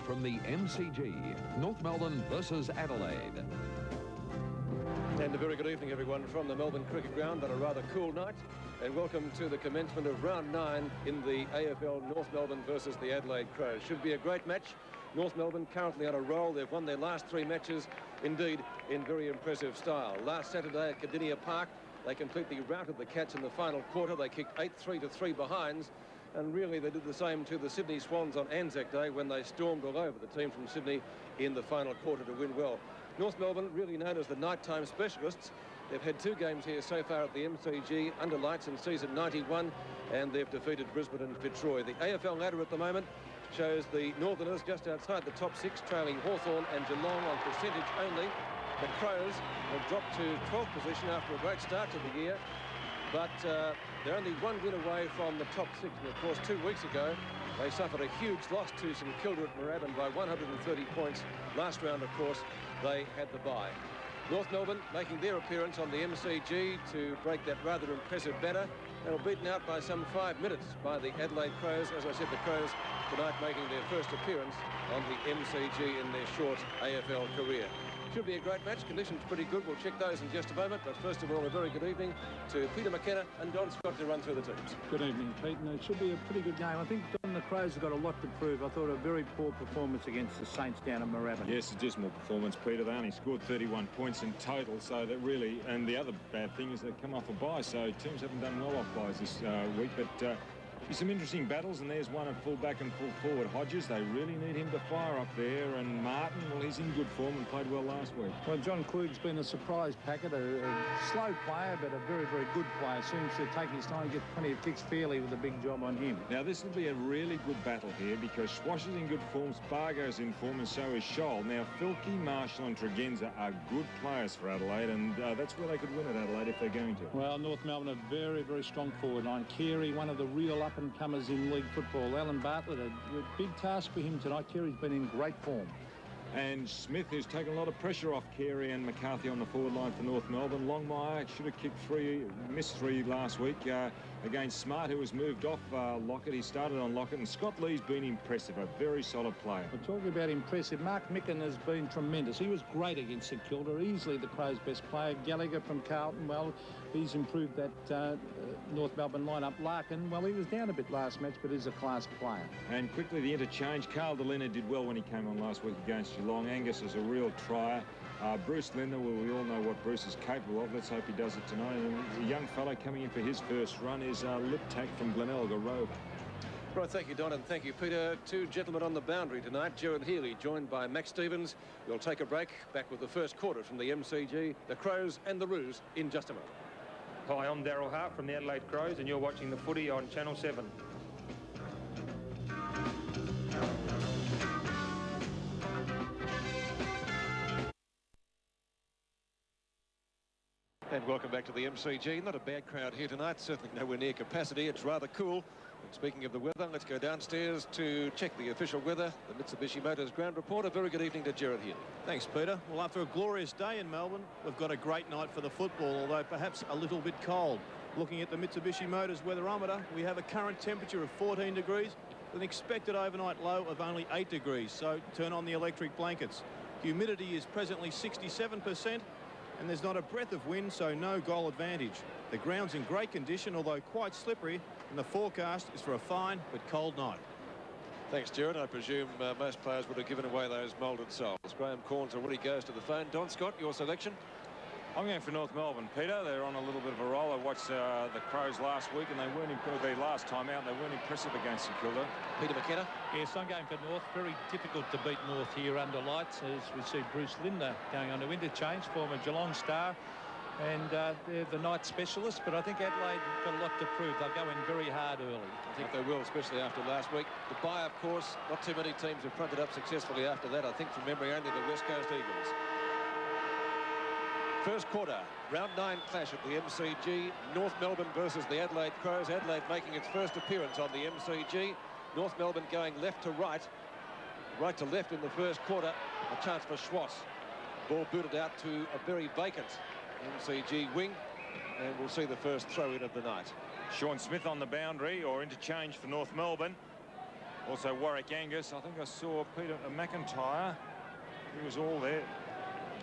from the MCG, North Melbourne versus Adelaide. And a very good evening, everyone, from the Melbourne Cricket Ground on a rather cool night. And welcome to the commencement of round 9 in the AFL North Melbourne versus the Adelaide Crows. Should be a great match. North Melbourne currently on a roll. They've won their last 3 matches, indeed, in very impressive style. Last Saturday at Cardinia Park, they completely routed the Cats in the final quarter. They kicked 8-3 to 3 behinds. And really, they did the same to the Sydney Swans on Anzac Day when they stormed all over the team from Sydney in the final quarter to win well. North Melbourne, really known as the nighttime specialists. They've had 2 games here so far at the MCG under lights in season 91, and they've defeated Brisbane and Fitzroy. The AFL ladder at the moment shows the Northerners just outside the top 6, trailing Hawthorn and Geelong on percentage only. The Crows have dropped to 12th position after a great start to the year, but they're only 1 win away from the top 6. And of course, 2 weeks ago, they suffered a huge loss to St Kilda at Moorabbin by 130 points. Last round, of course, they had the bye. North Melbourne making their appearance on the MCG to break that rather impressive banner. They were beaten out by some 5 minutes by the Adelaide Crows. As I said, the Crows tonight making their first appearance on the MCG in their short AFL career. Should be a great match. Conditions pretty good. We'll check those in just a moment. But first of all, a very good evening to Peter McKenna and Don Scott to run through the teams. Good evening, Pete. And it should be a pretty good game. I think the Crows have got a lot to prove. I thought a very poor performance against the Saints down at Moorabbin. Yes, a dismal performance, Peter. They only scored 31 points in total, so that really, and the other bad thing is they come off a bye, so teams haven't done well off byes this week, but some interesting battles, and there's one at full back and full forward. Hodges, they really need him to fire up there, and Martin, well, he's in good form and played well last week. Well, John Kluge's been a surprise packet, a slow player, but a very, very good player. Seems to take his time, get plenty of kicks fairly with a big job on him. Now, this will be a really good battle here because Swash is in good form, Spargo's in form, and so is Scholl. Now, Filkey, Marshall and Tregenza are good players for Adelaide, and that's where they could win at Adelaide if they're going to. Well, North Melbourne, a very, very strong forward line. Carey, one of the real up-and-comers in league football. Alan Bartlett, a big task for him tonight. Carey's been in great form. And Smith, who's taken a lot of pressure off Carey and McCarthy on the forward line for North Melbourne. Longmire should have kicked 3, missed 3 last week against Smart, who was moved off Lockett. He started on Lockett, and Scott Lee's been impressive, a very solid player. We're talking about impressive. Mark Micken has been tremendous. He was great against St Kilda, easily the Crows' best player. Gallagher from Carlton, well, he's improved that North Melbourne lineup. Larkin, well, he was down a bit last match, but he's a class player. And quickly the interchange. Carl DeLena did well when he came on last week against Geelong. Angus is a real trier. Bruce Linder, well, we all know what Bruce is capable of. Let's hope he does it tonight. And a young fellow coming in for his first run is Liptak from Glenelg, Rover. Right, thank you, Don, and thank you, Peter. 2 gentlemen on the boundary tonight. Gerard Healy, joined by Max Stevens. We'll take a break. Back with the first quarter from the MCG, the Crows and the Roos in just a moment. Hi, I'm Daryl Hart from the Adelaide Crows, and you're watching the footy on Channel 7. And welcome back to the MCG. Not a bad crowd here tonight, certainly nowhere near capacity. It's rather cool. And speaking of the weather, let's go downstairs to check the official weather. The Mitsubishi Motors ground reporter. Very good evening to Gerard Healy. Thanks, Peter. Well, after a glorious day in Melbourne, we've got a great night for the football, although perhaps a little bit cold. Looking at the Mitsubishi Motors weatherometer, we have a current temperature of 14 degrees with an expected overnight low of only 8 degrees, so turn on the electric blankets. Humidity is presently 67%. And there's not a breath of wind, so no goal advantage. The ground's in great condition, although quite slippery, and the forecast is for a fine but cold night. Thanks, Gerard. I presume most players would have given away those moulded souls. Graham Corns already goes to the phone. Don Scott, your selection? I'm going for North Melbourne, Peter. They're on a little bit of a roll. I watched the Crows last week, and they weren't their last time out. They weren't impressive against St Kilda. Peter McKenna. Yes, I'm going for North. Very difficult to beat North here under lights, as we see Bruce Linder going on to interchange, former Geelong star. And they're the night specialists, but I think Adelaide got a lot to prove. They'll go in very hard early. I think they will, especially after last week. The bye, of course, not too many teams have fronted up successfully after that. I think from memory only the West Coast Eagles. First quarter, round 9 clash at the MCG. North Melbourne versus the Adelaide Crows. Adelaide making its first appearance on the MCG. North Melbourne going left to right to left in the first quarter. A chance for Schwass. Ball booted out to a very vacant MCG wing, and we'll see the first throw-in of the night. Sean Smith on the boundary, or interchange for North Melbourne. Also Warwick Angus. I think I saw Peter McIntyre. He was all there.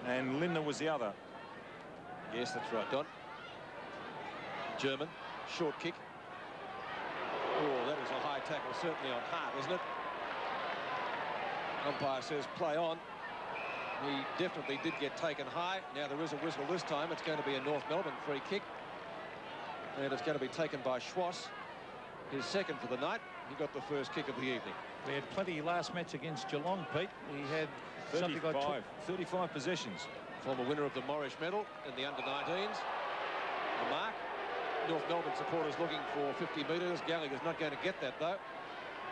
And Linda was the other. Yes, that's right, Don. German, short kick. Oh, that is a high tackle, certainly on Hart, isn't it? Umpire says play on. He definitely did get taken high. Now there is a whistle this time. It's going to be a North Melbourne free kick. And it's going to be taken by Schwass. His second for the night. He got the first kick of the evening. We had plenty last match against Geelong, Pete. We had 35 possessions. Former winner of the Morris medal in the under-19s. The mark. North Melbourne supporters looking for 50 metres. Gallagher's not going to get that, though.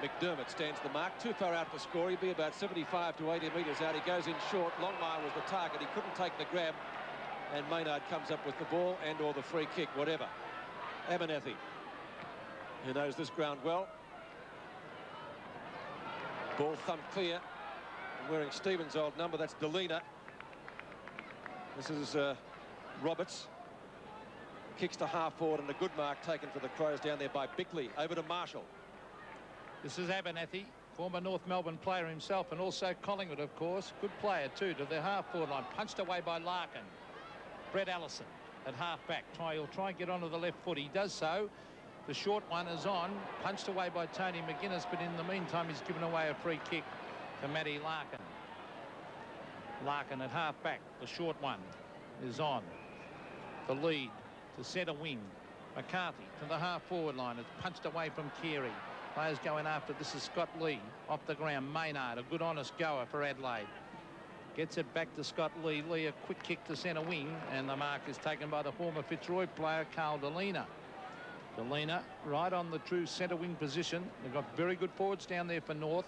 McDermott stands the mark. Too far out to score. He'd be about 75 to 80 metres out. He goes in short. Longmire was the target. He couldn't take the grab. And Maynard comes up with the ball and or the free kick, whatever. Abernethy, who knows this ground well. Ball thumped clear. And wearing Stevens' old number, that's Delina. This is Roberts. Kicks to half forward and a good mark taken for the Crows down there by Bickley. Over to Marshall. This is Abernethy, former North Melbourne player himself, and also Collingwood, of course. Good player, too, to the half-forward line. Punched away by Larkin. Brett Allison at half-back. He'll try and get onto the left foot. He does so. The short one is on. Punched away by Tony McGuinness, but in the meantime, he's given away a free kick to Matty Larkin. Larkin at half-back. The short one is on. The lead to centre wing. McCarthy to the half-forward line. It's punched away from Keary. Players going after. This is Scott Lee off the ground. Maynard, a good honest goer for Adelaide. Gets it back to Scott Lee. Lee, a quick kick to centre wing, and the mark is taken by the former Fitzroy player, Carl Delina. Delina right on the true centre wing position. They've got very good forwards down there for North.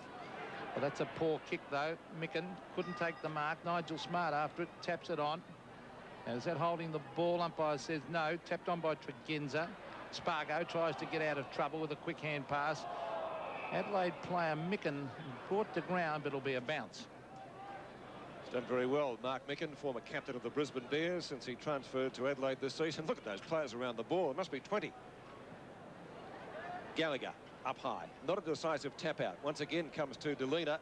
Well, that's a poor kick, though. Micken couldn't take the mark. Nigel Smart after it, taps it on. Now, is that holding the ball? Umpire says no. Tapped on by Tregenza. Spargo tries to get out of trouble with a quick hand pass. Adelaide player Micken brought to ground, but it'll be a bounce. He's done very well, Mark Micken, former captain of the Brisbane Bears since he transferred to Adelaide this season. Look at those players around the ball. There must be 20. Gallagher up high. Not a decisive tap out. Once again comes to Delina.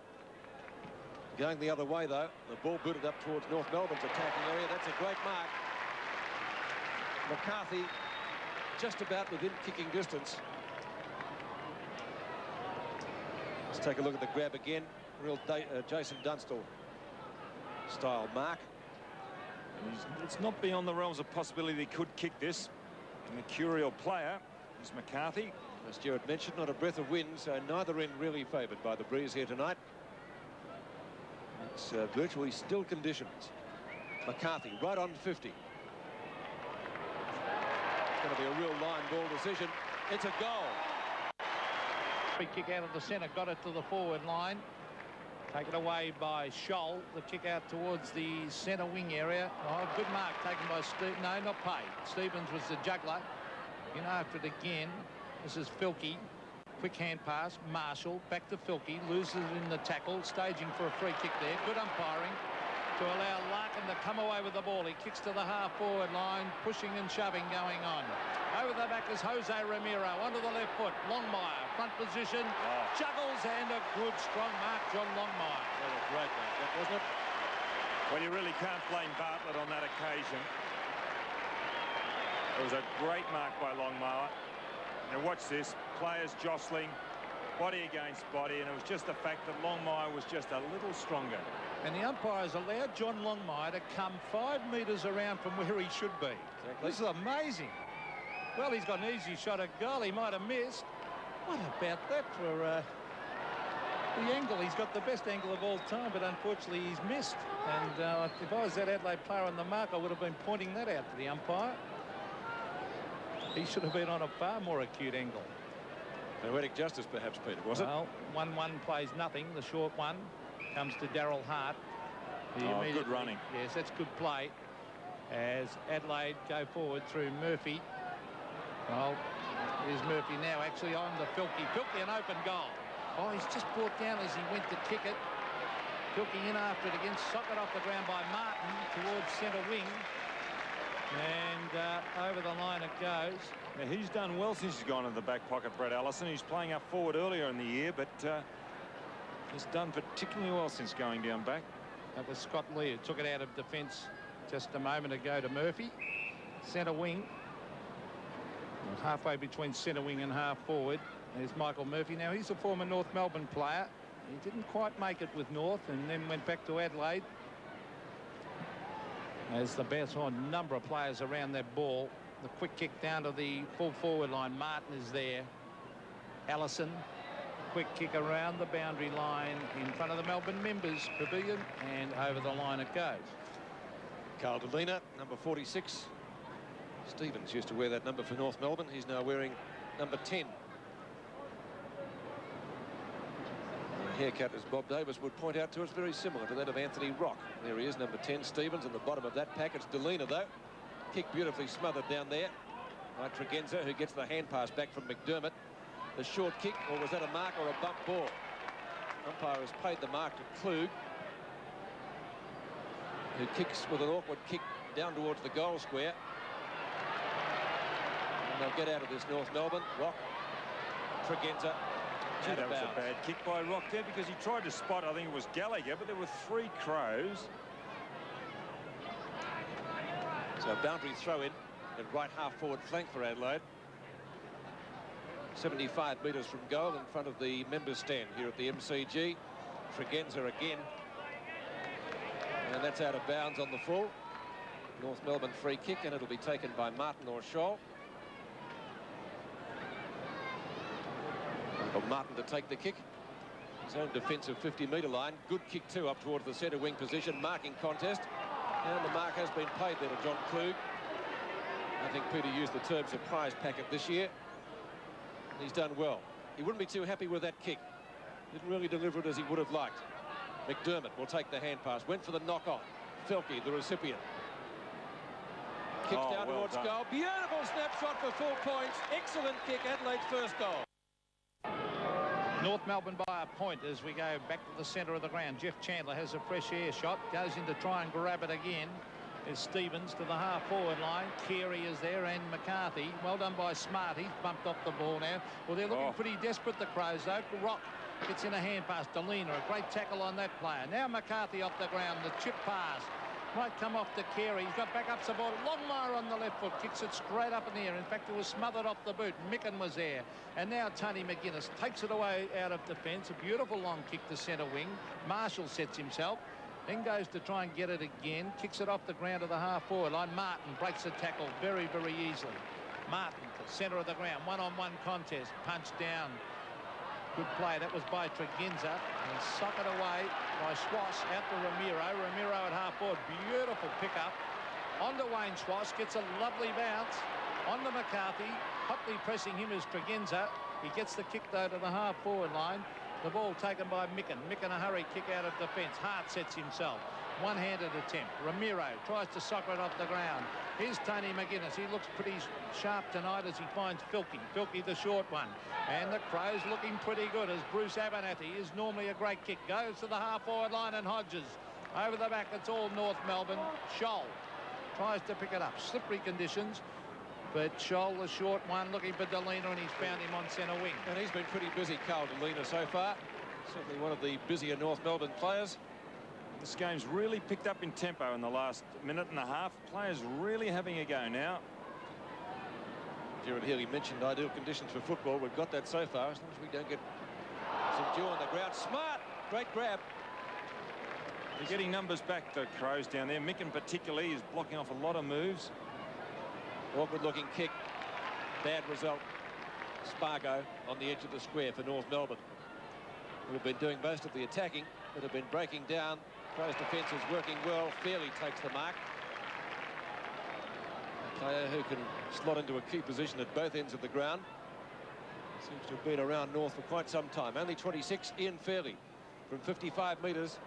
Going the other way, though. The ball booted up towards North Melbourne's attacking area. That's a great mark. McCarthy just about within kicking distance. Let's take a look at the grab again. Real Jason Dunstall style mark. It's not beyond the realms of possibility he could kick this. A mercurial player is McCarthy. As Stuart mentioned, not a breath of wind, so neither end really favoured by the breeze here tonight. It's virtually still conditions. McCarthy right on 50. It's going to be a real line ball decision. It's a goal. Free kick out of the centre, got it to the forward line. Taken away by Scholl. The kick out towards the centre wing area. Oh, good mark taken by Steve. No, not Pay. Stevens was the juggler. In after it again. This is Filkey. Quick hand pass. Marshall back to Filkey. Loses in the tackle. Staging for a free kick there. Good umpiring to allow Larkin to come away with the ball. He kicks to the half-forward line. Pushing and shoving going on. Over the back is Jose Ramiro. Onto the left foot. Longmire. Front position. Juggles and a good strong mark. John Longmire. What a great mark that, wasn't it? Well, you really can't blame Bartlett on that occasion. It was a great mark by Longmire. Now watch this, players jostling, body against body, and it was just the fact that Longmire was just a little stronger. And the umpires allowed John Longmire to come 5 metres around from where he should be. Exactly. This is amazing. Well, he's got an easy shot at goal. He might have missed. What about that for the angle? He's got the best angle of all time, but unfortunately he's missed. And if I was that Adelaide player on the mark, I would have been pointing that out to the umpire. He should have been on a far more acute angle. Poetic justice, perhaps, Peter, was it? Well, 1-1 plays nothing. The short one comes to Darryl Hart. Good running. Yes, that's good play. As Adelaide go forward through Murphy. Well, here's Murphy now actually on the Filkey. Filkey, an open goal. Oh, he's just brought down as he went to kick it. Filkey in after it again. Socket off the ground by Martin towards centre wing. And over the line it goes. Now, he's done well since he's gone in the back pocket, Brett Allison. He's playing up forward earlier in the year, but he's done particularly well since going down back. That was Scott Lee who took it out of defence just a moment ago to Murphy. Centre wing. Halfway between centre wing and half forward. There's Michael Murphy. Now, he's a former North Melbourne player. He didn't quite make it with North and then went back to Adelaide. As the bounce on, number of players around that ball. The quick kick down to the full forward line. Martin is there. Allison. Quick kick around the boundary line in front of the Melbourne members pavilion, and over the line it goes. Carl Delina, number 46. Stevens used to wear that number for North Melbourne. He's now wearing number 10. The haircut, as Bob Davis would point out to us, very similar to that of Anthony Rock. There he is, number 10, Stevens, in the bottom of that pack. It's Delina, though. Kick beautifully smothered down there by Tregenza, who gets the hand pass back from McDermott. The short kick, or was that a mark or a bump ball? Umpire has paid the mark to Klug, who kicks with an awkward kick down towards the goal square. And they'll get out of this, North Melbourne. Rock, Tregenza. Gee, that was a bad kick by Rock there, because he tried to spot, I think it was Gallagher, but there were 3 Crows. So a boundary throw in at right half forward flank for Adelaide. 75 metres from goal in front of the members stand here at the MCG. Tregenza again. And that's out of bounds on the full. North Melbourne free kick, and it'll be taken by Martin or Scholl. For Martin to take the kick. His own defensive 50-metre line. Good kick too up towards the centre wing position. Marking contest. And the mark has been paid there to John Klug. I think Peter used the term surprise packet this year. He's done well. He wouldn't be too happy with that kick. Didn't really deliver it as he would have liked. McDermott will take the hand pass. Went for the knock-on. Felke, the recipient. Kicks down towards goal. Beautiful snapshot for 4 points. Excellent kick. Adelaide's first goal. North Melbourne by a point as we go back to the centre of the ground. Jeff Chandler has a fresh air shot. Goes in to try and grab it again. Is Stevens to the half forward line. Carey is there, and McCarthy. Well done by Smart. He's bumped off the ball now. Well, they're looking pretty desperate, the Crows, though. Rock gets in a hand pass. Delina, a great tackle on that player. Now McCarthy off the ground. The chip pass might come off to Carey. He's got back up the ball. Longmire on the left foot. Kicks it straight up in the air. In fact, it was smothered off the boot. Micken was there. And now Tony McGuinness takes it away out of defence. A beautiful long kick to centre wing. Marshall sets himself. Then goes to try and get it again. Kicks it off the ground to the half-forward line. Martin breaks the tackle very, very easily. Martin to centre of the ground. One-on-one contest. Punched down. Good play. That was by Tregenza. And socket away by Schwass out to Ramiro. Ramiro at half-forward. Beautiful pick-up. On to Wayne Schwass. Gets a lovely bounce. On to McCarthy. Hotly pressing him is Tregenza. He gets the kick, though, to the half-forward line. The ball taken by Micken. Micken a hurry kick out of defence. Hart sets himself. One-handed attempt. Ramiro tries to soccer it off the ground. Here's Tony McGuinness. He looks pretty sharp tonight as he finds Felke. Felke the short one. And the Crows looking pretty good as Bruce Abernathy is normally a great kick. Goes to the half-forward line and Hodges. Over the back, it's all North Melbourne. Scholl tries to pick it up. Slippery conditions. But Scholl, the short one, looking for Delina, and he's found him on centre wing. And he's been pretty busy, Carl Delina, so far. Certainly one of the busier North Melbourne players. This game's really picked up in tempo in the last minute and a half. Players really having a go now. Gerard Healy mentioned ideal conditions for football. We've got that so far, as long as we don't get some dew on the ground. Smart! Great grab. They're getting numbers back, the Crows down there. Micken particularly is blocking off a lot of moves. Awkward looking kick. Bad result. Spargo on the edge of the square for North Melbourne, who have been doing most of the attacking, but have been breaking down. Crows defence is working well. Fairley takes the mark. A player who can slot into a key position at both ends of the ground. Seems to have been around North for quite some time. Only 26, Ian Fairley from 55 metres.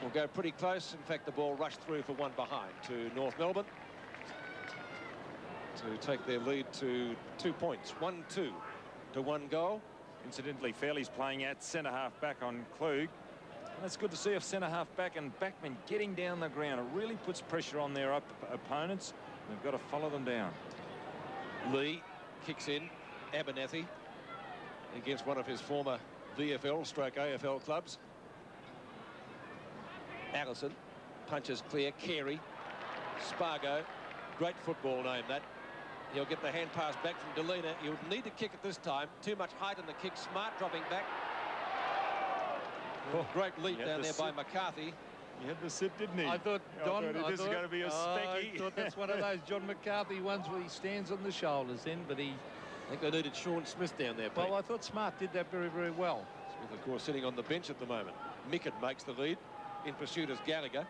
Will go pretty close. In fact, the ball rushed through for one behind to North Melbourne, to take their lead to 2 points. 1-2 to 1 goal. Incidentally, Fairley's playing at centre half back on Klug. And it's good to see a centre-half back and backman getting down the ground. It really puts pressure on their opponents. They've got to follow them down. Lee kicks in. Abernethy against one of his former VFL/AFL clubs. Allison punches clear. Carey. Spargo. Great football name, that. He'll get the hand pass back from Delina. He'll need to kick it this time. Too much height in the kick. Smart dropping back. Oh, great leap down there by McCarthy. He had to sit, didn't he? I thought, Don, this is going to be a specky. I thought that's one of those John McCarthy ones where he stands on the shoulders then, but he... I think they needed Sean Smith down there, Pete. Well, I thought Smart did that very, very well. Smith, of course, sitting on the bench at the moment. Mickett makes the lead. In pursuit is Gallagher.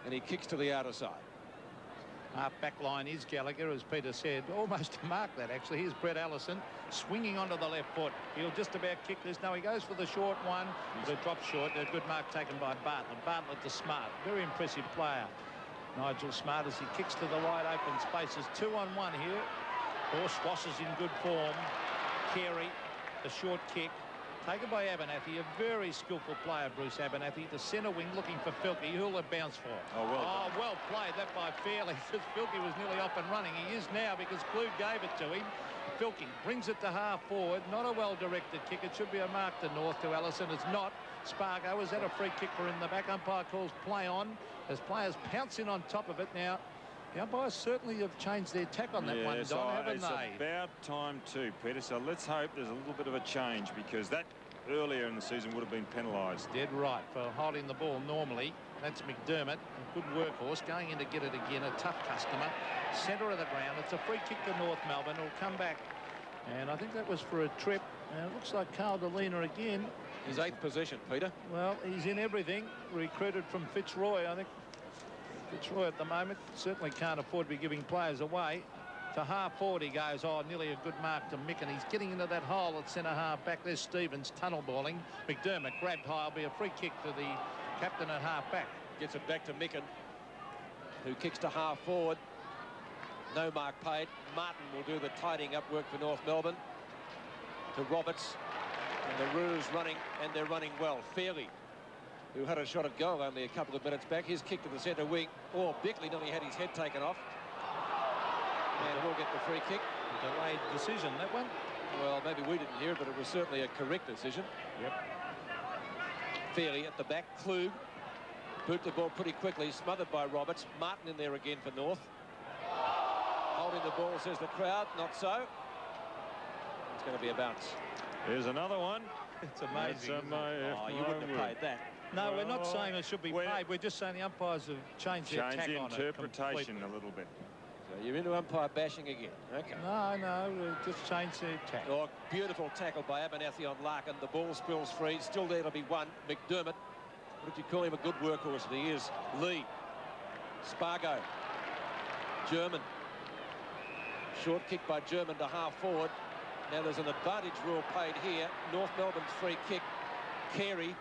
And he kicks to the outer side. Half back line is Gallagher, as Peter said. Almost to mark that, actually. Here's Brett Allison swinging onto the left foot. He'll just about kick this. No, he goes for the short one, but it drops short. A good mark taken by Bartlett. Bartlett to Smart. Very impressive player. Nigel Smart as he kicks to the wide open spaces. 2-on-1 here. Horse Ross is in good form. Carey, a short kick. Taken by Abernethy, a very skillful player, Bruce Abernethy. The centre wing looking for Filkey, who'll have bounced for. Well played, that by Fairley. Filkey was nearly up and running. He is now because Kluge gave it to him. Filkey brings it to half forward. Not a well-directed kick. It should be a mark to North to Allison. It's not. Spargo, is that a free kick for in the back? Umpire calls play on as players pounce in on top of it. Now, the umpires certainly have changed their tack on that one, Don, haven't they? It's about time too, Peter. So let's hope there's a little bit of a change, because that earlier in the season would have been penalised. Dead right for holding the ball normally. That's McDermott, a good workhorse, going in to get it again. A tough customer. Centre of the ground. It's a free kick to North Melbourne. It'll come back. And I think that was for a trip. And it looks like Carl Delina again. His 8th possession, Peter. Well, he's in everything. Recruited from Fitzroy, I think. Fitzroy at the moment certainly can't afford to be giving players away. To half forward he goes. Oh, nearly a good mark to Mick, and he's getting into that hole at centre half back. There's Stevens tunnel balling. McDermott grabbed high. It'll be a free kick to the captain at half back. Gets it back to Micken, who kicks to half forward. No mark paid. Martin will do the tidying up work for North Melbourne. To Roberts. And the Roos running, and they're running well. Fairley, who had a shot at goal only a couple of minutes back. His kick to the centre wing. Oh, Bickley nearly had his head taken off. And we'll get the free kick. A delayed decision, that one. Well, maybe we didn't hear it, but it was certainly a correct decision. Yep. Fairley at the back. Klug boot the ball pretty quickly, smothered by Roberts. Martin in there again for North. Holding the ball, says the crowd. Not so. It's going to be a bounce. Here's another one. It's amazing. Oh, you wouldn't have paid that. No, we're not saying it should be paid. We're just saying the umpires have changed their tack on it. Interpretation a little bit. So you're into umpire bashing again. Okay. No, we've just changed their tack. Oh, beautiful tackle by Abernethy on Larkin. The ball spills free. Still there to be won. McDermott. What did you call him? A good workhorse. And he is. Lee. Spargo. German. Short kick by German to half forward. Now there's an advantage rule paid here. North Melbourne's free kick. Carey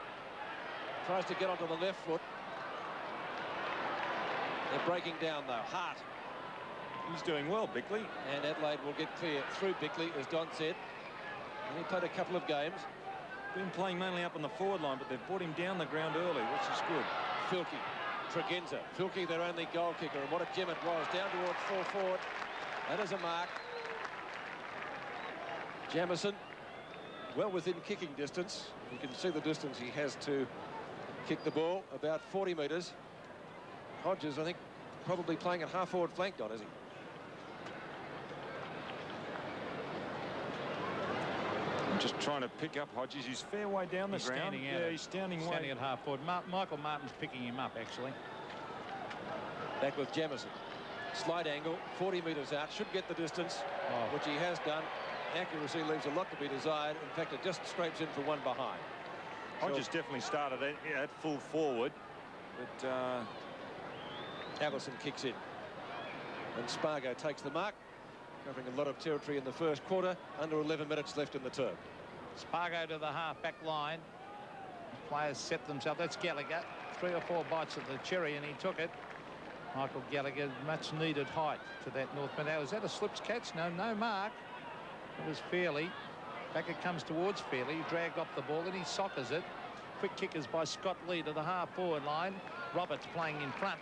tries to get onto the left foot. They're breaking down though. Hart. He's doing well, Bickley. And Adelaide will get clear through Bickley, as Don said. And he played a couple of games. Been playing mainly up on the forward line, but they've brought him down the ground early, which is good. Filkey. Tregenza. Filkey, their only goal kicker. And what a gem it was. Down towards full forward. That is a mark. Jamison, well within kicking distance. You can see the distance he has to kick the ball, about 40 metres. Hodges, I think, probably playing at half forward flank, Don, is he? I'm just trying to pick up Hodges. He's fair way down the ground. Yeah, he's standing at half forward. Michael Martin's picking him up, actually. Back with Jamison. Slight angle, 40 metres out. Should get the distance, which he has done. Accuracy leaves a lot to be desired. In fact, it just scrapes in for one behind. Hodges definitely started at full forward, but Allison kicks in. And Spargo takes the mark, covering a lot of territory in the first quarter. Under 11 minutes left in the term. Spargo to the half-back line. Players set themselves. That's Gallagher. 3 or 4 bites of the cherry, and he took it. Michael Gallagher, much needed height to that North. Now, is that a slips catch? No mark. It was Fairley. Back it comes towards Fairley. He dragged off the ball, and he soccers it. quick kickers by Scott Lee to the half-forward line. Roberts playing in front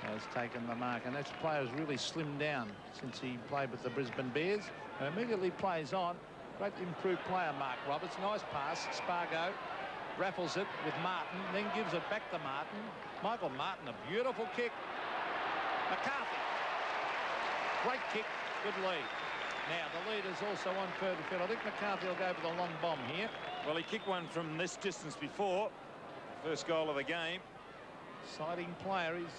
has taken the mark, and that player has really slimmed down since he played with the Brisbane Bears. And immediately plays on. Great improved player, Mark Roberts. Nice pass. Spargo raffles it with Martin, then gives it back to Martin. Michael Martin, a beautiful kick. McCarthy. Great kick. Good lead. Now, the lead is also on further field. I think McCarthy will go for the long bomb here. Well, he kicked one from this distance before. First goal of the game. Exciting player, as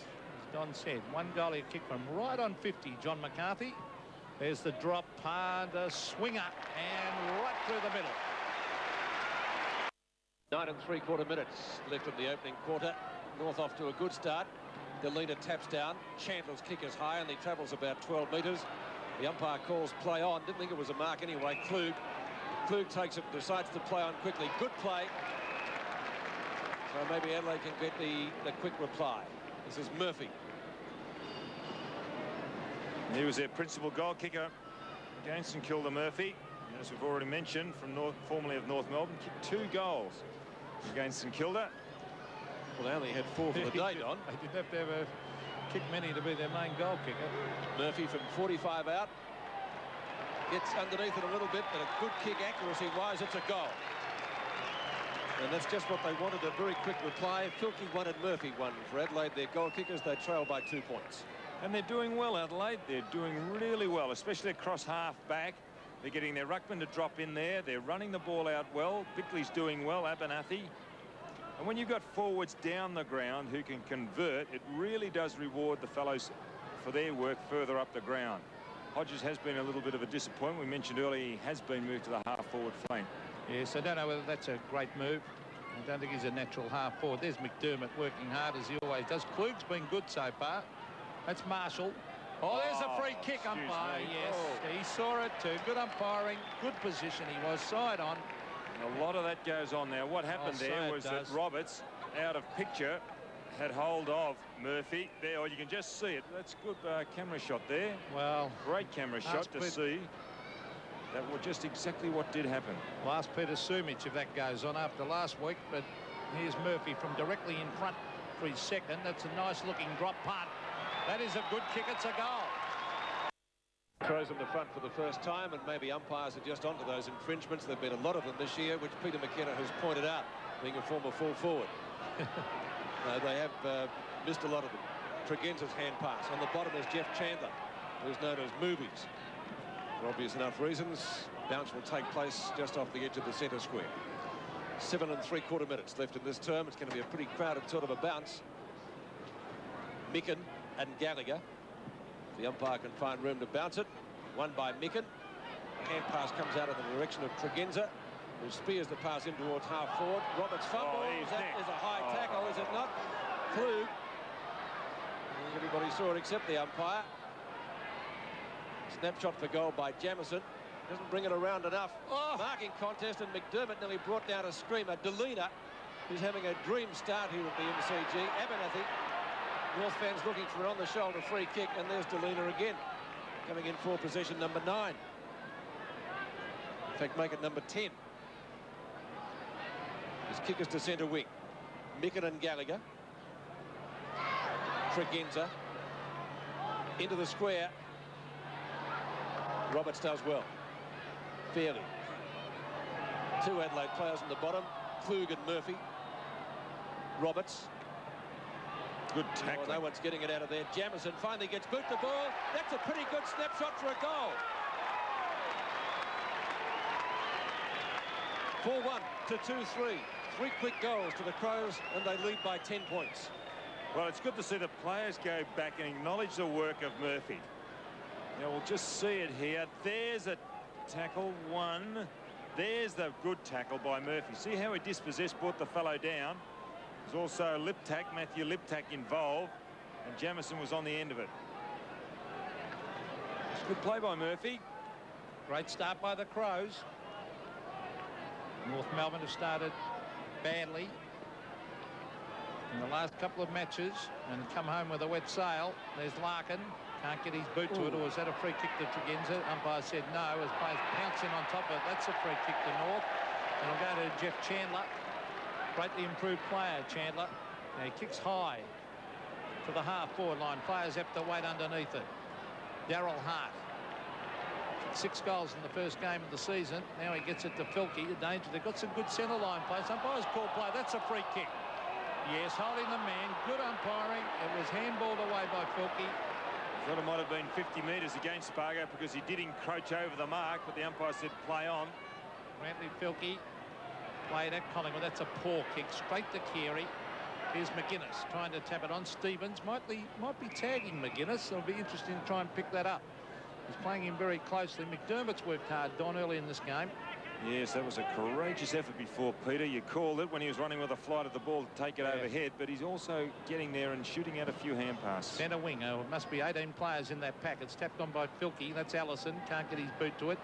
Don said. One goal he kicked from right on 50, John McCarthy. There's the drop, hard swinger, and right through the middle. 9 3/4 minutes left in the opening quarter. North off to a good start. The leader taps down. Chandler's kick is high and he travels about 12 metres. The umpire calls play on. Didn't think it was a mark anyway. Klug takes it, decides to play on quickly. Good play. So maybe Adelaide can get the quick reply. This is Murphy. He was their principal goal kicker against St Kilda. Murphy, as we've already mentioned, from formerly of North Melbourne, kicked 2 goals against St Kilda. Well, they only had 4 for the day, Don. They didn't have to have kick many to be their main goal kicker. Murphy from 45 out. Gets underneath it a little bit, but a good kick accuracy-wise, it's a goal. And that's just what they wanted, a very quick reply. Filkey one and Murphy one for Adelaide. Their goal kickers, they trail by 2 points. And they're doing well, Adelaide. They're doing really well, especially across half back. They're getting their ruckman to drop in there. They're running the ball out well. Bickley's doing well, Abernathy. And when you've got forwards down the ground who can convert, it really does reward the fellows for their work further up the ground. Hodges has been a little bit of a disappointment. We mentioned earlier he has been moved to the half-forward flank. Yes, I don't know whether that's a great move. I don't think he's a natural half-forward. There's McDermott working hard as he always does. Klug's been good so far. That's Marshall. Oh, there's a free kick, umpire. Yes, he saw it too. Good umpiring, good position. He was side on. A lot of that goes on now. What happened there was that Roberts, out of picture, had hold of Murphy. There, or you can just see it. That's good camera shot there. Well, great camera shot to see. That was just exactly what did happen. Last Peter Sumich if that goes on after last week. But here's Murphy from directly in front for his second. That's a nice looking drop punt. That is a good kick. It's a goal. Crows in the front for the first time, and maybe umpires are just onto those infringements. There have been a lot of them this year, which Peter McKenna has pointed out, being a former full forward. They have missed a lot of them. Tregenza's hand pass. On the bottom is Jeff Chandler, who's known as Movies. For obvious enough reasons, bounce will take place just off the edge of the centre square. 7 3/4 minutes left in this term. It's going to be a pretty crowded sort of a bounce. Micken and Gallagher. The umpire can find room to bounce it. Won by Micken. The hand pass comes out in the direction of Tregenza, who spears the pass in towards half forward. Roberts fumble. That is a high tackle, is it not? Klug. Everybody saw it except the umpire. Snapshot for goal by Jamison. Doesn't bring it around enough. Marking contest, and McDermott nearly brought down a screamer. Delina, who's having a dream start here at the MCG. Abernathy. North fans looking for an on-the-shoulder free kick, and there's Delina again, coming in for possession number 9. In fact, make it number 10. His kickers to centre wing. Micken and Gallagher. Tregenza. Into the square. Roberts does well. Fairly. 2 Adelaide players in the bottom. Klug and Murphy. Roberts. Good tackle. No one's getting it out of there. Jamison finally gets boot the ball. That's a pretty good snapshot for a goal. 4-1 to 2-3. 3 quick goals to the Crows, and they lead by 10 points. Well, it's good to see the players go back and acknowledge the work of Murphy. Now, we'll just see it here. There's a tackle, 1. There's the good tackle by Murphy. See how he dispossessed, brought the fellow down. There's also Liptak, Matthew Liptak involved, and Jamison was on the end of it. It's a good play by Murphy. Great start by the Crows. North Melbourne have started badly in the last couple of matches and come home with a wet sail. There's Larkin. Can't get his boot to it, or is that a free kick to Tregenza? Umpire said no, as players pouncing on top of it. That's a free kick to North. And it'll go to Jeff Chandler. Greatly improved player, Chandler. Now he kicks high to the half-forward line. Players have to wait underneath it. Daryl Hart. 6 goals in the first game of the season. Now he gets it to Filkey. A danger. They've got some good centre line play. Umpires call play. That's a free kick. Yes, holding the man. Good umpiring. It was handballed away by Filkey. Thought it might have been 50 metres against Spargo because he did encroach over the mark, but the umpire said play on. Brantley Filkey played at Collingwood. That's a poor kick. Straight to Carey. Here's McGuinness trying to tap it on. Stevens might be tagging McGuinness. It'll be interesting to try and pick that up. He's playing him very closely. McDermott's worked hard, Don, early in this game. Yes, that was a courageous effort before, Peter. You called it when he was running with a flight of the ball to take it overhead, but he's also getting there and shooting out a few hand passes. Centre wing. Oh, it must be 18 players in that pack. It's tapped on by Filkey. That's Allison. Can't get his boot to it.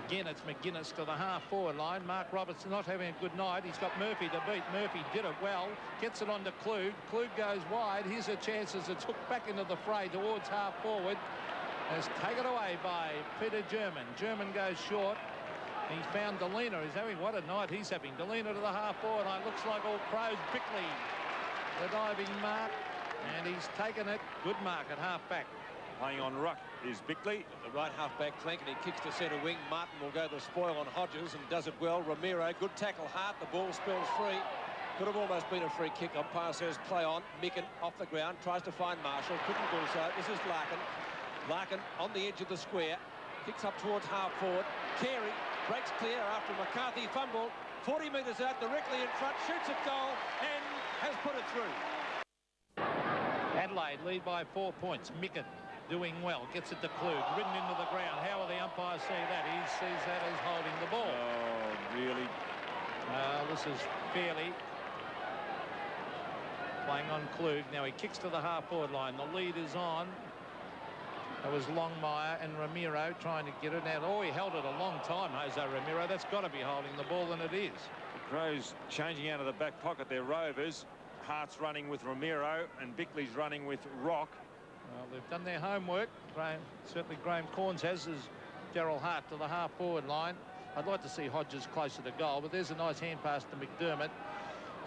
Again, it's McGuinness to the half-forward line. Mark Robertson not having a good night. He's got Murphy to beat. Murphy did it well. Gets it on to Klug. Klug goes wide. Here's a chance as it's hooked back into the fray towards half-forward. Is taken away by Peter German. German goes short. He's found Delina. He's having what a night he's having. Delina to the half-forward line. Looks like all Crows. Bickley, the diving mark. And he's taken it. Good mark at half-back. Playing on ruck is Bickley. The right half-back flank, and he kicks to centre wing. Martin will go the spoil on Hodges and does it well. Ramiro, good tackle, Hart. The ball spills free. Could have almost been a free kick. Umpire says play on. Micken off the ground, tries to find Marshall. Couldn't do so. This is Larkin. Larkin on the edge of the square. Kicks up towards half-forward. Carey breaks clear after McCarthy fumbled. 40 metres out, directly in front. Shoots at goal and has put it through. Adelaide lead by 4 points. Micken doing well. Gets it to Klug. Ridden into the ground. How will the umpire see that? He sees that as holding the ball. Oh, really? This is fairly playing on Klug. Now he kicks to the half-forward line. The lead is on. It was Longmire and Ramiro trying to get it out. Oh, he held it a long time, Jose Ramiro. That's got to be holding the ball, and it is. The Crows changing out of the back pocket. Their Rovers. Hart's running with Ramiro and Bickley's running with Rock. Well, they've done their homework. Certainly Graham Corns has, as Daryl Hart to the half-forward line. I'd like to see Hodges closer to goal, but there's a nice hand pass to McDermott.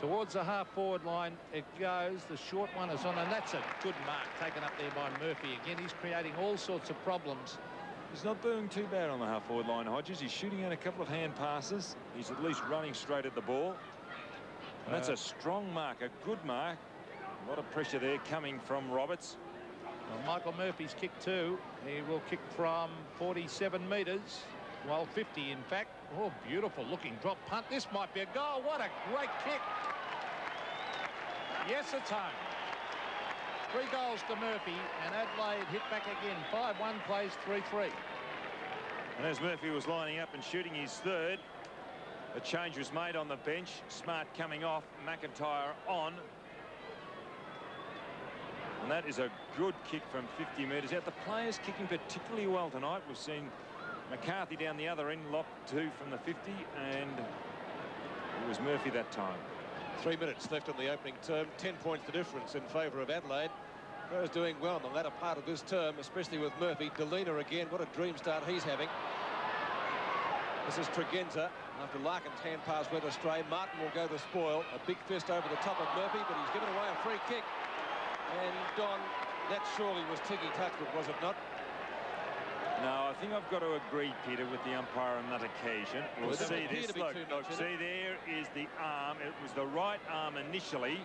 Towards the half-forward line it goes. The short one is on, and that's a good mark taken up there by Murphy. Again, he's creating all sorts of problems. He's not doing too bad on the half-forward line, Hodges. He's shooting out a couple of hand passes. He's at least running straight at the ball. And that's a strong mark, a good mark. A lot of pressure there coming from Roberts. Well, Michael Murphy's kick too. He will kick from 47 metres. Well, 50 in fact. Oh, beautiful looking drop punt. This might be a goal. What a great kick. Yes, it's home. 3 goals to Murphy, and Adelaide hit back again. 5-1 plays 3-3. And as Murphy was lining up and shooting his third, a change was made on the bench. Smart coming off, McIntyre on. And that is a good kick from 50 metres out. The players kicking particularly well tonight. We've seen McCarthy down the other end, locked 2 from the 50, and it was Murphy that time. 3 minutes left in the opening term. 10 points the difference in favour of Adelaide. Crows doing well in the latter part of this term, especially with Murphy. Delina again, what a dream start he's having. This is Tregenza. After Larkin's hand pass went astray, Martin will go the spoil. A big fist over the top of Murphy, but he's given away a free kick. And Don, that surely was Tiggy Touchwood, was it not? No, I think I've got to agree, Peter, with the umpire on that occasion. We'll see this. Look, see, there is the arm. It was the right arm initially.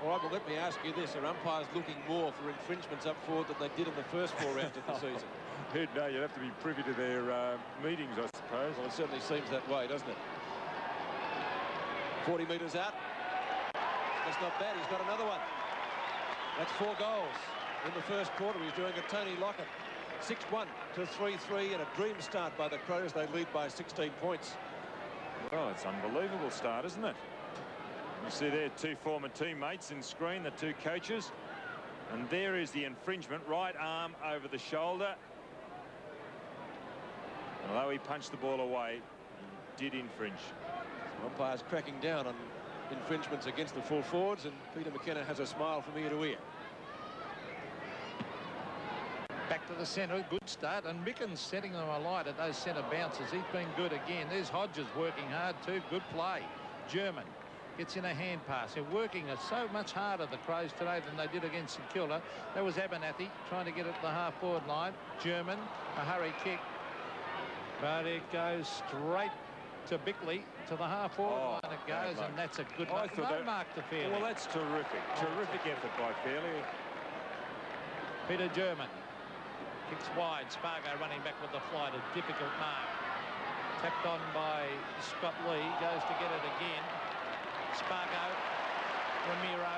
All right, well, let me ask you this. Are umpires looking more for infringements up forward than they did in the first 4 rounds of the season? Who'd know? You'd have to be privy to their meetings, I suppose. Well, it certainly seems that way, doesn't it? 40 metres out. That's not bad. He's got another one. That's 4 goals in the first quarter. He's doing a Tony Lockett. 6-1 to 3-3, and a dream start by the Crows. They lead by 16 points. Well, it's an unbelievable start, isn't it? You see there 2 former teammates in screen, the 2 coaches. And there is the infringement. Right arm over the shoulder. And although he punched the ball away, he did infringe. So umpires cracking down on infringements against the full forwards, and Peter McKenna has a smile from ear to ear. Back to the centre, good start, and Micken's setting them alight at those centre bounces. He's been good again. There's Hodges working hard too, good play. German gets in a hand pass. They're working it so much harder, the Crows, today than they did against St Kilda. That was Abernathy trying to get it to the half-forward line. German, a hurry kick. But it goes straight to Bickley, to the half-forward line it goes, and that's a good mark. No mark to Fairley. Well, that's terrific. Terrific effort by Fairley. Peter German kicks wide. Spargo running back with the flight, a difficult mark. Tapped on by Scott Lee, goes to get it again. Spargo, Ramiro,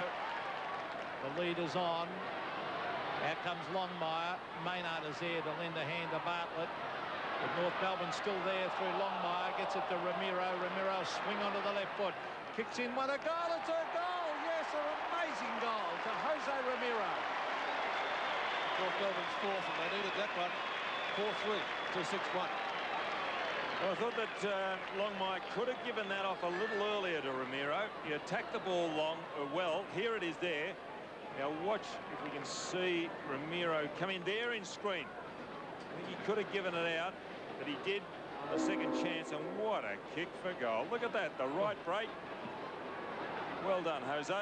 the lead is on. Out comes Longmire. Maynard is there to lend a hand to Bartlett. But North Melbourne still there through Longmire. Gets it to Ramiro. Ramiro swing onto the left foot. Kicks in one. A goal. It's a goal. Yes, an amazing goal to Jose Ramiro. North Melbourne's fourth, and they needed that one. 4-3 to 6-1. Well, I thought that Longmire could have given that off a little earlier to Ramiro. He attacked the ball well. Here it is there. Now watch if we can see Ramiro come in there in screen. I think he could have given it out, but he did on the second chance, and what a kick for goal. Look at that, the right break. Well done, Jose.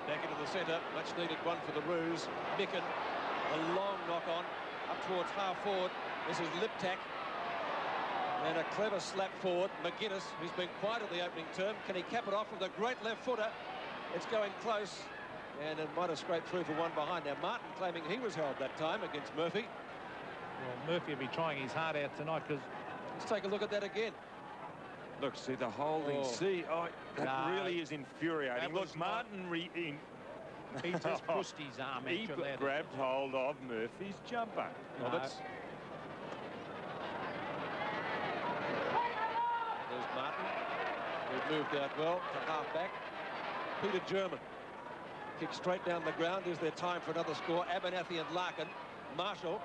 Back into the centre, much needed one for the Roos. Micken, a long knock on, up towards half forward. This is Liptak. And a clever slap forward. McGuinness, who's been quiet in the opening term. Can he cap it off with a great left footer? It's going close, and it might have scraped through for one behind. Now Martin claiming he was held that time against Murphy. Well, Murphy will be trying his heart out tonight, because let's take a look at that again. Look, see the holding. See, that really is infuriating. Look, Martin he just pushed his arm. He grabbed hold of Murphy's jumper. Roberts. There's Martin, who moved out well to half-back. Peter German kicks straight down the ground. Is there time for another score? Abernathy and Larkin. Marshall,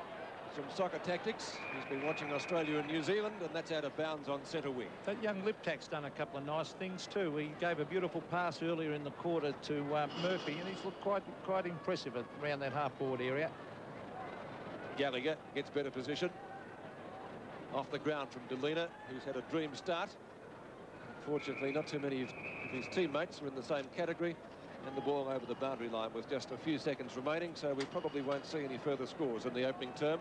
some soccer tactics. He's been watching Australia and New Zealand, and that's out of bounds on centre wing. That young Liptak's done a couple of nice things too. He gave a beautiful pass earlier in the quarter to Murphy, and he's looked quite impressive around that half-forward area. Gallagher gets better position. Off the ground from Delina, who's had a dream start. Unfortunately, not too many of his teammates are in the same category, and the ball over the boundary line with just a few seconds remaining, so we probably won't see any further scores in the opening term.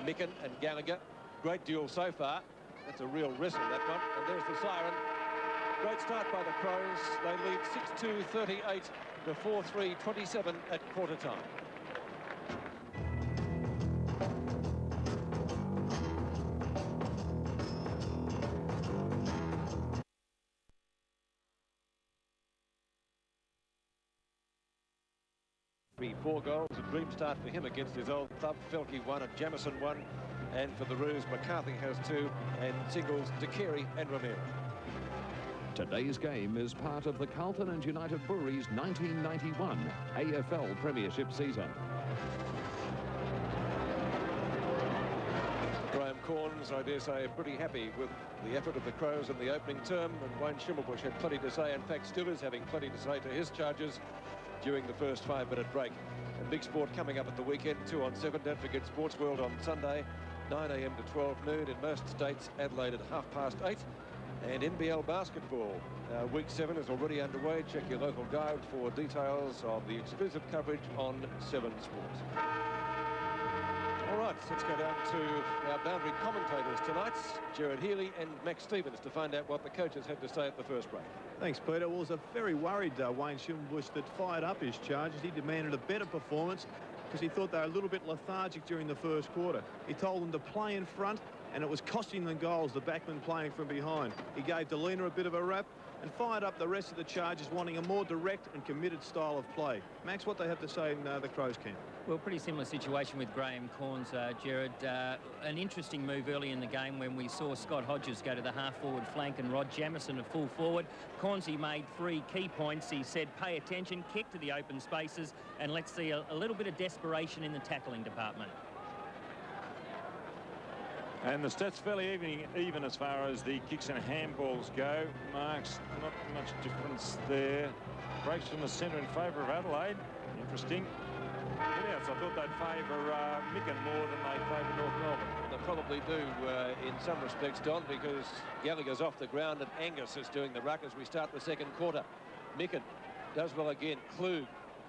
Micken and Gallagher, great duel so far. That's a real wrestle, that one. And there's the siren. Great start by the Crows. They lead 6-2, 38 to 4-3, 27 at quarter time. Four goals, a dream start for him against his old club. Felke won and Jamison won, and for the Roos, McCarthy has two, and singles to Carey and Ramiro. Today's game is part of the Carlton and United Breweries 1991 AFL Premiership season. Graham Corns, I dare say, pretty happy with the effort of the Crows in the opening term, and Wayne Schimmelbusch had plenty to say. In fact, still is having plenty to say to his charges during the first 5-minute break. And big sport coming up at the weekend, 2 on 7. Don't forget Sports World on Sunday, 9 a.m. to 12 noon in most states. Adelaide at 8:30. And NBL basketball, week 7 is already underway. Check your local guide for details of the exclusive coverage on 7 Sports. All right, let's go down to our boundary commentators tonight, Gerard Healy and Max Stevens, to find out what the coaches had to say at the first break. Thanks, Peter. Well, it was a very worried Wayne Schimmelbusch that fired up his charges. He demanded a better performance because he thought they were a little bit lethargic during the first quarter. He told them to play in front, and it was costing them goals, the backman playing from behind. He gave Delina a bit of a rap and fired up the rest of the Chargers, wanting a more direct and committed style of play. Max, what they have to say in the Crows camp? Well, pretty similar situation with Graham Corns, Gerard. An interesting move early in the game when we saw Scott Hodges go to the half-forward flank and Rod Jamison a full forward. Cornsey made 3 key points. He said, pay attention, kick to the open spaces, and let's see a little bit of desperation in the tackling department. And the stats fairly even as far as the kicks and handballs go. Marks, not much difference there. Breaks from the centre in favour of Adelaide. Interesting. Yes, I thought they'd favour Micken more than they favour North Melbourne. They probably do in some respects, Don, because Gallagher's off the ground and Angus is doing the ruck as we start the second quarter. Micken does well again. Klug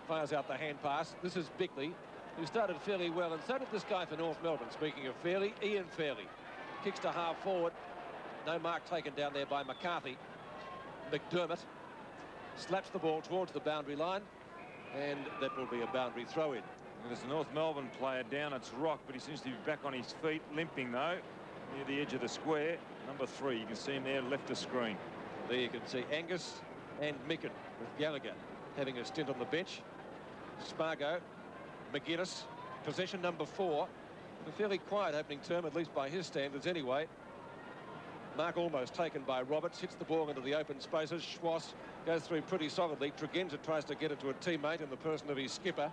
fires out the hand pass. This is Bickley, who started fairly well, and so did this guy for North Melbourne. Speaking of Fairley, Ian Fairley kicks to half forward. No mark taken down there by McCarthy. McDermott slaps the ball towards the boundary line, and that will be a boundary throw in. There's a North Melbourne player down. It's Rock, but he seems to be back on his feet, limping though, near the edge of the square. Number 3, you can see him there, left the screen. There you can see Angus and Micken, with Gallagher having a stint on the bench. Spargo, McGuinness, possession number 4. A fairly quiet opening term, at least by his standards anyway. Mark almost taken by Roberts, hits the ball into the open spaces. Schwass goes through pretty solidly. Tregenza tries to get it to a teammate in the person of his skipper,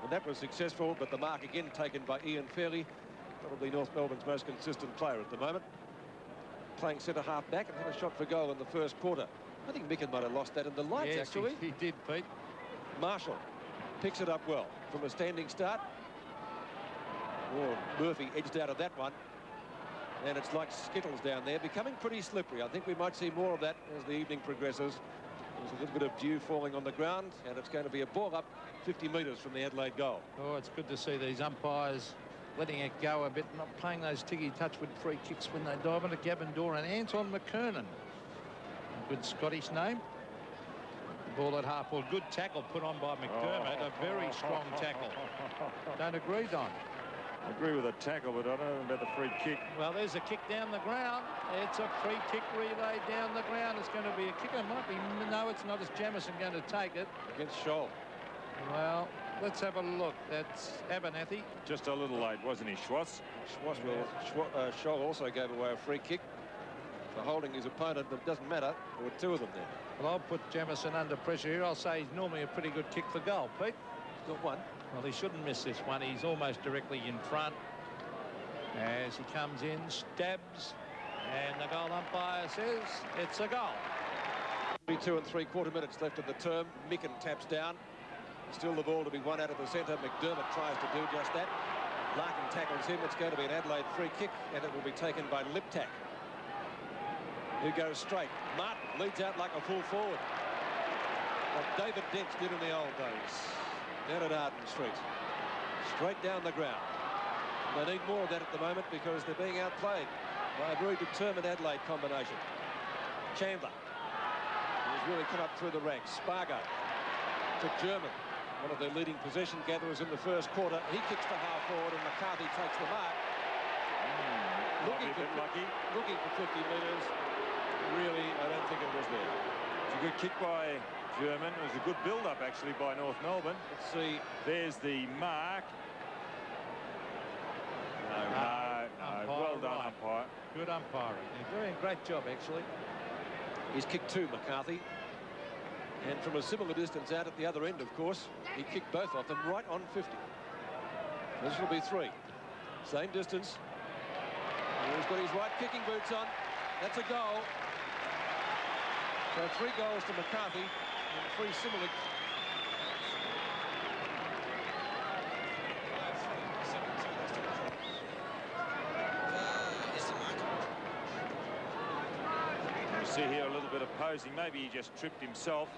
and that was successful, but the mark again taken by Ian Fairley, probably North Melbourne's most consistent player at the moment. Playing centre half back and had a shot for goal in the first quarter. I think Micken might have lost that in the lights, yes, actually. He did, Pete. Marshall picks it up well from a standing start. Oh, Murphy edged out of that one. And it's like Skittles down there, becoming pretty slippery. I think we might see more of that as the evening progresses. There's a little bit of dew falling on the ground, and it's going to be a ball up 50 metres from the Adelaide goal. Oh, it's good to see these umpires letting it go a bit, not playing those ticky-touch with free kicks when they dive into Gavin Dorr and Anton McKernan. A good Scottish name. Ball at half forward. Good tackle put on by McDermott. A very strong tackle. Don't agree, Don? I agree with the tackle, but I don't know about the free kick. Well, there's a kick down the ground. It's a free kick relay down the ground. It's going to be a kicker. Might be. No, it's not. It's Jamison going to take it. Against Scholl. Well, let's have a look. That's Abernathy. Just a little late, wasn't he, Schwass? Scholl also gave away a free kick for holding his opponent, but it doesn't matter. There were 2 of them there. Well, I'll put Jamison under pressure here. I'll say he's normally a pretty good kick for goal, Pete. He's got 1. Well, he shouldn't miss this one. He's almost directly in front. As he comes in, stabs, and the goal umpire says it's a goal. 2 3/4 minutes left of the term. Micken taps down. Still the ball to be won out of the centre. McDermott tries to do just that. Larkin tackles him. It's going to be an Adelaide free kick, and it will be taken by Liptak, who goes straight. Martin leads out like a full forward, like David Dent did in the old days down at Arden Street. Straight down the ground. And they need more of that at the moment because they're being outplayed by a very determined Adelaide combination. Chandler, who's really come up through the ranks. Spargo to German, one of their leading possession gatherers in the first quarter. He kicks to half forward, and McCarthy takes the mark. Looking for 50 metres. Really, I don't think it was there. It's a good kick by German. It was a good build-up, actually, by North Melbourne. Let's see. There's the mark. No. Well done, umpire. Good umpiring. They're doing a great job, actually. He's kicked 2, McCarthy. And from a similar distance out at the other end, of course, he kicked both of them right on 50. This will be 3. Same distance. And he's got his right kicking boots on. That's a goal. So 3 goals to McCarthy and 3 similar. You see here a little bit of posing. Maybe he just tripped himself.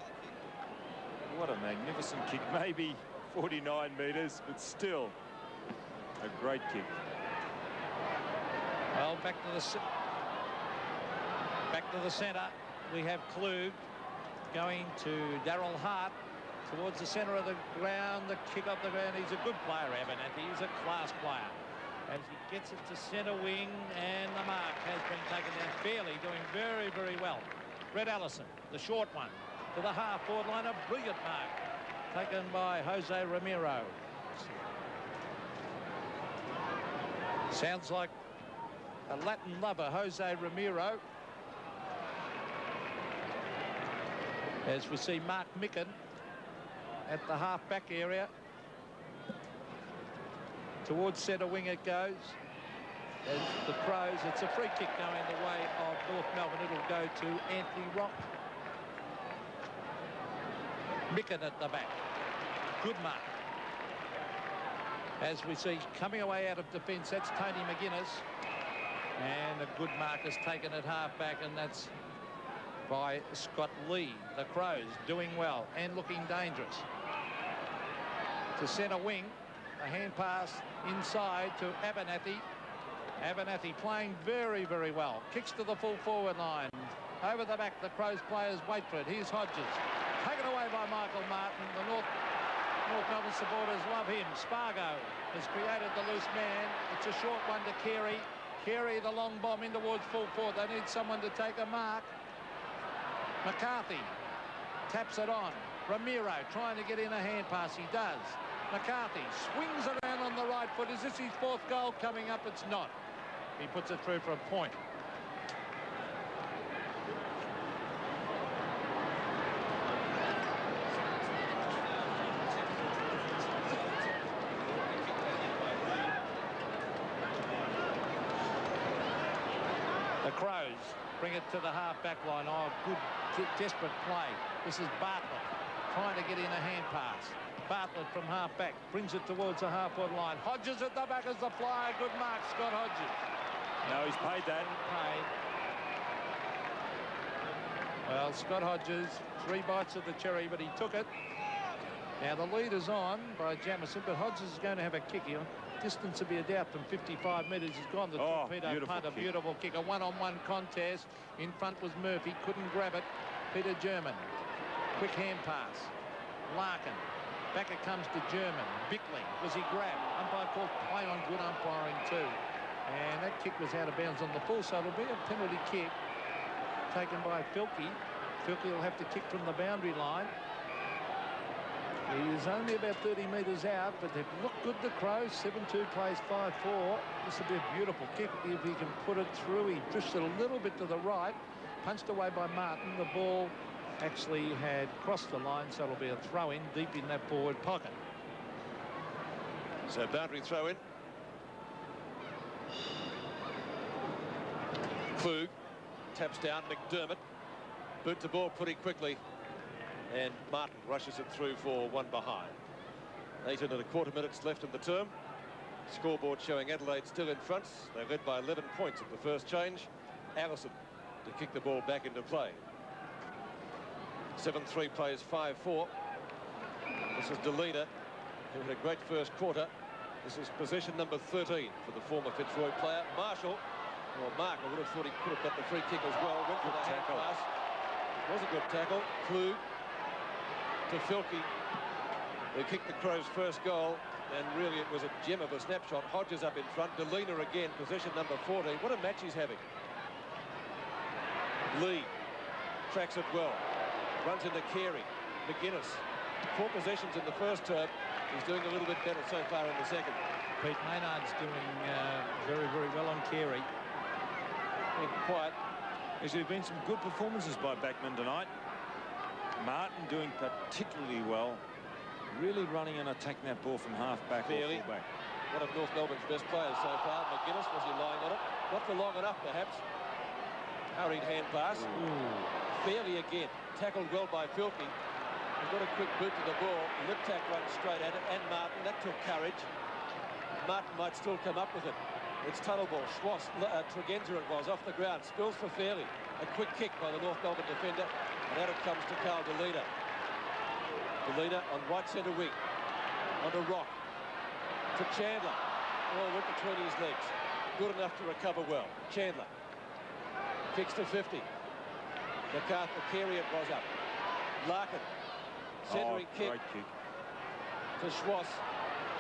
What a magnificent kick. Maybe 49 metres, but still a great kick. Well, back to the centre. We have Klug going to Darryl Hart towards the centre of the ground. The kick up the ground. He's a good player, Abernathy. He's a class player. As he gets it to centre wing, and the mark has been taken down. Fairly doing very, very well. Brett Allison, the short one, to the half-forward line. A brilliant mark taken by Jose Ramiro. Sounds like a Latin lover, Jose Ramiro. As we see Mark Micken at the half-back area. Towards centre wing it goes. As the Crows, it's a free kick going the way of North Melbourne. It'll go to Anthony Rock. Micken at the back. Good mark. As we see coming away out of defence, that's Tony McGuinness. And a good mark is taken at half-back, and that's by Scott Lee. The Crows doing well and looking dangerous. To centre wing, a hand pass inside to Abernathy. Abernathy playing very, very well. Kicks to the full forward line. Over the back, the Crows players wait for it. Here's Hodges. Taken away by Michael Martin. The North Melbourne supporters love him. Spargo has created the loose man. It's a short one to Carey. Carey, the long bomb in towards full forward. They need someone to take a mark. McCarthy taps it on. Ramiro trying to get in a hand pass. He does. McCarthy swings around on the right foot. Is this his fourth goal coming up? It's not. He puts it through for a point. The Crows bring it to the half-back line. Oh, good, desperate play. This is Bartlett trying to get in a hand pass. Bartlett from half-back brings it towards the half-forward line. Hodges at the back as the flyer. Good mark, Scott Hodges. No, he's paid that. Paid. Well, Scott Hodges, 3 bites of the cherry, but he took it. Now the lead is on by Jamison, but Hodges is going to have a kick here. Distance to be a doubt from 55 metres. He's gone the torpedo punt, a beautiful kick. A one-on-one contest. In front was Murphy, couldn't grab it. Peter German. Quick hand pass. Larkin. Back it comes to German. Bickley. Was he grabbed? Umpire called play on, good umpiring too. And that kick was out of bounds on the full, so it'll be a penalty kick taken by Filkey. Filkey will have to kick from the boundary line. He is only about 30 metres out, but they've looked good, the Crows. 7-2 plays 5-4. This will be a beautiful kick if he can put it through. He drifts it a little bit to the right. Punched away by Martin. The ball actually had crossed the line, so it'll be a throw-in deep in that forward pocket. So boundary throw-in. Klug taps down. McDermott boots the ball pretty quickly. And Martin rushes it through for one behind. 18.25 minutes left in the term. Scoreboard showing Adelaide still in front. They led by 11 points at the first change. Allison to kick the ball back into play. 7-3 plays 5-4. This is Delina, who had a great first quarter. This is possession number 13 for the former Fitzroy player. Marshall, or Mark, I would have thought he could have got the free kick as well. Went for the hand pass. It was a good tackle. Klug to Filkey, who kicked the Crows' first goal, and really it was a gem of a snapshot. Hodges up in front. Delina again, possession number 14. What a match he's having. Lee tracks it well. Runs into Carey. McGuinness. 4 possessions in the first term. He's doing a little bit better so far in the second. Pete Maynard's doing very, very well on Carey. Quiet. There's been some good performances by backmen tonight. Martin doing particularly well. Really running and attacking that ball from half-back or full-back. One of North Melbourne's best players so far. McGuinness, was he lying on it? Not for long enough, perhaps. Hurried hand pass. Fairley again. Tackled well by Filkey. He's got a quick boot to the ball. Lip tack runs straight at it. And Martin, that took courage. Martin might still come up with it. It's tunnel ball. Schwass, Tregenza it was, off the ground. Spills for Fairley. A quick kick by the North Melbourne defender. And out it comes to Carl Delina. Delina on right centre wing. Onto Rock. To Chandler. Oh, went between his legs. Good enough to recover well. Chandler. Kicks to 50. McCarthy, Carey it was up. Larkin. Centering kick. Great kick. To Schwass.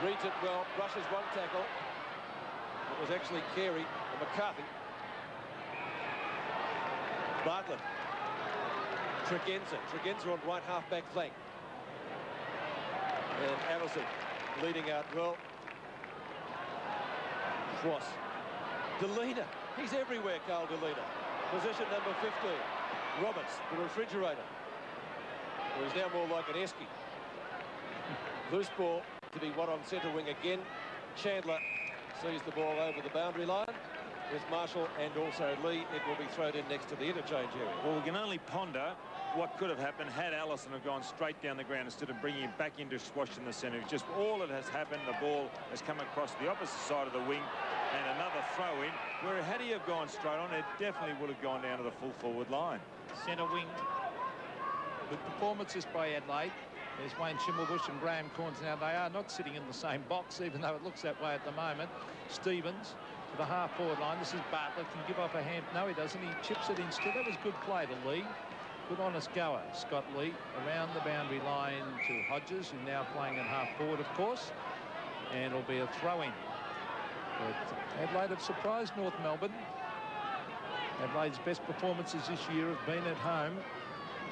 Reads it well. Brushes one tackle. It was actually Carey and McCarthy. Bartlett. Tregenza on right half-back flank. And Allison leading out well. Schwass. Delina. He's everywhere, Carl Delina. Position number 15. Roberts, the refrigerator. Well, he's now more like an esky. Loose ball to be one on centre wing again. Chandler sees the ball over the boundary line. With Marshall and also Lee, it will be thrown in next to the interchange area. Well, we can only ponder what could have happened had Allison have gone straight down the ground instead of bringing him back into squash in the centre. Just all that has happened, the ball has come across the opposite side of the wing and another throw in, where had he have gone straight on, it definitely would have gone down to the full forward line. Centre wing. Good performances by Adelaide. There's Wayne Schimmelbusch and Graham Corns. Now, they are not sitting in the same box, even though it looks that way at the moment. Stevens to the half-forward line. This is Bartlett. Can give off a hand. No, he doesn't. He chips it instead. That was good play to Lee. Good honest goer. Scott Lee around the boundary line to Hodges, who's now playing at half-forward, of course. And it'll be a throw-in. But Adelaide have surprised North Melbourne. Adelaide's best performances this year have been at home.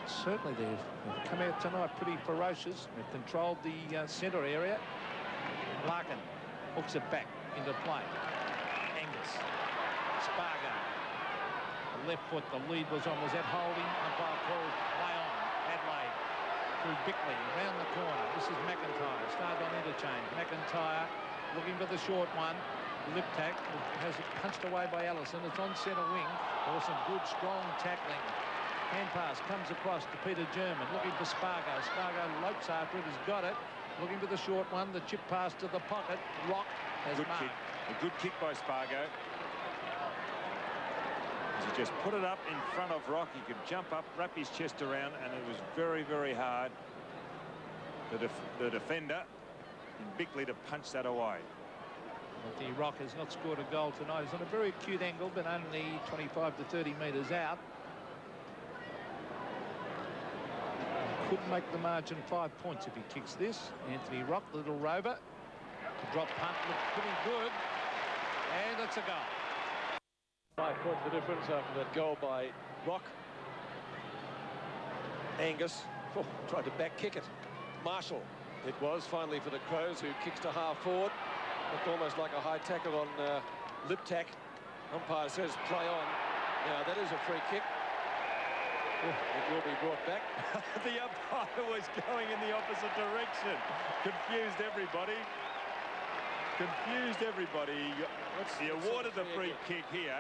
Certainly they've come out tonight pretty ferocious. They've controlled the centre area. Larkin hooks it back into play. Angus. Spargo. The left foot, the lead was on. Was that holding? Umpire called play on. Adelaide through Bickley around the corner. This is McIntyre. Started on interchange. McIntyre looking for the short one. Liptak has it punched away by Allison. It's on centre wing. There was some good, strong tackling. Hand pass comes across to Peter German, looking for Spargo. Spargo lopes after it, has got it. Looking for the short one, the chip pass to the pocket. Rock has Good marked. kick. A good kick by Spargo. He just put it up in front of Rock. He could jump up, wrap his chest around, and it was very, very hard for the defender in Bickley to punch that away. The Rock has not scored a goal tonight. He's on a very acute angle, but only 25 to 30 metres out. Could make the margin 5 points if he kicks this. Anthony Rock, the little rover. The drop punt looked pretty good. And it's a goal. 5 points the difference after that goal by Rock. Angus tried to back kick it. Marshall it was finally for the Crows, who kicks to half forward. Looked almost like a high tackle on Liptak. Umpire says play on. Now that is a free kick. It will be brought back. The umpire was going in the opposite direction. Confused everybody. Confused everybody. He awarded the free kick here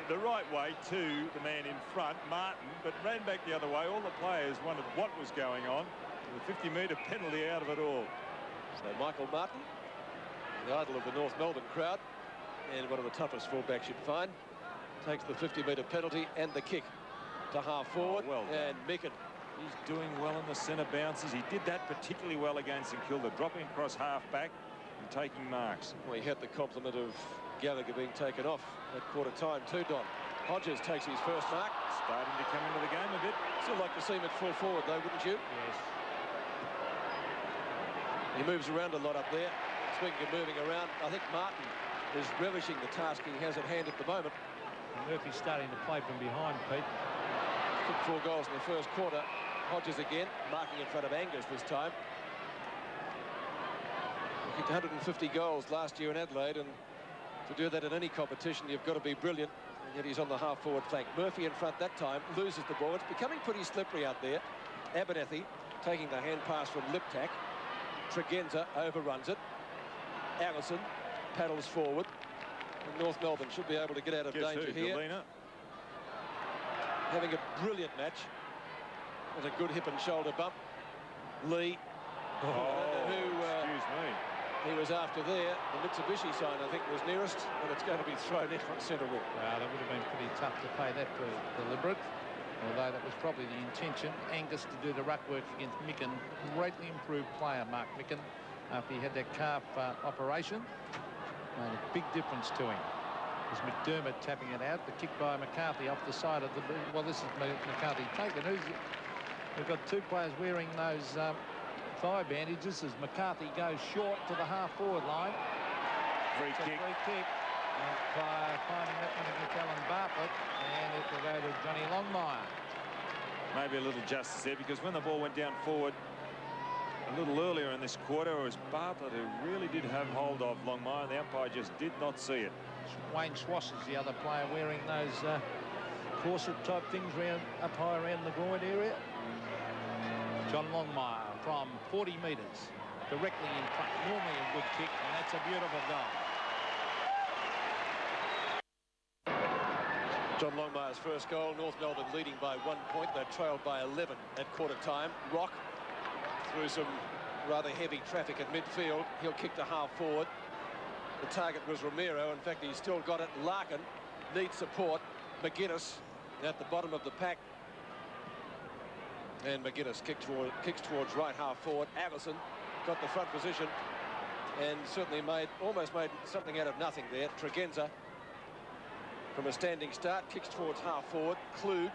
the right way to the man in front, Martin, but ran back the other way. All the players wondered what was going on. The 50-metre penalty out of it all. So Michael Martin, the idol of the North Melbourne crowd, and one of the toughest fullbacks you'd find, takes the 50-metre penalty and the kick to half forward. Well done. And Micken. He's doing well in the centre bounces. He did that particularly well against St Kilda, dropping across half back and taking marks. Well, he had the compliment of Gallagher being taken off at quarter time too, Don. Hodges takes his first mark. Starting to come into the game a bit. Still like to see him at full forward though, wouldn't you? Yes. He moves around a lot up there. Speaking of moving around, I think Martin is relishing the task he has at hand at the moment. And Murphy's starting to play from behind, Pete. Took 4 goals in the first quarter. Hodges again, marking in front of Angus this time. He kicked 150 goals last year in Adelaide, and to do that in any competition, you've got to be brilliant. And yet he's on the half-forward flank. Murphy in front that time, loses the ball. It's becoming pretty slippery out there. Abernethy taking the hand pass from Liptak. Tregenza overruns it. Allison paddles forward. And North Melbourne should be able to get out of danger here. Galena. Having a brilliant match. With a good hip and shoulder bump. Lee. Oh, I don't know who excuse me. he was after there. The Mitsubishi sign, I think, was nearest, and it's going to be thrown in on centre wing. Well, that would have been pretty tough to pay that for deliberate, although that was probably the intention. Angus to do the ruck work against Micken. Greatly improved player, Mark Micken, after he had that calf operation. Made a big difference to him. There's McDermott tapping it out. The kick by McCarthy off the side of the... Well, this is McCarthy taken. We've got 2 players wearing those thigh bandages as McCarthy goes short to the half-forward line. Free kick. Free kick. And finding that one against Alan Bartlett, and it will go to Johnny Longmire. Maybe a little justice there, because when the ball went down forward a little earlier in this quarter, it was Bartlett who really did have hold of Longmire, and the umpire just did not see it. Wayne Schwass is the other player wearing those corset-type things up high around the groin area. John Longmire from 40 metres, directly in front. Normally a good kick, and that's a beautiful goal. John Longmire's first goal. North Melbourne leading by 1 point. They trailed by 11 at quarter time. Rock through some rather heavy traffic at midfield. He'll kick to half forward. The target was Romero. In fact, he's still got it. Larkin needs support. McGuinness at the bottom of the pack. And McGuinness kicks towards right half forward. Allison got the front position and certainly almost made something out of nothing there. Tregenza from a standing start kicks towards half forward. Kluge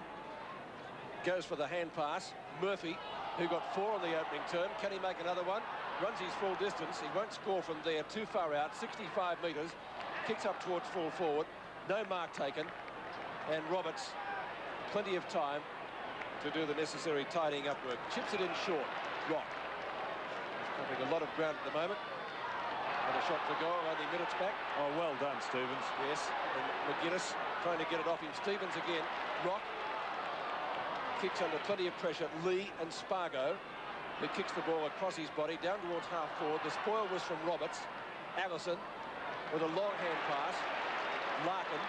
goes for the hand pass. Murphy, who got 4 on the opening term, can he make another one? Runs his full distance. He won't score from there. Too far out. 65 metres. Kicks up towards full forward. No mark taken. And Roberts, plenty of time to do the necessary tidying up work. Chips it in short. Rock. He's covering a lot of ground at the moment. And a shot for goal only minutes back. Oh, well done, Stevens. Yes. And McGuinness trying to get it off him. Stevens again. Rock. Kicks under plenty of pressure. Lee and Spargo, who kicks the ball across his body down towards half forward. The spoil was from Roberts. Allison with a long hand pass. Larkin.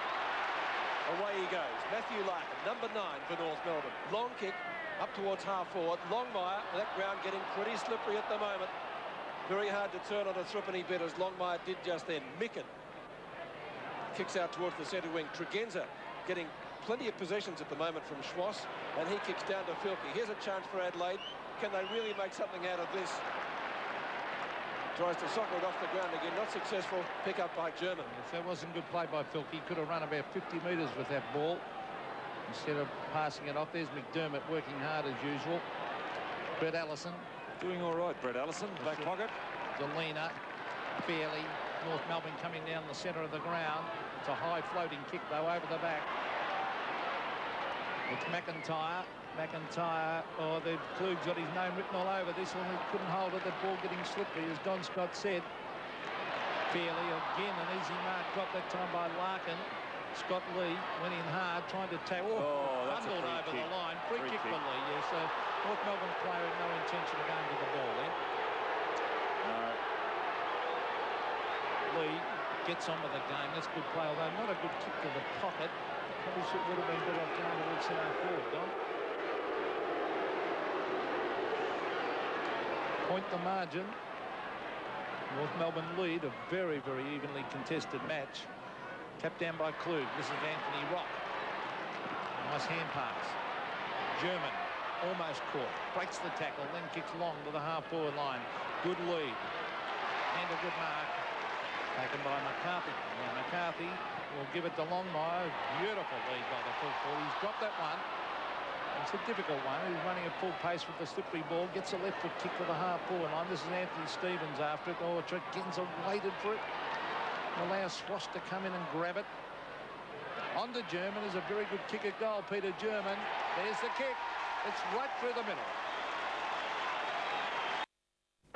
Away he goes. Matthew Larkin, number 9 for North Melbourne. Long kick up towards half forward. Longmire, that ground getting pretty slippery at the moment. Very hard to turn on a threepenny bit as Longmire did just then. Micken kicks out towards the centre wing. Tregenza getting plenty of possessions at the moment from Schwass, and he kicks down to Filkey. Here's a chance for Adelaide. Can they really make something out of this? Tries to soccer it off the ground again. Not successful. Pick up by German. If that wasn't good play by Filkey, could have run about 50 metres with that ball instead of passing it off. There's McDermott working hard as usual. Brett Allison. Doing all right, Brett Allison. Back pocket. Delina. Fairley. North Melbourne coming down the centre of the ground. It's a high floating kick though over the back. It's McIntyre. Oh, the Kluge's got his name written all over this one. He couldn't hold it. The ball getting slippery, as Don Scott said. Fairley again, an easy mark dropped that time by Larkin. Scott Lee went in hard, trying to tackle. That's bundled over kick. the line. Free kick for Lee. Yeah, so North Melbourne player had no intention of going to the ball then. Lee gets on with the game. That's good play, although not a good kick to the pocket. Probably would have been better off going towards centre forward, Don. Point the margin. North Melbourne lead, a very, very evenly contested match. Tapped down by Kluge. This is Anthony Rock. Nice hand pass. German almost caught. Breaks the tackle, then kicks long to the half-forward line. Good lead. And a good mark. Taken by McCarthy. Now McCarthy will give it to Longmire. Beautiful lead by the full forward. He's dropped that one. It's a difficult one. He's running at full pace with the slippery ball. Gets a left foot kick to the half-forward line. This is Anthony Stevens after it. Oh, Tregenza waited for it. Allows Schwass to come in and grab it. On to German is a very good kick at goal. Peter German. There's the kick. It's right through the middle.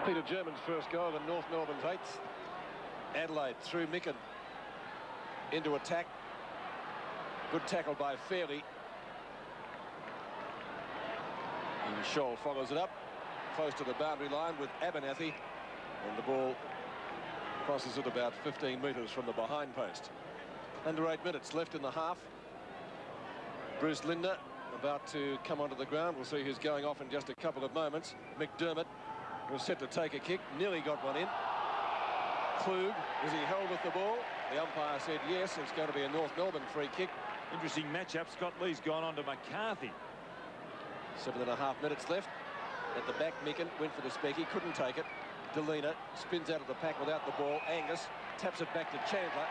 Peter German's first goal and North Melbourne's 8th. Adelaide through Micken into attack. Good tackle by Fairley. And Scholl follows it up close to the boundary line with Abernathy, and the ball crosses it about 15 metres from the behind post. Under 8 minutes left in the half. Bruce Linder about to come onto the ground. We'll see who's going off in just a couple of moments. McDermott was set to take a kick, nearly got one in. Kluge, is he held with the ball? The umpire said yes. It's going to be a North Melbourne free kick. Interesting matchup. Scott Lee's gone on to McCarthy. 7.5 minutes left. At the back, Micken went for the specky, couldn't take it. Delina spins out of the pack without the ball. Angus taps it back to Chandler.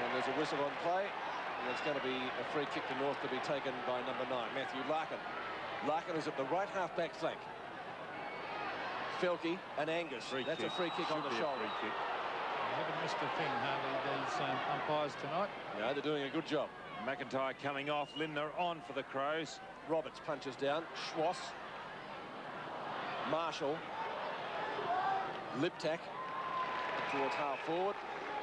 And there's a whistle on play. And it's going to be a free kick to North to be taken by number 9, Matthew Larkin. Larkin is at the right half-back flank. Felke and Angus. That's a free kick on the shoulder. They haven't missed a thing, hardly, these umpires tonight. No, they're doing a good job. McIntyre coming off. Lindner on for the Crows. Roberts punches down. Schwass. Marshall. Liptak towards half forward.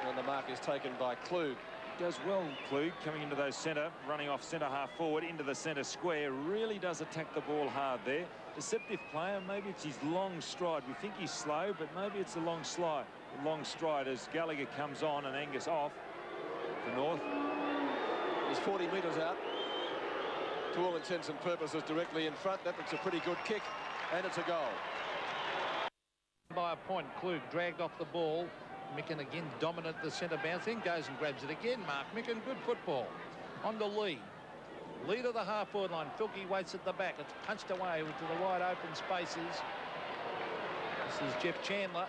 And the mark is taken by Kluge. Does well, Kluge, coming into those centre, running off centre half forward into the centre square. Really does attack the ball hard there. Deceptive player. Maybe it's his long stride. We think he's slow, but maybe it's a long stride as Gallagher comes on and Angus off for North. is 40 metres out. To all intents and purposes, directly in front. That looks a pretty good kick, and it's a goal. By a point, Klug dragged off the ball. Micken again dominant the centre bounce, then goes and grabs it again. Mark Micken, good football. On to Lee. Lead of the half-forward line. Filkey waits at the back. It's punched away into the wide open spaces. This is Jeff Chandler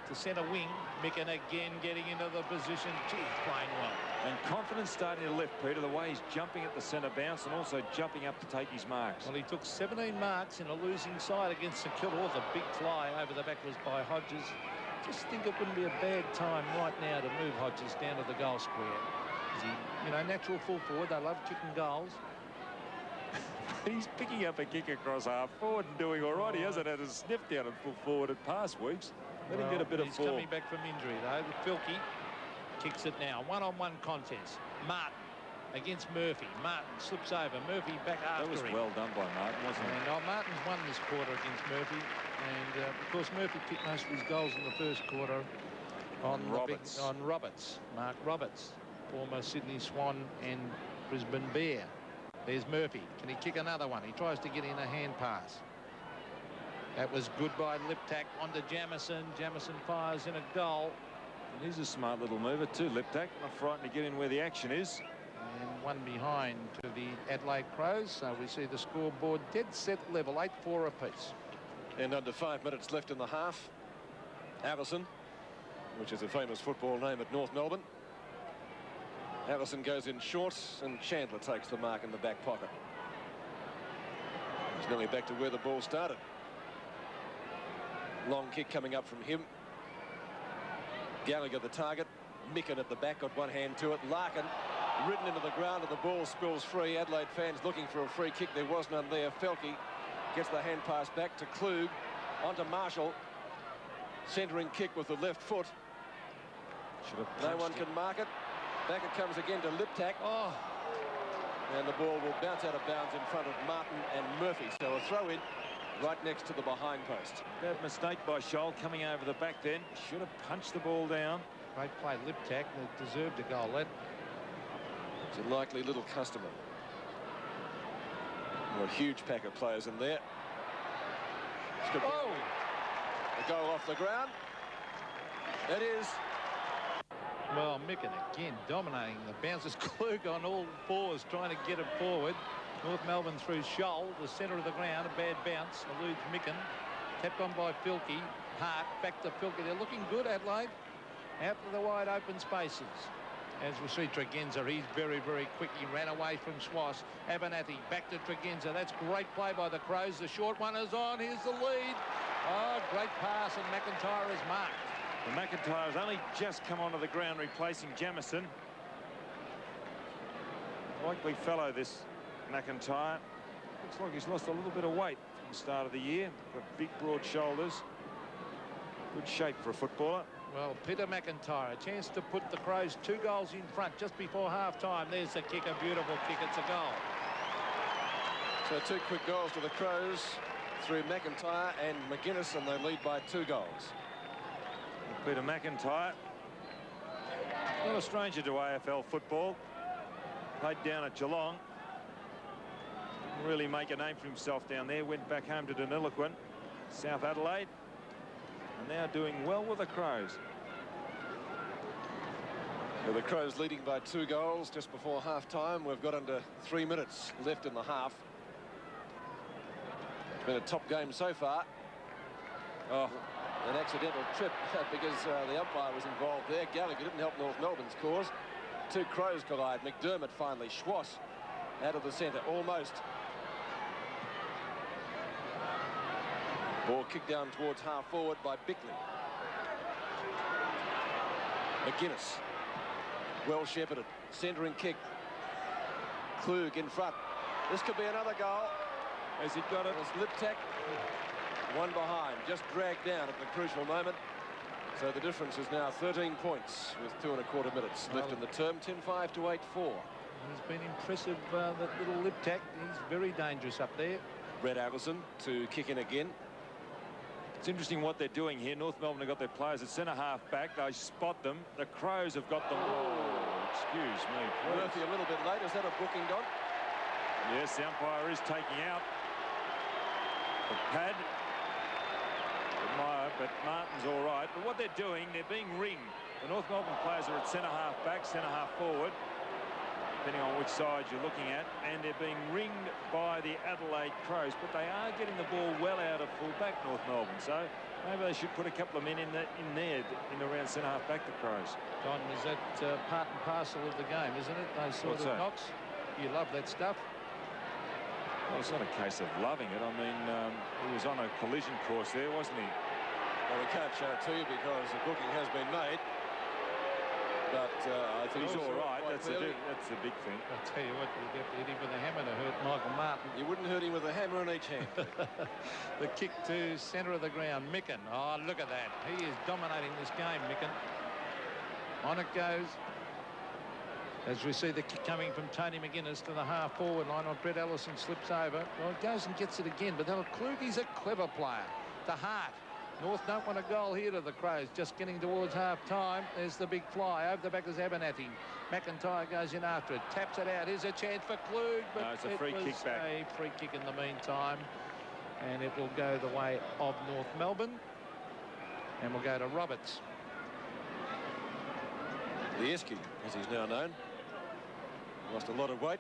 to centre wing. Micken again getting into the position. Gee, playing well. And confidence starting to lift, Peter, the way he's jumping at the centre bounce and also jumping up to take his marks. Well, he took 17 marks in a losing side against St Kilda. Oh, the big fly over the back was by Hodges. Just think it wouldn't be a bad time right now to move Hodges down to the goal square. He, you know, natural full forward. They love kicking goals. He's picking up a kick across half forward and doing all right. He hasn't had a sniff down at full forward at past weeks. Let him get a bit of form. He's coming back from injury, though. Filkey kicks it now. One-on-one contest. Martin against Murphy. Martin slips over. Murphy back after him. That was well done by Martin, wasn't it? And Martin's won this quarter against Murphy. And, of course, Murphy kicked most of his goals in the first quarter on Roberts. on Roberts. Mark Roberts, former Sydney Swan and Brisbane Bear. There's Murphy. Can he kick another one? He tries to get in a hand pass. That was good by Liptak. On to Jamison. Jamison fires in a goal. And he's a smart little mover too, Liptak. Not frightened to get in where the action is. And one behind to the Adelaide Crows. So we see the scoreboard dead set level, 8-4 apiece. And under 5 minutes left in the half. Avison, which is a famous football name at North Melbourne. Avison goes in short, and Chandler takes the mark in the back pocket. He's nearly back to where the ball started. Long kick coming up from him. Gallagher the target. Micken at the back, got one hand to it. Larkin ridden into the ground, and the ball spills free. Adelaide fans looking for a free kick. There was none there. Felke gets the hand pass back to Klug. On to Marshall. Centering kick with the left foot. No one can mark it. Back it comes again to Liptak. Oh. And the ball will bounce out of bounds in front of Martin and Murphy. So a throw in right next to the behind post. Bad mistake by Scholl coming over the back then. Should have punched the ball down. Great play, Liptak. They deserved a goal. That it's a likely little customer. A huge pack of players in there. Oh! A goal off the ground. It is. Well, Micken again dominating the bounces. Klug on all fours trying to get it forward. North Melbourne through Scholl, the centre of the ground. A bad bounce. Eludes Micken. Tapped on by Filkey. Hart back to Filkey. They're looking good, Adelaide. Out to the wide open spaces. As we see Tregenza, he's very, very quick. He ran away from Swass. Abernathy back to Tregenza. That's great play by the Crows. The short one is on. Here's the lead. Oh, great pass, and McIntyre is marked. And McIntyre has only just come onto the ground replacing Jamison. Likely fellow, this McIntyre. Looks like he's lost a little bit of weight from the start of the year. Got big, broad shoulders. Good shape for a footballer. Well, Peter McIntyre, a chance to put the Crows 2 goals in front just before half-time. There's the kick, a beautiful kick. It's a goal. So 2 quick goals to the Crows through McIntyre and McGuinness, and they lead by 2 goals. Peter McIntyre, not a stranger to AFL football. Played down at Geelong. Didn't really make a name for himself down there. Went back home to Deniliquin, South Adelaide. And now doing well with the Crows. Well, the Crows leading by 2 goals just before half-time. We've got under 3 minutes left in the half. It's been a top game so far. Oh, an accidental trip because the umpire was involved there. Gallagher didn't help North Melbourne's cause. 2 Crows collide. McDermott finally. Schwass out of the centre, almost. Ball kicked down towards half forward by Bickley. McGuinness. Well shepherded. Centering kick. Klug in front. This could be another goal. Has he got it? It's Liptak. One behind. Just dragged down at the crucial moment. So the difference is now 13 points with 2 1/4 minutes left in the term. 10-5 to 8-4. He's been impressive, that little Liptak. He's very dangerous up there. Brett Avison to kick in again. It's interesting what they're doing here. North Melbourne have got their players at centre half back. They spot them. The Crows have got them. Oh, Excuse me, please. Murphy a little bit late. Is that a booking, Don? Yes, the umpire is taking out the pad. But Martin's all right. But what they're doing, they're being ringed. The North Melbourne players are at centre-half back, centre-half forward, depending on which side you're looking at, and they're being ringed by the Adelaide Crows, but they are getting the ball well out of full-back North Melbourne, so maybe they should put a couple of men in there, in around centre-half back, the Crows. Don, is that part and parcel of the game, isn't it? Those sort What's of that? knocks. You love that stuff. Well, it's not a case of loving it. I mean, he was on a collision course there, wasn't he? Well, we can't show it to you because the booking has been made. But I think He's also all right. quite That's clearly, the big thing. I'll tell you what, you get to hit him with a hammer to hurt Michael Martin. you wouldn't hurt him with a hammer in each hand. The kick to centre of the ground. Micken. Oh, look at that. He is dominating this game, Micken. On it goes. As we see the kick coming from Tony McGuinness to the half-forward line. On Brett Ellison slips over. Well, it goes and gets it again. But Kluge's a clever player. To Hart. North don't want a goal here to the Crows. Just getting towards half-time. There's the big fly. Over the back is Abernathy. McIntyre goes in after it. Taps it out. Here's a chance for Kluge. But No, it's a free kick back. A free kick in the meantime. And it will go the way of North Melbourne. And we'll go to Roberts. Lieski, as he's now known. Lost a lot of weight.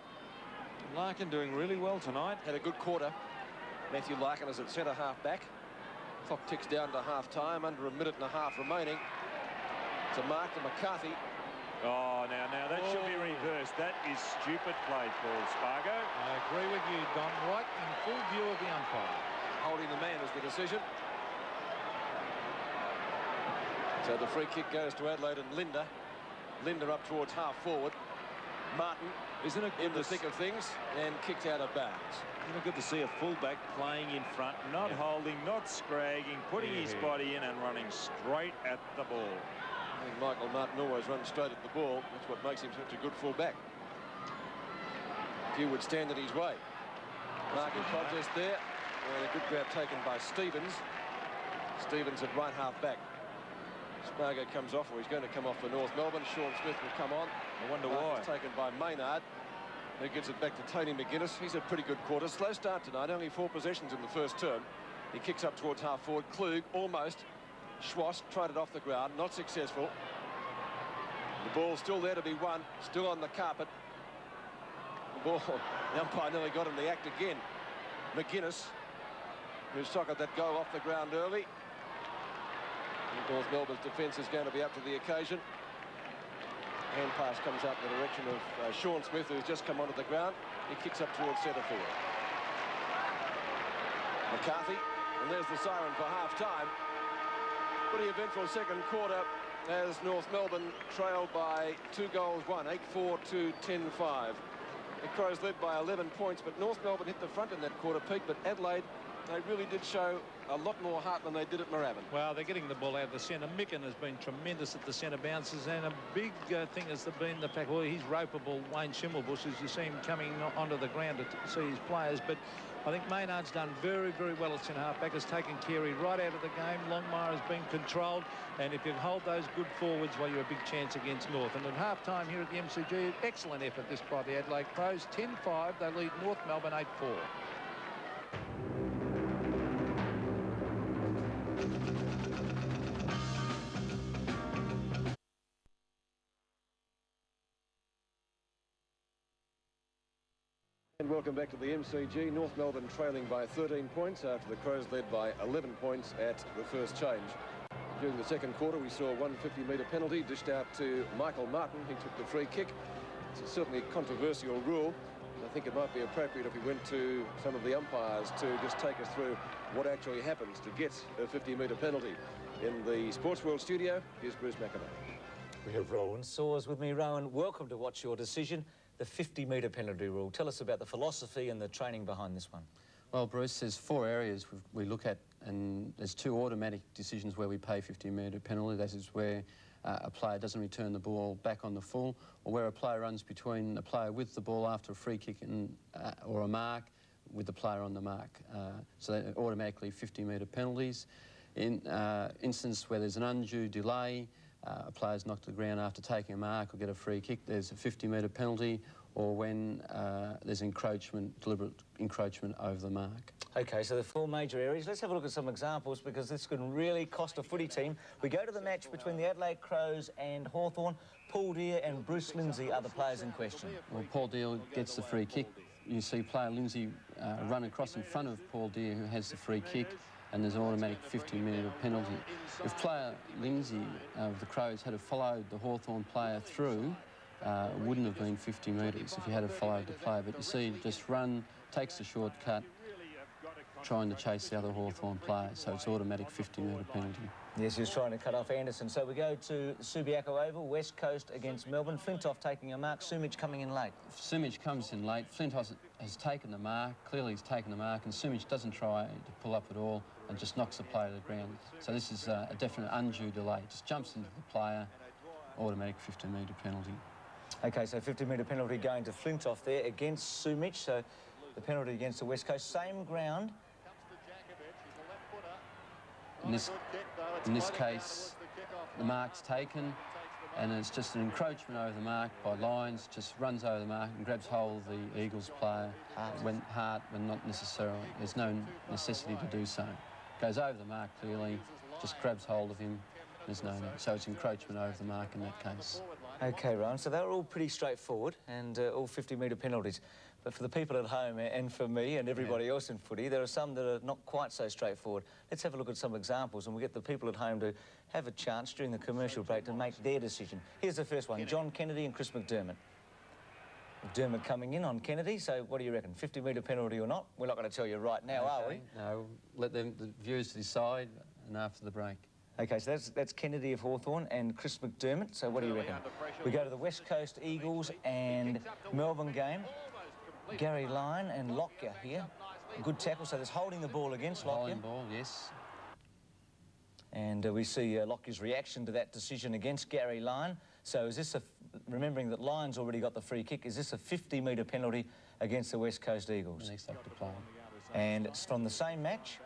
Larkin doing really well tonight. Had a good quarter. Matthew Larkin is at centre-half back. Clock ticks down to half-time. Under a minute and a half remaining. To Mark to McCarthy. Oh, now that should be reversed. That is stupid play, Paul Spargo. I agree with you, Don. Right in full view of the umpire. Holding the man is the decision. So the free kick goes to Adelaide and Linda. Linda up towards half-forward. Martin Isn't it in good the thick of things and kicked out of bounds. Isn't it good to see a fullback playing in front, not holding, not scragging, putting his body in and running straight at the ball. I think Michael Martin always runs straight at the ball. That's what makes him such a good fullback. Few would stand in his way. Marking contest there. And a good grab taken by Stevens. Stevens at right half back. Spargo comes off, or he's going to come off for North Melbourne. Sean Smith will come on. I wonder why. Taken by Maynard, who gives it back to Tony McGuinness. He's a pretty good quarter. Slow start tonight, only 4 possessions in the first term. He kicks up towards half forward. Kluge almost. Schwass tried it off the ground, not successful. The ball still there to be won, still on the carpet. The ball, the umpire nearly got in the act again. McGuinness, who socketed that goal off the ground early. North Melbourne's defence is going to be up to the occasion. Hand pass comes out in the direction of Sean Smith, who's just come onto the ground. He kicks up towards centre field. McCarthy, and there's the siren for half-time. Pretty eventful second quarter as North Melbourne trailed by 2 goals, 8-4 to 10-5. The Crows led by 11 points, but North Melbourne hit the front in that quarter, Pete, but Adelaide, they really did show a lot more heart than they did at Moorabbin. Well, they're getting the ball out of the centre. Micken has been tremendous at the centre bounces, and a big thing has been the fact, well, he's ropeable Wayne Schimmelbusch, as you see him coming onto the ground to see his players. But I think Maynard's done very, very well at centre half-back, has taken Carey right out of the game. Longmire has been controlled, and if you hold those good forwards, well, you're a big chance against North. And at half-time here at the MCG, excellent effort this by the Adelaide Crows. 10-5, they lead North Melbourne 8-4. And welcome back to the MCG. North Melbourne trailing by 13 points after the Crows led by 11 points at the first change. During the second quarter, we saw a 150-metre penalty dished out to Michael Martin. He took the free kick. It's certainly a controversial rule. I think it might be appropriate if we went to some of the umpires to just take us through what actually happens to get a 50-metre penalty. In the Sports World studio, here's Bruce McIntyre. We have Rowan Saws with me. Rowan, welcome to What's Your Decision, the 50-metre penalty rule. Tell us about the philosophy and the training behind this one. Well, Bruce, there's 4 areas we look at, and there's 2 automatic decisions where we pay 50-metre penalty. That is where a player doesn't return the ball back on the full, or where a player runs between a player with the ball after a free kick and, or a mark with the player on the mark. So they're automatically 50-metre penalties. In instance where there's an undue delay, a player's knocked to the ground after taking a mark or get a free kick, there's a 50-metre penalty, or when there's encroachment, deliberate encroachment over the mark. OK, so the 4 major areas. Let's have a look at some examples, because this can really cost a footy team. We go to the match between the Adelaide Crows and Hawthorn. Paul Deere and Bruce Lindsay are the players in question. Well, Paul Deere gets the free kick. You see player Lindsay run across in front of Paul Deere, who has the free kick, and there's an automatic 50-metre penalty. If player Lindsay of the Crows had followed the Hawthorn player through, it wouldn't have been 50 metres if he had followed the player. But you see, just run, takes the shortcut, trying to chase the other Hawthorn player, so it's automatic 50-metre penalty. Yes, he was trying to cut off Anderson. So we go to Subiaco Oval, West Coast against Melbourne. Flintoff taking a mark, Sumich coming in late. Sumich comes in late. Flintoff has taken the mark, clearly he's taken the mark, and Sumich doesn't try to pull up at all and just knocks the player to the ground. So this is a definite undue delay. Just jumps into the player, automatic 50-metre penalty. OK, so 50-metre penalty going to Flintoff there against Sumich. So the penalty against the West Coast, same ground. In this case, the mark's taken, and it's just an encroachment over the mark by Lyons, just runs over the mark and grabs hold of the Eagles player when not necessarily. There's no necessity to do so. Goes over the mark clearly, just grabs hold of him. There's no need. So it's encroachment over the mark in that case. OK, Rowan, so they were all pretty straightforward and all 50-metre penalties. But for the people at home and for me and everybody else in footy, there are some that are not quite so straightforward. Let's have a look at some examples, and we'll get the people at home to have a chance during the commercial break to make their decision. Here's the first one, John Kennedy and Chris McDermott. McDermott coming in on Kennedy, so what do you reckon, 50-metre penalty or not? We're not going to tell you right now, are we? No, let the viewers decide, and after the break. OK, so that's Kennedy of Hawthorn and Chris McDermott, so what do you reckon? We go to the West Coast Eagles and Melbourne game. Gary Lyon and Lockyer here. Good tackle, so there's holding the ball against Lockyer. Holding ball, yes. And we see Lockyer's reaction to that decision against Gary Lyon. So is this remembering that Lyon's already got the free kick, is this a 50-metre penalty against the West Coast Eagles? Next up to play. And it's from the same match.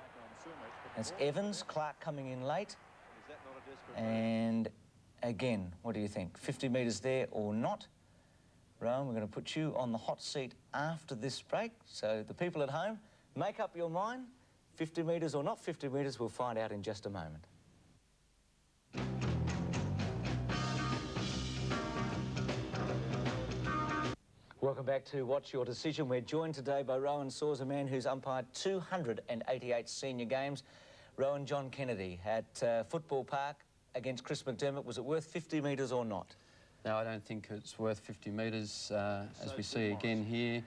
It's Evans, Clark coming in late. And again, what do you think? 50 metres there or not? Rowan, we're going to put you on the hot seat after this break. So the people at home, make up your mind. 50 metres or not 50 metres, we'll find out in just a moment. Welcome back to What's Your Decision. We're joined today by Rowan Saws, a man who's umpired 288 senior games. Rowan, John Kennedy at Football Park against Chris McDermott. Was it worth 50 metres or not? No, I don't think it's worth 50 metres. As we see again here,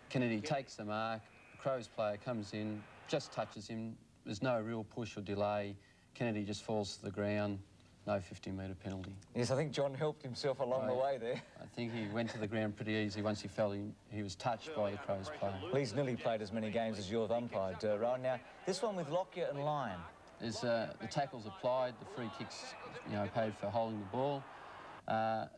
Kennedy takes the mark, the Crows player comes in, just touches him. There's no real push or delay. Kennedy just falls to the ground. No 50-metre penalty. Yes, I think John helped himself along the way there. I think he went to the ground pretty easy once he felt he was touched by the Crows player. Well, he's nearly played as many games as you've umpired, Rowan. Now, this one with Lockyer and Lyon. There's the tackle's applied, the free kicks, paid for holding the ball.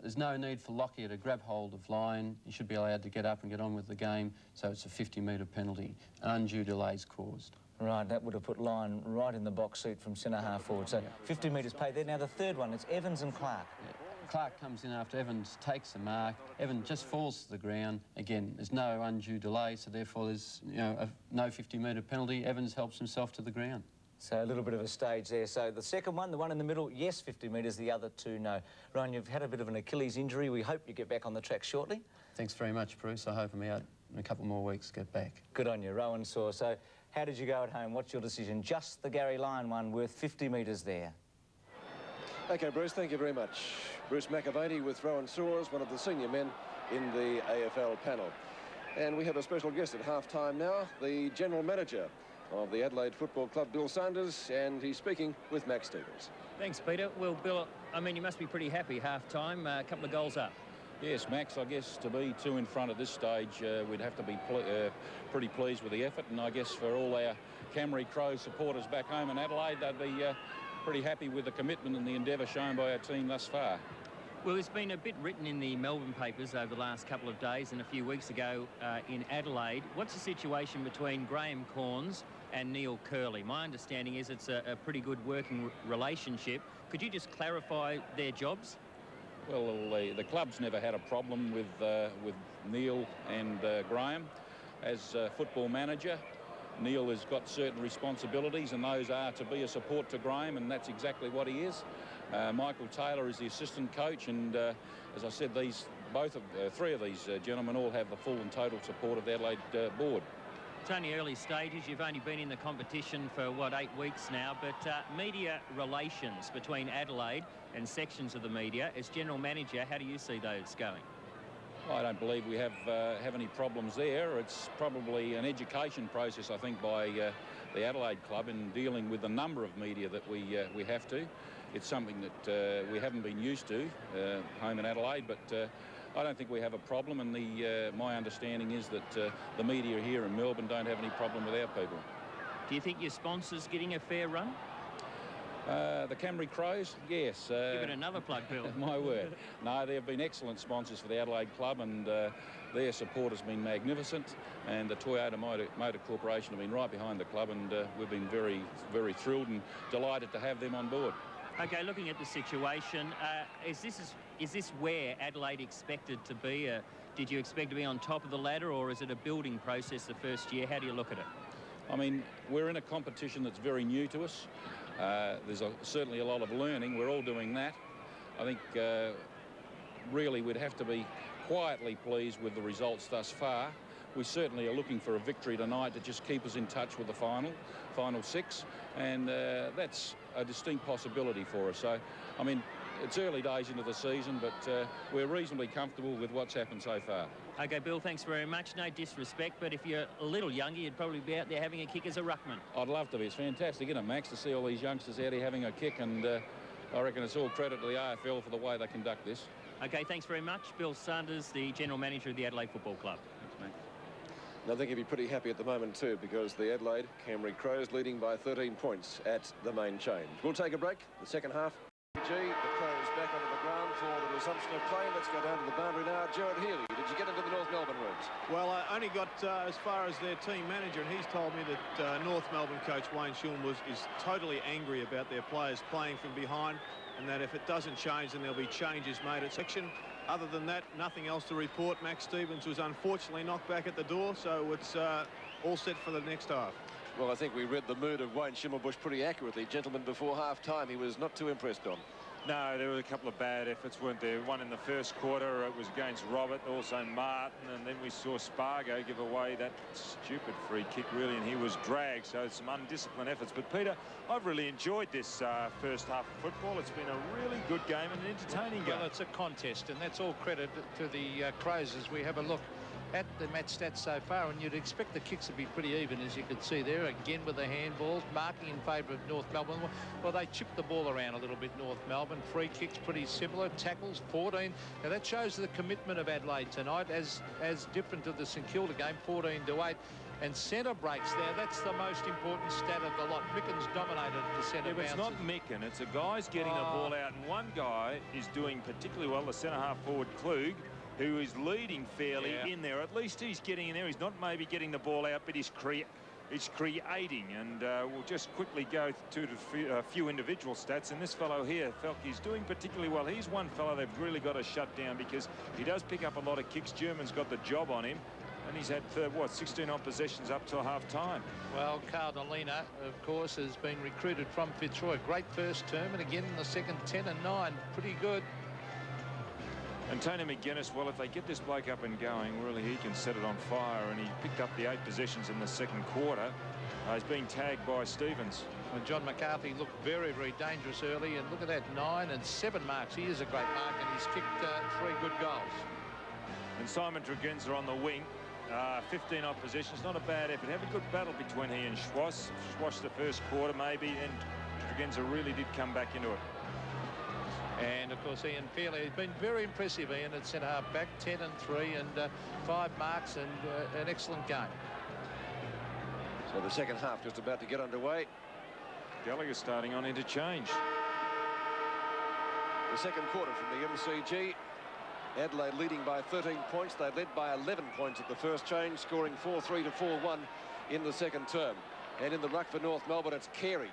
There's no need for Lockyer to grab hold of Lyon. He should be allowed to get up and get on with the game, so it's a 50-metre penalty. An undue delay's caused. Right, that would have put Lyon right in the box seat from centre-half forward. So 50 metres paid there. Now the third one, it's Evans and Clark. Yeah. Clark comes in after Evans takes the mark. Evans just falls to the ground. Again, there's no undue delay, so therefore there's no 50-metre penalty. Evans helps himself to the ground. So a little bit of a stage there. So the second one, the one in the middle, yes, 50 metres, the other two, no. Ryan, you've had a bit of an Achilles injury. We hope you get back on the track shortly. Thanks very much, Bruce. I hope I'm out in a couple more weeks to get back. Good on you, Rowan Saw. So how did you go at home? What's your decision? Just the Gary Lyon one worth 50 metres there. OK, Bruce, thank you very much. Bruce McAvaney with Rowan Saws, one of the senior men in the AFL panel. And we have a special guest at half-time now, the General Manager of the Adelaide Football Club, Bill Sanders, and he's speaking with Max Stevens. Thanks, Peter. Well, Bill, I mean, you must be pretty happy half-time, a couple of goals up. Yes, Max, I guess to be 2 in front at this stage, we'd have to be pretty pleased with the effort, and I guess for all our Camry Crows supporters back home in Adelaide, they'd be pretty happy with the commitment and the endeavour shown by our team thus far. Well, there's been a bit written in the Melbourne papers over the last couple of days and a few weeks ago in Adelaide. What's the situation between Graham Corns and Neil Curley. My understanding is it's a pretty good working relationship. Could you just clarify their jobs? Well, the club's never had a problem with Neil and Graham. As football manager, Neil has got certain responsibilities, and those are to be a support to Graham, and that's exactly what he is. Michael Taylor is the assistant coach, and as I said, three of these gentlemen all have the full and total support of the Adelaide board. It's only early stages. You've only been in the competition for, what, 8 weeks now, but media relations between Adelaide and sections of the media, as general manager, how do you see those going? I don't believe we have any problems there. It's probably an education process, I think, by the Adelaide club in dealing with the number of media that we have to. It's something that we haven't been used to home in Adelaide, but I don't think we have a problem, and my understanding is that the media here in Melbourne don't have any problem with our people. Do you think your sponsor's getting a fair run? The Camry Crows, yes. Give it another plug, Bill. My word. No, they've been excellent sponsors for the Adelaide Club, and their support has been magnificent, and the Toyota Motor Corporation have been right behind the club, and we've been very, very thrilled and delighted to have them on board. Okay, looking at the situation, is this where Adelaide expected to be? Did you expect to be on top of the ladder, or is it a building process the first year? How do you look at it? I mean, we're in a competition that's very new to us. There's certainly a lot of learning. We're all doing that. I think really we'd have to be quietly pleased with the results thus far. We certainly are looking for a victory tonight to just keep us in touch with the final 6, and that's a distinct possibility for us. So, I mean, it's early days into the season, but we're reasonably comfortable with what's happened so far. Okay, Bill, thanks very much. No disrespect, but if you're a little younger, you'd probably be out there having a kick as a ruckman. I'd love to be. It's fantastic, isn't it, Max, to see all these youngsters out here having a kick, and I reckon it's all credit to the AFL for the way they conduct this. Okay, thanks very much. Bill Sanders, the General Manager of the Adelaide Football Club. Thanks, mate. And I think he'd be pretty happy at the moment too, because the Adelaide Camry Crows leading by 13 points at the main change. We'll take a break. The second half. The Crows back onto the ground for the resumption of play. Let's go down to the boundary now. Gerard Healy, did you get into the North Melbourne rooms? Well, I only got as far as their team manager, and he's told me that North Melbourne coach Wayne Shulman is totally angry about their players playing from behind, and that if it doesn't change, then there'll be changes made at section. Other than that, nothing else to report. Max Stevens was unfortunately knocked back at the door, so it's all set for the next half. Well, I think we read the mood of Wayne Schimmelbusch pretty accurately. Gentlemen, before half-time, he was not too impressed on. No, there were a couple of bad efforts, weren't there? One in the first quarter, it was against Robert, also Martin, and then we saw Spargo give away that stupid free kick, really, and he was dragged, so some undisciplined efforts. But, Peter, I've really enjoyed this first half of football. It's been a really good game and an entertaining game. Well, it's a contest, and that's all credit to the Crows as we have a look at the match stats so far, and you'd expect the kicks to be pretty even, as you can see there, again with the handballs, marking in favour of North Melbourne. Well, they chipped the ball around a little bit, North Melbourne. Free kicks pretty similar, tackles 14. Now that shows the commitment of Adelaide tonight, as different to the St Kilda game, 14-8. And centre breaks there, that's the most important stat of the lot. Micken's dominated the centre bounces. It's not Micken, it's a guy's getting the ball out, and one guy is doing particularly well, the centre-half forward Klug, who is leading fairly in there. At least he's getting in there. He's not maybe getting the ball out, but he's creating. And we'll just quickly go to a few individual stats. And this fellow here, Felke's doing particularly well. He's one fellow they've really got to shut down, because he does pick up a lot of kicks. German's got the job on him. And he's had, 16 odd possessions up till half-time. Well, Cardolina, of course, has been recruited from Fitzroy. Great first term, and again in the second, 10 and 9. Pretty good. And Tony McGuinness, well, if they get this bloke up and going, really he can set it on fire, and he picked up the 8 possessions in the second quarter. He's being tagged by Stevens. And John McCarthy looked very, very dangerous early, and look at that, 9 and 7 marks. He is a great mark, and he's kicked 3 good goals. And Simon Tregenza on the wing, 15 odd possessions, not a bad effort. Have a good battle between he and Schwass. Schwass the first quarter maybe, and Tregenza really did come back into it. And, of course, Ian Fairley has been very impressive, Ian, at centre-half back, 10 and 3 and 5 marks and an excellent game. So the second half just about to get underway. Gallagher starting on interchange. The second quarter from the MCG. Adelaide leading by 13 points. They led by 11 points at the first change, scoring 4-3 to 4-1 in the second term. And in the ruck for North Melbourne, it's Carey.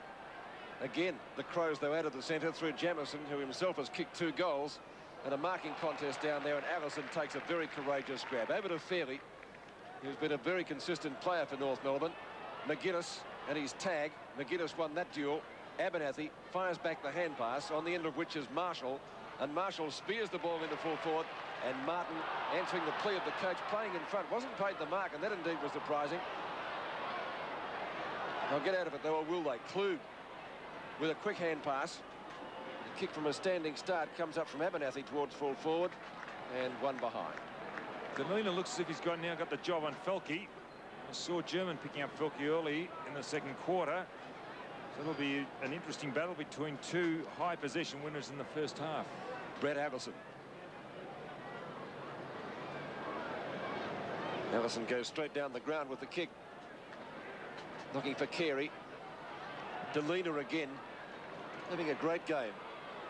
Again, the Crows, though, out of the centre through Jamison, who himself has kicked 2 goals. And a marking contest down there, and Allison takes a very courageous grab. Over to Fairley, who's been a very consistent player for North Melbourne. McGuinness and his tag. McGuinness won that duel. Abernathy fires back the hand pass, on the end of which is Marshall. And Marshall spears the ball into full forward. And Martin, answering the plea of the coach, playing in front, wasn't paid the mark, and that indeed was surprising. They'll get out of it, though, or will they? Klug with a quick hand pass. The kick from a standing start comes up from Abernathy towards full forward, and one behind. Delina looks as if he's now got the job on Felke. I saw German picking up Felke early in the second quarter. So it'll be an interesting battle between 2 high possession winners in the first half. Brett Allison. Allison goes straight down the ground with the kick. Looking for Carey. Delina again. Having a great game.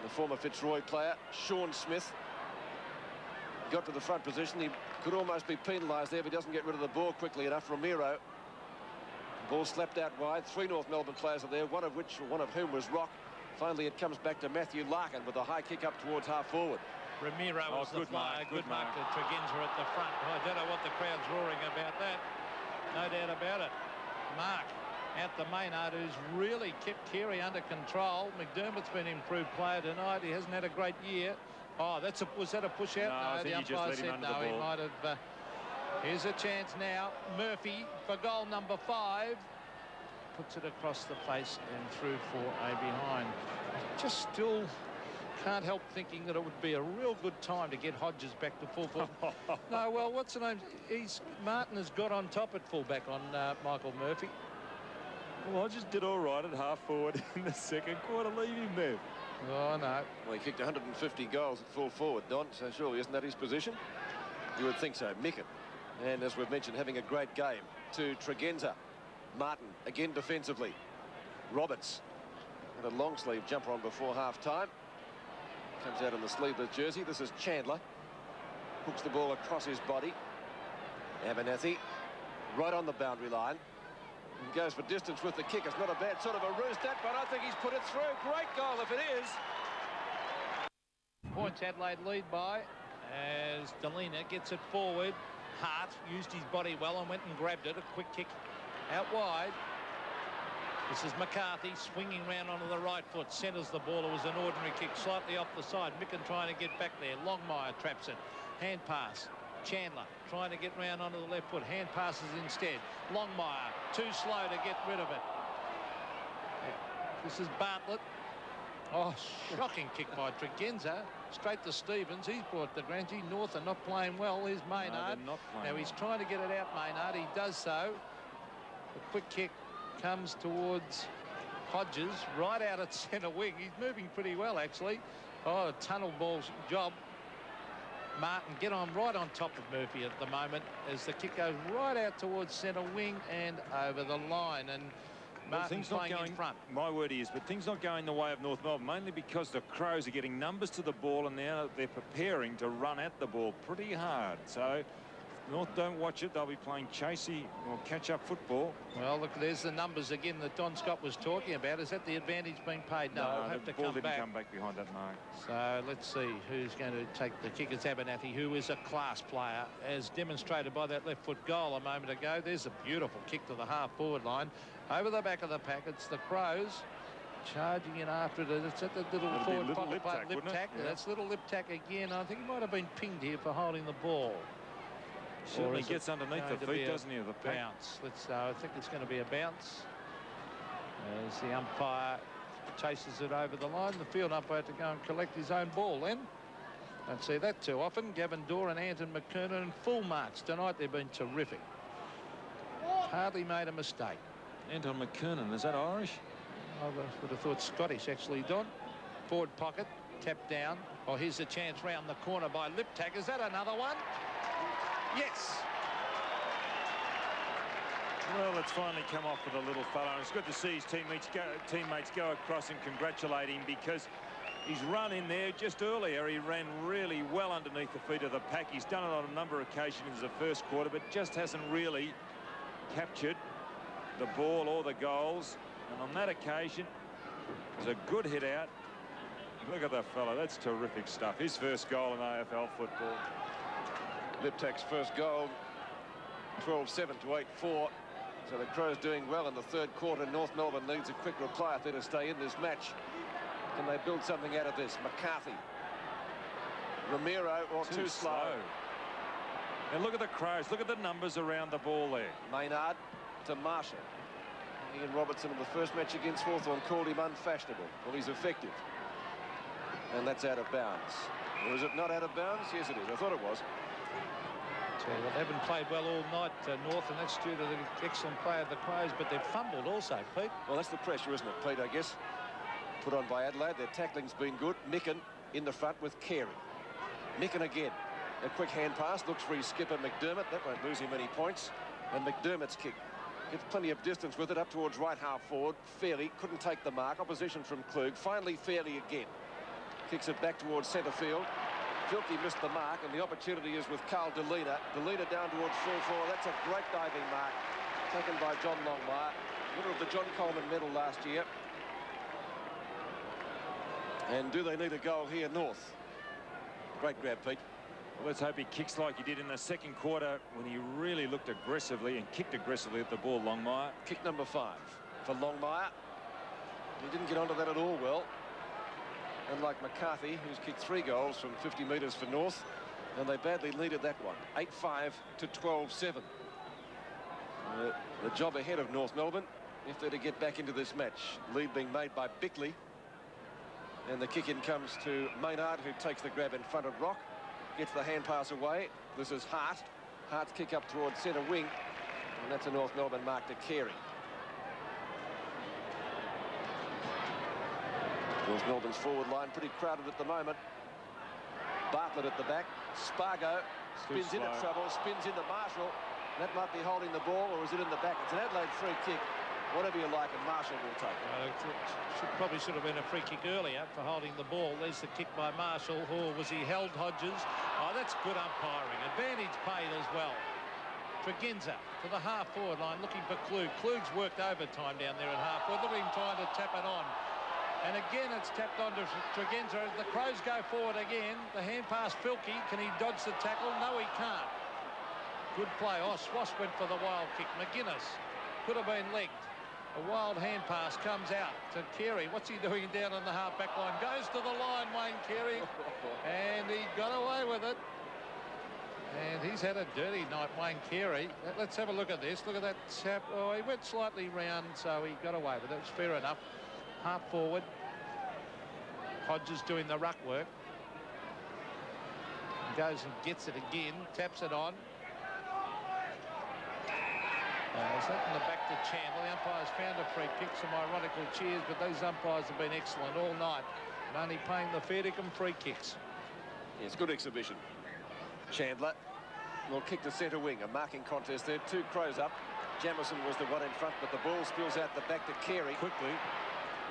The former Fitzroy player, Sean Smith. Got to the front position. He could almost be penalised there if he doesn't get rid of the ball quickly enough. Ramiro. Ball slapped out wide. 3 North Melbourne players are there, one of whom was Rock. Finally, it comes back to Matthew Larkin with a high kick up towards half forward. Ramiro was the flyer. Good mark to Tregenza at the front. I don't know what the crowd's roaring about that. No doubt about it. Mark at the Maynard, who's really kept Carey under control. McDermott's been an improved player tonight. He hasn't had a great year. Oh, was that a push out? No, I think he just let him under the ball. He might have. Here's a chance now. Murphy for goal number 5. Puts it across the face and through for a behind. Just still can't help thinking that it would be a real good time to get Hodges back to full forward. No, well, what's the name? Martin has got on top at fullback on Michael Murphy. Well, Hodges did all right at half forward in the second quarter. Leave him there. Oh, no. Well, he kicked 150 goals at full forward, Don, so surely isn't that his position? You would think so. Micken. And as we've mentioned, having a great game to Tregenza. Martin again defensively. Roberts had a long sleeve jumper on before half time. Comes out in the sleeveless jersey. This is Chandler. Hooks the ball across his body. Abernathy right on the boundary line. And goes for distance with the kick. It's not a bad sort of a roost that, but I think he's put it through. Great goal if it is. Points Adelaide lead by as Delina gets it forward. Hart used his body well and went and grabbed it. A quick kick out wide. This is McCarthy swinging round onto the right foot. Centres the ball. It was an ordinary kick slightly off the side. Micken trying to get back there. Longmire traps it. Hand pass. Chandler trying to get round onto the left foot. Hand passes instead. Longmire too slow to get rid of it. This is Bartlett. Oh, shocking kick by Tregenza. Straight to Stevens. He's brought the ground. North are not playing well. Here's Maynard. No, now he's trying to get it out, Maynard. He does so. The quick kick comes towards Hodges, right out at centre wing. He's moving pretty well, actually. Oh, a tunnel ball's job. Martin get on right on top of Murphy at the moment as the kick goes right out towards centre wing and over the line. And Martin's playing in front. My word is, but things not going the way of North Melbourne, mainly because the Crows are getting numbers to the ball and now they're preparing to run at the ball pretty hard. So if North don't watch it, they'll be playing chasey or catch-up football. Well, look, there's the numbers again that Don Scott was talking about. Is that the advantage being paid? No, it'll have to come back. The ball didn't come back behind that mark. So let's see who's going to take the kick. It's Abernathy, who is a class player, as demonstrated by that left foot goal a moment ago. There's a beautiful kick to the half-forward line. Over the back of the pack, it's the Crows charging in after it. It's at the little forward pocket play, lip tack. Yeah. That's little lip tack again. I think he might have been pinged here for holding the ball. Certainly gets underneath the feet, doesn't he, of the pack? Bounce. I think it's going to be a bounce. As the umpire chases it over the line, the field umpire had to go and collect his own ball then. Don't see that too often. Gavin Dorr and Anton McKernan full marks tonight. They've been terrific. Hardly made a mistake. Anton McKernan, is that Irish? I would have thought Scottish, actually, Don. Forward pocket, tapped down. Oh, here's a chance round the corner by Liptak. Is that another one? Yes. Well, it's finally come off with a little fellow. It's good to see his teammates go across and congratulate him, because he's run in there just earlier. He ran really well underneath the feet of the pack. He's done it on a number of occasions in the first quarter, but just hasn't really captured the ball or the goals. And on that occasion, it was a good hit out. Look at that fella. That's terrific stuff. His first goal in AFL football. Liptak's first goal, 12-7 to 8-4. So the Crows doing well in the third quarter. North Melbourne needs a quick reply if they're to stay in this match. Can they build something out of this? McCarthy. Ramiro or too slow. And look at the Crows. Look at the numbers around the ball there. Maynard to Marshall. Ian Robertson in the first match against Hawthorn called him unfashionable. Well, he's effective. And that's out of bounds. Or is it not out of bounds? Yes, it is. I thought it was. Well, they haven't played well all night, North, and that's due to the excellent play of the Crows, but they've fumbled also, Pete. Well, that's the pressure, isn't it, Pete, I guess? Put on by Adelaide. Their tackling's been good. Micken in the front with Carey. Micken again. A quick hand pass. Looks for his skipper, McDermott. That won't lose him any points. And McDermott's kick. Gets plenty of distance with it up towards right half forward. Fairley couldn't take the mark. Opposition from Klug. Finally, Fairley again. Kicks it back towards centre field. Filkey missed the mark, and the opportunity is with Carl Delina. Delina down towards full forward. That's a great diving mark taken by John Longmire, winner of the John Coleman medal last year. And do they need a goal here, North? Great grab, Pete. Well, let's hope he kicks like he did in the second quarter when he really looked aggressively and kicked aggressively at the ball, Longmire. Kick number 5 for Longmire. He didn't get onto that at all well. Unlike McCarthy, who's kicked 3 goals from 50 metres for North, and they badly needed that one. 8-5 to 12-7. The job ahead of North Melbourne if they're to get back into this match. Lead being made by Bickley. And the kick-in comes to Maynard, who takes the grab in front of Rock. Gets the hand pass away. This is Hart. Hart's kick up towards centre wing. And that's a North Melbourne mark to Carey. North Melbourne's forward line pretty crowded at the moment. Bartlett at the back. Spargo spins into trouble, spins into Marshall. That might be holding the ball, or is it in the back? It's an Adelaide free kick. Whatever you like, and Marshall will take it. Probably should have been a free kick earlier for holding the ball. There's the kick by Marshall. Or was he held, Hodges? Oh, that's good umpiring. Advantage paid as well. Tregenza to the half-forward line looking for Klug. Klug's worked overtime down there at half-forward. Look at him trying to tap it on. And again, it's tapped on to Tregenza. The Crows go forward again. The hand pass, Filkey. Can he dodge the tackle? No, he can't. Good play. Oh, Swass went for the wild kick. McGuinness could have been legged. A wild hand pass comes out to Carey. What's he doing down on the half-back line? Goes to the line, Wayne Carey. And he got away with it. And he's had a dirty night, Wayne Carey. Let's have a look at this. Look at that tap. Oh, he went slightly round, so he got away with it. It was fair enough. Half forward. Hodges doing the ruck work. Goes and gets it again. Taps it on. It's in the back to Chandler. The umpires found a free kick. Some ironical cheers, but those umpires have been excellent all night. And only paying the fair dinkum free kicks. Yes, good exhibition. Chandler will kick to centre wing. A marking contest there. 2 Crows up. Jamison was the one in front, but the ball spills out the back to Carey. Quickly.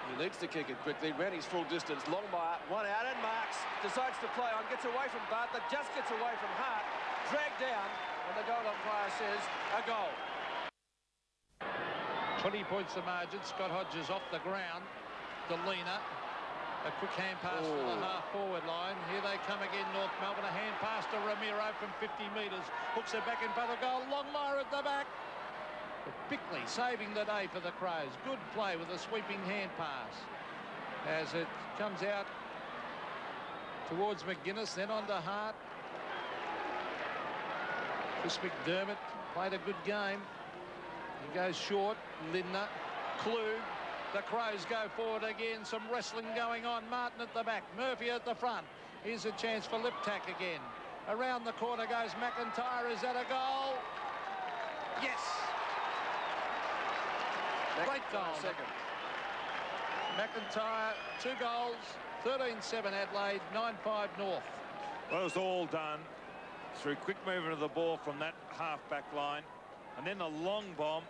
He needs to kick it quickly. Ran his full distance. Longmire, one out and marks. Decides to play on. Gets away from Bartlett. Just gets away from Hart. Dragged down. And the goal umpire says a goal. 20 points the margin. Scott Hodges off the ground. Delina. A quick hand pass to the half-forward line. Here they come again, North Melbourne. A hand pass to Ramiro from 50 metres. Hooks it back in front of goal. Longmire at the back. But Bickley saving the day for the Crows. Good play with a sweeping hand pass. As it comes out towards McGuinness, then on to Hart. Chris McDermott played a good game. He goes short. Lindner, Klug. The Crows go forward again. Some wrestling going on. Martin at the back. Murphy at the front. Here's a chance for Liptak again. Around the corner goes McIntyre. Is that a goal? Yes. Great goal. Second. McIntyre, 2 goals. 13-7 Adelaide, 9-5 North. Well, it was all done through quick movement of the ball from that half-back line. And then the long bomb.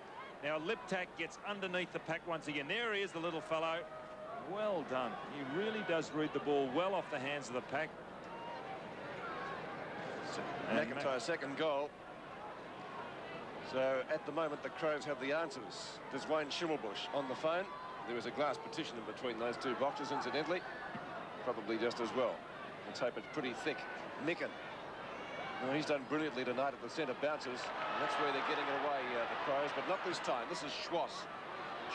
Now Liptak gets underneath the pack once again. There he is, the little fellow. Well done. He really does read the ball well off the hands of the pack. McIntyre's second goal. So at the moment, the Crows have the answers. There's Wayne Schimmelbusch on the phone. There is a glass partition in between those two boxes, incidentally. Probably just as well. Let's hope it's pretty thick. Micken. Well, he's done brilliantly tonight at the centre bounces. And that's where they're getting it away, the Crows, but not this time. This is Schwass.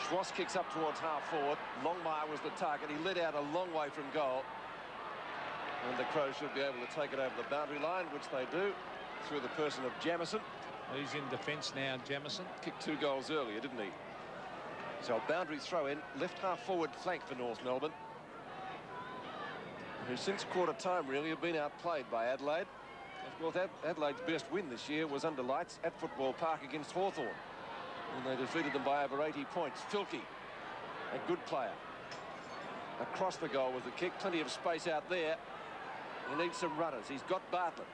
Schwass kicks up towards half forward. Longmire was the target. He led out a long way from goal. And the Crows should be able to take it over the boundary line, which they do, through the person of Jamieson. He's in defence now, Jamieson. Kicked 2 goals earlier, didn't he? So a boundary throw in, left half forward flank for North Melbourne, who since quarter time really have been outplayed by Adelaide. Of course, Adelaide's best win this year was under lights at Football Park against Hawthorn, and they defeated them by over 80 points. Filkey, a good player. Across the goal with the kick, plenty of space out there. He needs some runners. He's got Bartlett.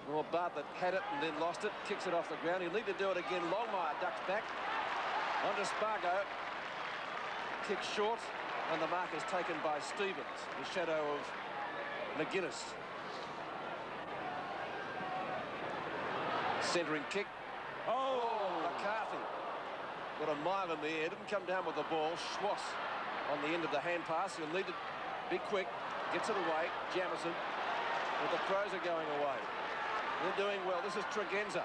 Well, Bartlett had it and then lost it, kicks it off the ground. He'll need to do it again. Longmire ducks back. Onto Spargo. Kick short, and the mark is taken by Stevens, the shadow of McGuinness. Centering kick. Oh, McCarthy. Got a mile in the air. Didn't come down with the ball. Schwass on the end of the hand pass. He'll need to be quick. Gets it away. Jamieson. But the Crows are going away. They're doing well. This is Tregenza.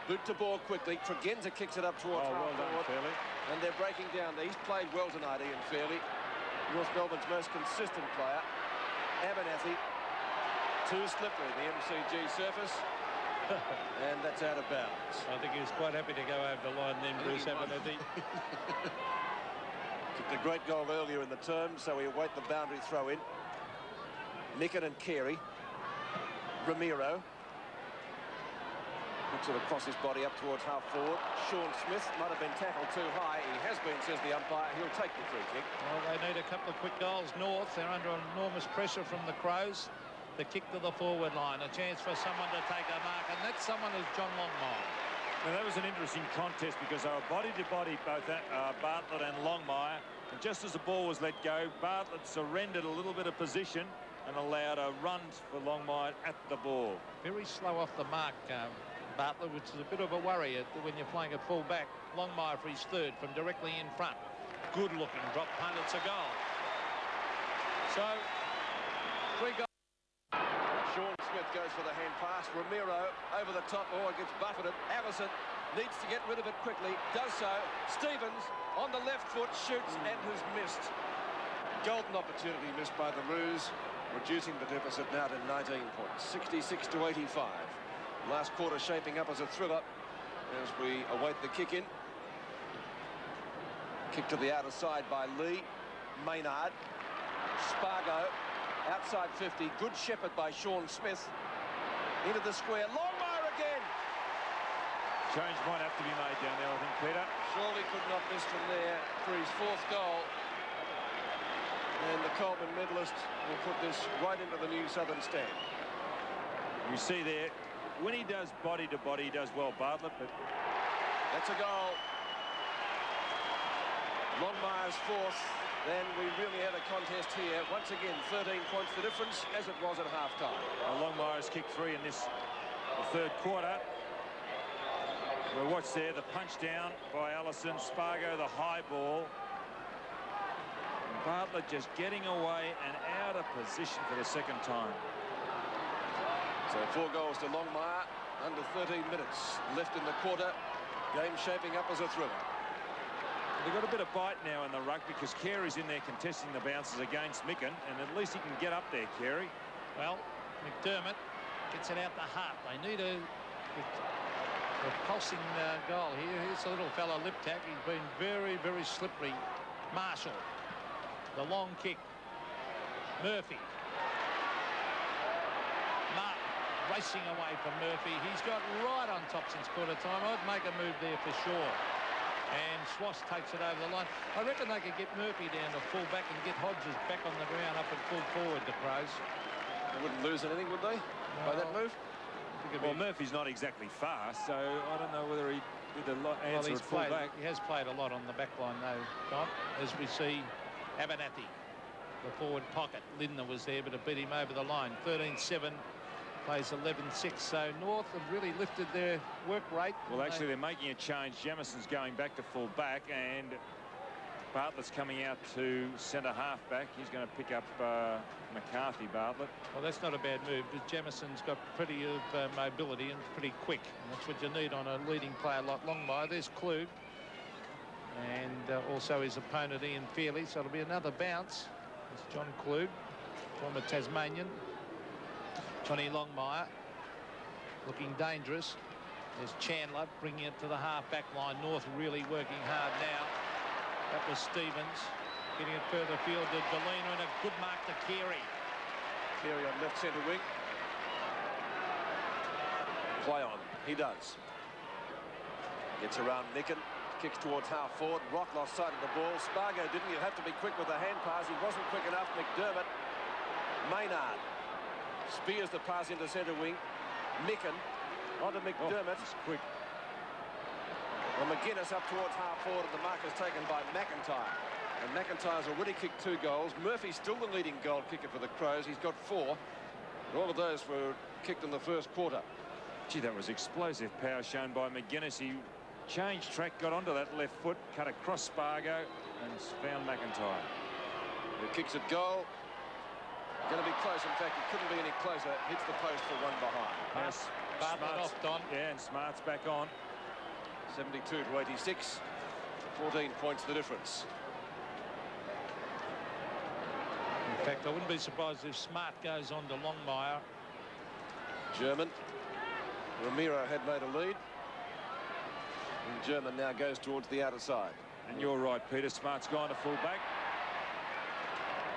Boot to ball quickly. Tregenza kicks it up towards half forward. Fairley. And they're breaking down. He's played well tonight, Ian Fairley. North Melbourne's most consistent player. Abernathy. Too slippery, the MCG surface. And that's out of bounds. I think he was quite happy to go over the line then, Bruce Abernathy. Kicked a great goal earlier in the term, so we await the boundary throw in. Micken and Carey. Ramiro. Puts it across his body up towards half forward. Sean Smith might have been tackled too high. He has been, says the umpire. He'll take the free kick. Well, they need a couple of quick goals north. They're under enormous pressure from the Crows. The kick to the forward line. A chance for someone to take a mark, and that someone is John Longmire. Now, that was an interesting contest because they were body-to-body, both Bartlett and Longmire. And just as the ball was let go, Bartlett surrendered a little bit of position and allowed a run for Longmire at the ball. Very slow off the mark, Bartlett, which is a bit of a worry when you're playing at full back. Longmire for his third from directly in front. Good looking drop punt. It's a goal. So 3 goals. Sean Smith goes for the hand pass. Ramiro over the top. Oh, it gets buffeted. Avison needs to get rid of it quickly. Does so. Stevens on the left foot shoots and has missed. Golden opportunity missed by the Roos, reducing the deficit now to 19 points. 66 to 85. Last quarter shaping up as a thriller as we await the kick in. Kick to the outer side by Lee. Maynard. Spargo. Outside 50. Good shepherd by Sean Smith. Into the square. Longmire again. Change might have to be made down there, I think, Peter. Surely could not miss from there for his 4th goal. And the Coleman medalist will put this right into the new Southern stand. You see there, when he does body-to-body, he does well, Bartlett, but... That's a goal. Longmire's 4th. Then we really had a contest here. Once again, 13 points the difference, as it was at half-time. Longmire's kicked 3 in this the 3rd quarter. We'll watch there, the punch down by Allison. Spargo, the high ball. Bartlett just getting away and out of position for the 2nd time. So 4 goals to Longmire, under 13 minutes left in the quarter. Game shaping up as a thriller. They've got a bit of bite now in the ruck because Carey's in there contesting the bounces against Micken, and at least he can get up there, Carey. Well, McDermott gets it out the heart. They need a repulsing goal here. Here's a little fellow Liptak. He's been very, very slippery. Marshall. The long kick. Murphy. Martin racing away from Murphy. He's got right on top since quarter time. I'd make a move there for sure. And Schwass takes it over the line. I reckon they could get Murphy down to full back and get Hodges back on the ground up at full forward, the Crows. They wouldn't lose anything, would they, by that move? Well, Murphy's not exactly fast, so I don't know whether he did a lot answer at full back. He has played a lot on the back line, though, Don, as we see Abernathy, the forward pocket. Lindner was there, but it beat him over the line. 13-7 plays 11-6. So North have really lifted their work rate. Well, actually, they're making a change. Jamison's going back to full back, and Bartlett's coming out to centre half-back. He's going to pick up McCarthy, Bartlett. Well, that's not a bad move, because Jamison's got pretty mobility and pretty quick. And that's what you need on a leading player like Longmire. There's Klug. And also his opponent, Ian Fairley. So it'll be another bounce. It's John Klug, former Tasmanian. Johnny Longmire looking dangerous. There's Chandler bringing it to the half-back line. North really working hard now. That was Stevens getting it further field to Delina, and a good mark to Carey. Carey on left centre wing. Play on. He does. Gets around Nicken. Kicks towards half forward. Rock lost sight of the ball. Spargo didn't. You have to be quick with the hand pass. He wasn't quick enough. McDermott. Maynard spears the pass into centre wing. Nicken onto McDermott. He's quick. Well, McGuinness up towards half forward, and the mark is taken by McIntyre. And McIntyre's already kicked 2 goals. Murphy's still the leading goal kicker for the Crows. He's got 4. And all of those were kicked in the first quarter. Gee, that was explosive power shown by McGuinness. He changed track, got onto that left foot, cut across Spargo, and found McIntyre. He kicks at goal. Going to be close. In fact, it couldn't be any closer. Hits the post for 1 behind. Yes, Bartlett off, Don. Yeah, and Smart's back on. 72 to 86. 14 points the difference. In fact, I wouldn't be surprised if Smart goes on to Longmire. German. Ramiro had made a lead. And German now goes towards the outer side. And you're right, Peter. Smart's gone to full back.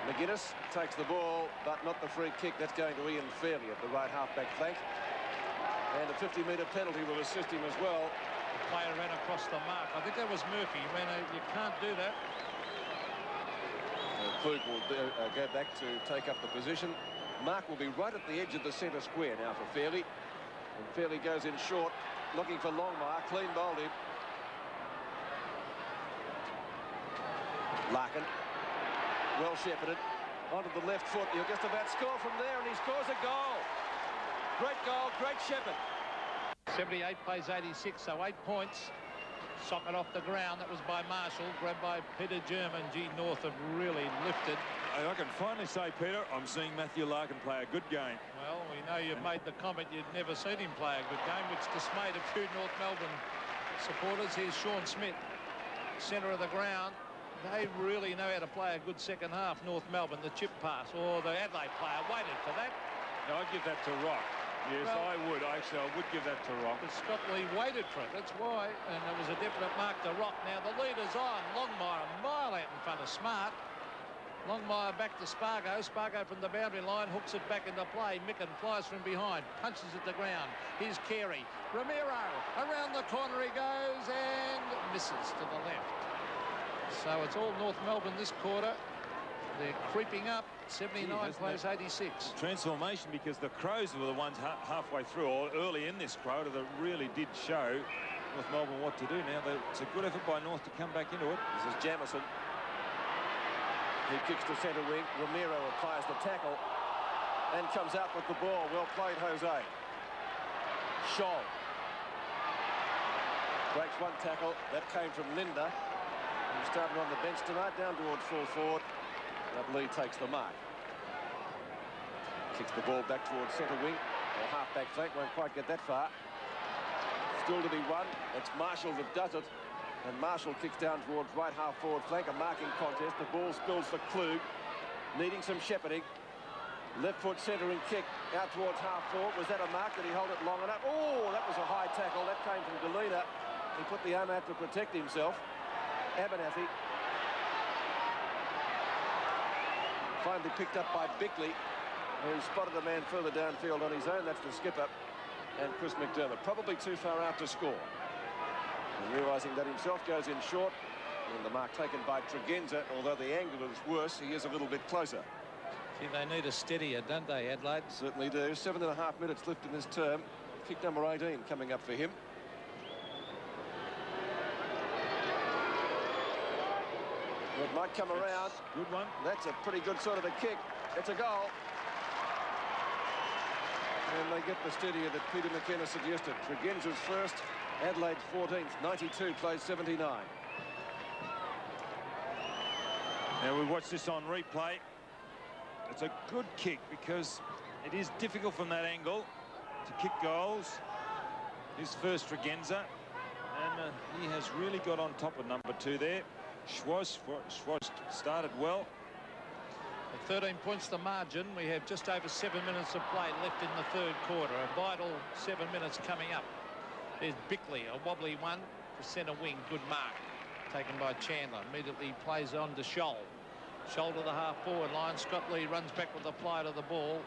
McGuinness takes the ball, but not the free kick. That's going to Ian Fairley at the right half-back flank. And a 50-metre penalty will assist him as well. The player ran across the mark. I think that was Murphy. You can't do that. Klug will go back to take up the position. Mark will be right at the edge of the centre square now for Fairley. And Fairley goes in short, looking for Longmire. Clean bowled him. Larkin. Well shepherded. Onto the left foot. He'll just about score from there, and he scores a goal. Great goal, great shepherd. 78 plays 86, so 8 points. Socket off the ground. That was by Marshall, grabbed by Peter German. Gee, North have really lifted. I can finally say, Peter, I'm seeing Matthew Larkin play a good game. Well, we know you've made the comment you'd never seen him play a good game, which dismayed a few North Melbourne supporters. Here's Sean Smith, centre of the ground. They really know how to play a good second half, North Melbourne. The chip pass, or the Adelaide player waited for that. No, I'd give that to Rock. Yes, well, I would. Actually, I would give that to Rock. But Scott Lee waited for it. That's why. And there was a definite mark to Rock. Now the leader's on. Longmire a mile out in front of Smart. Longmire back to Spargo. Spargo from the boundary line hooks it back into play. Micken flies from behind, punches at the ground. Here's Carey. Ramiro around the corner he goes and misses to the left. So it's all North Melbourne this quarter. They're creeping up. 79 plays 86. Transformation, because the Crows were the ones halfway through, or early in this quarter, that really did show North Melbourne what to do. Now, it's a good effort by North to come back into it. This is Jamison. He kicks to centre wing. Ramiro applies the tackle and comes out with the ball. Well played, Jose. Scholl breaks 1 tackle. That came from Linda. He started on the bench tonight, down towards full forward. That Lee takes the mark. Kicks the ball back towards centre wing. Or half-back flank, won't quite get that far. Still to be won. It's Marshall that does it. And Marshall kicks down towards right half-forward flank. A marking contest. The ball spills for Klug. Needing some shepherding. Left foot centering kick out towards half-forward. Was that a mark? Did he hold it long enough? Oh, that was a high tackle. That came from Delina. He put the arm out to protect himself. Abernathy finally picked up by Bickley, who spotted a man further downfield on his own. That's the skipper, and Chris McDermott. Probably too far out to score. And realising that himself, goes in short. And the mark taken by Tregenza. Although the angle is worse, he is a little bit closer. See, they need a steadier, don't they, Adelaide? Certainly do. 7.5 minutes left in this term. Kick number 18 coming up for him. It might come around. Good one. That's a pretty good sort of a kick. It's a goal. And they get the steadier that Peter McKenna suggested. Tregenza's first, Adelaide 14th, 92, plays 79. Now we watch this on replay. It's a good kick because it is difficult from that angle to kick goals. His first Tregenza, and he has really got on top of number 2 there. Schwarz started well. At 13 points the margin. We have just over 7 minutes of play left in the third quarter. A vital 7 minutes coming up. There's Bickley, a wobbly one to centre wing. Good mark taken by Chandler. Immediately plays on to Scholl. Scholl to the half forward line. Scott Lee runs back with the flight of the ball.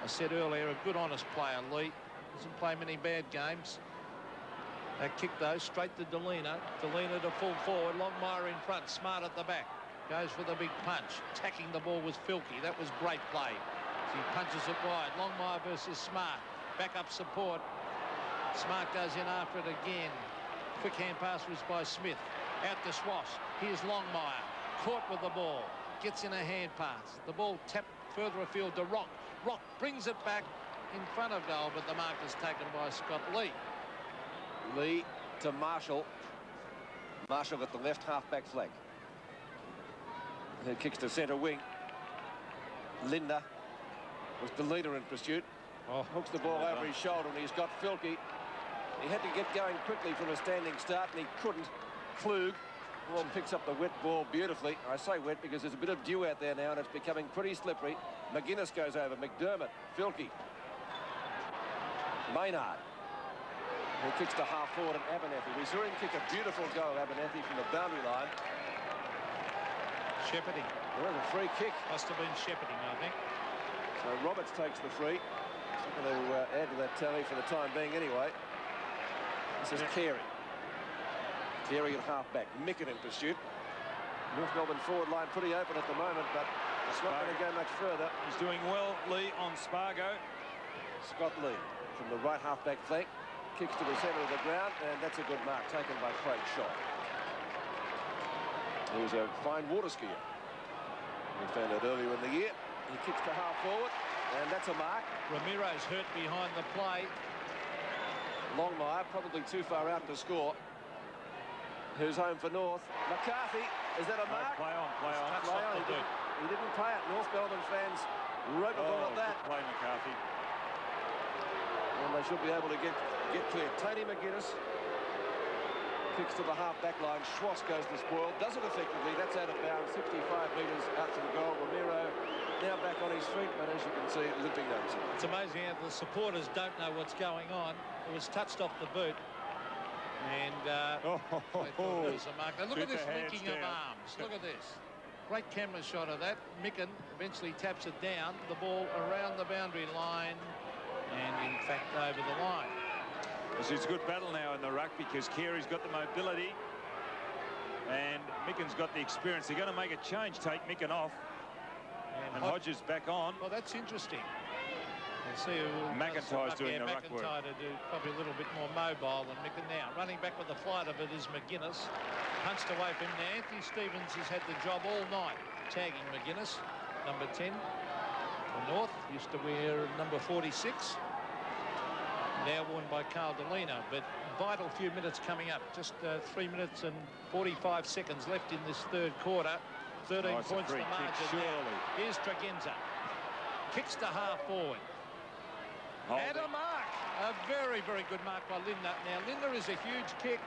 I said earlier, a good honest player, Lee. Doesn't play many bad games. That kick though straight to Delina. Delina to full forward. Longmire in front. Smart at the back. Goes for the big punch. Tacking the ball was Filkey. That was great play. He punches it wide. Longmire versus Smart. Back up support. Smart goes in after it again. Quick hand pass was by Smith. Out to Swash. Here's Longmire. Caught with the ball. Gets in a hand pass. The ball tapped further afield to Rock. Rock brings it back in front of goal, but the mark is taken by Scott Lee. Lee to Marshall. Marshall at the left half-back flank. He kicks to centre wing. Linder was the leader in pursuit. Hooks the ball over his shoulder, and he's got Filkey. He had to get going quickly from a standing start, and he couldn't. Klug, well, picks up the wet ball beautifully. I say wet because there's a bit of dew out there now, and it's becoming pretty slippery. McGuinness goes over. McDermott. Filkey. Maynard. He kicks to half forward, and Abernethy. We saw him kick a beautiful goal, Abernethy, from the boundary line. Shepherding. Well, a free kick. Must have been shepherding, I think. So Roberts takes the free. He's going to add to that tally for the time being anyway. This is Carey. Carey at half-back. Micken in pursuit. North Melbourne forward line pretty open at the moment, but it's not going to go much further. He's doing well, Lee, on Spargo. Scott Lee from the right half-back flank. Kicks to the centre of the ground, and that's a good mark taken by Craig Shaw. He was a fine water skier. We found out earlier in the year. He kicks to half forward, and that's a mark. Ramiro's hurt behind the play. Longmire probably too far out to score. Who's home for North? McCarthy. Is that a mark? Play on. Play on. He didn't play it. North Melbourne fans wrote a ball at that. Play McCarthy. And they should be able to get clear. Tony McGuinness kicks to the half-back line. Schwarz goes to spoil. Does it effectively. That's out of bounds. 65 metres out from goal. Ramiro now back on his feet, but as you can see, limping notes. It's amazing how the supporters don't know what's going on. It was touched off the boot. And they thought it was a mark. Now look at this linking of arms. Look at this. Great camera shot of that. Micken eventually taps it down. The ball around the boundary line and, in fact, over the line. It's a good battle now in the ruck because Carey's got the mobility and Micken's got the experience. They're going to make a change, take Micken off. And Hodges back on. Well, that's interesting. Let's see who McIntyre's doing the ruck work. McIntyre to do probably a little bit more mobile than Micken now. Running back with the flight of it is McGuinness. Punched away from there. Anthony Stevens has had the job all night tagging McGuinness, number 10. The North used to wear number 46. Now worn by Carl Delina, but vital few minutes coming up. Just 3 minutes and 45 seconds left in this third quarter. 13 points the margin there. Here's Tregenza. Kicks to half forward. And a mark. A very, very good mark by Linder. Now, Linder is a huge kick.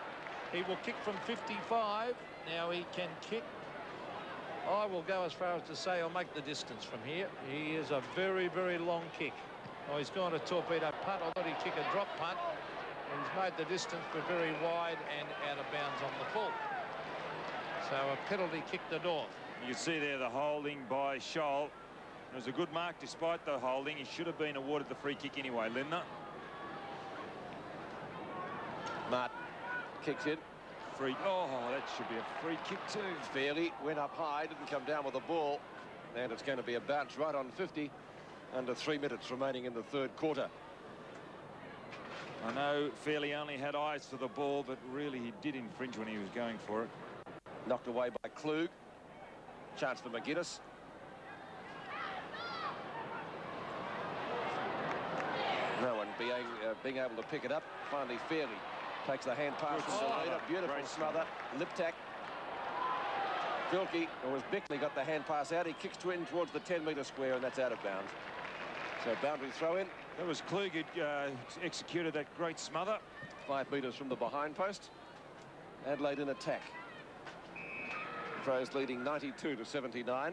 He will kick from 55. Now he can kick. I will go as far as to say I'll make the distance from here. He is a very, very long kick. Oh, he's gone a torpedo punt. I thought he'd kick a drop punt. He's made the distance for very wide and out of bounds on the full. So a penalty kick to North. You can see there the holding by Scholl. It was a good mark despite the holding. He should have been awarded the free kick anyway, Lindner. Martin kicks in. Free. Oh, that should be a free kick too. Fairley went up high, didn't come down with the ball. And it's going to be a bounce right on 50. Under 3 minutes remaining in the third quarter. I know Fairley only had eyes for the ball, but really he did infringe when he was going for it. Knocked away by Klug. Chance for being able to pick it up. Finally, Fairley takes the hand pass from the leader. Beautiful smother. Liptak. Filkey, or was Bickley, got the hand pass out. He kicks in towards the 10-metre square, and that's out of bounds. So boundary throw in. That was Klug who executed that great smother. 5 metres from the behind post. Adelaide in attack. Crows leading 92-79.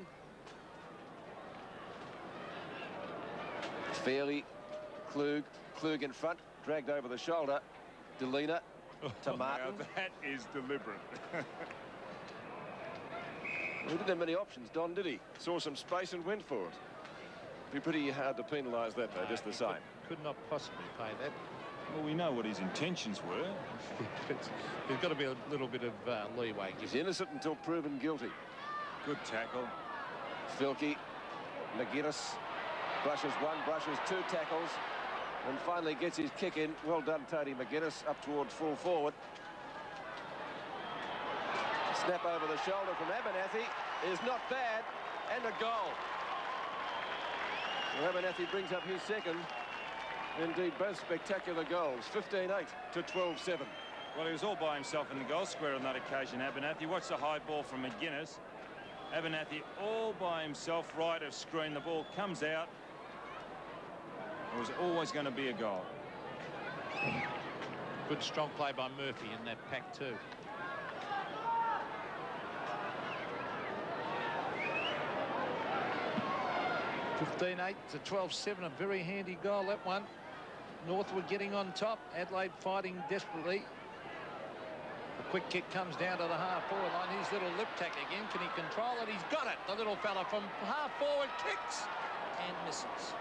Fairley, Klug in front, dragged over the shoulder. Delina to Martin. Now that is deliberate. He didn't have many options, Don, did he? Saw some space and went for it. Be pretty hard to penalise that, though, just the same. Could not possibly pay that. Well, we know what his intentions were. There's got to be a little bit of leeway. He's innocent until proven guilty. Good tackle. Filkey, McGuinness, brushes one, brushes 2 tackles, and finally gets his kick in. Well done, Tony McGuinness, up towards full forward. Snap over the shoulder from Abernathy is not bad, and a goal. Well, Abernathy brings up his second. Indeed, both spectacular goals. 15-8 to 12-7. Well, he was all by himself in the goal square on that occasion, Abernathy. Watch the high ball from McGuinness. Abernathy all by himself, right of screen. The ball comes out. It was always going to be a goal. Good strong play by Murphy in that pack too. (15-8 to 12-7), a very handy goal, that one. Northwood getting on top, Adelaide fighting desperately. The quick kick comes down to the half-forward line. Here's little Liptak again. Can he control it? He's got it. The little fella from half-forward kicks and misses.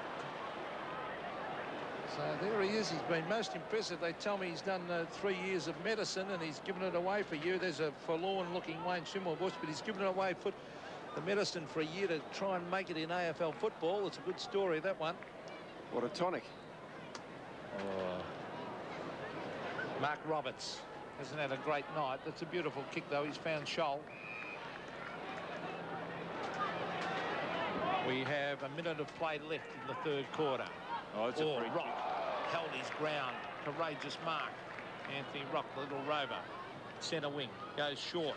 So there he is. He's been most impressive. They tell me he's done 3 years of medicine and he's given it away for you. There's a forlorn-looking Wayne Shimwell Bush, but he's given it away for the medicine for a year to try and make it in AFL football. It's a good story, that one. What a tonic. Oh. Mark Roberts hasn't had a great night. That's a beautiful kick, though. He's found Scholl. We have a minute of play left in the third quarter. Oh, it's a free Rock kick. held his ground. Courageous mark. Anthony Rock, the little rover. Centre wing. Goes short.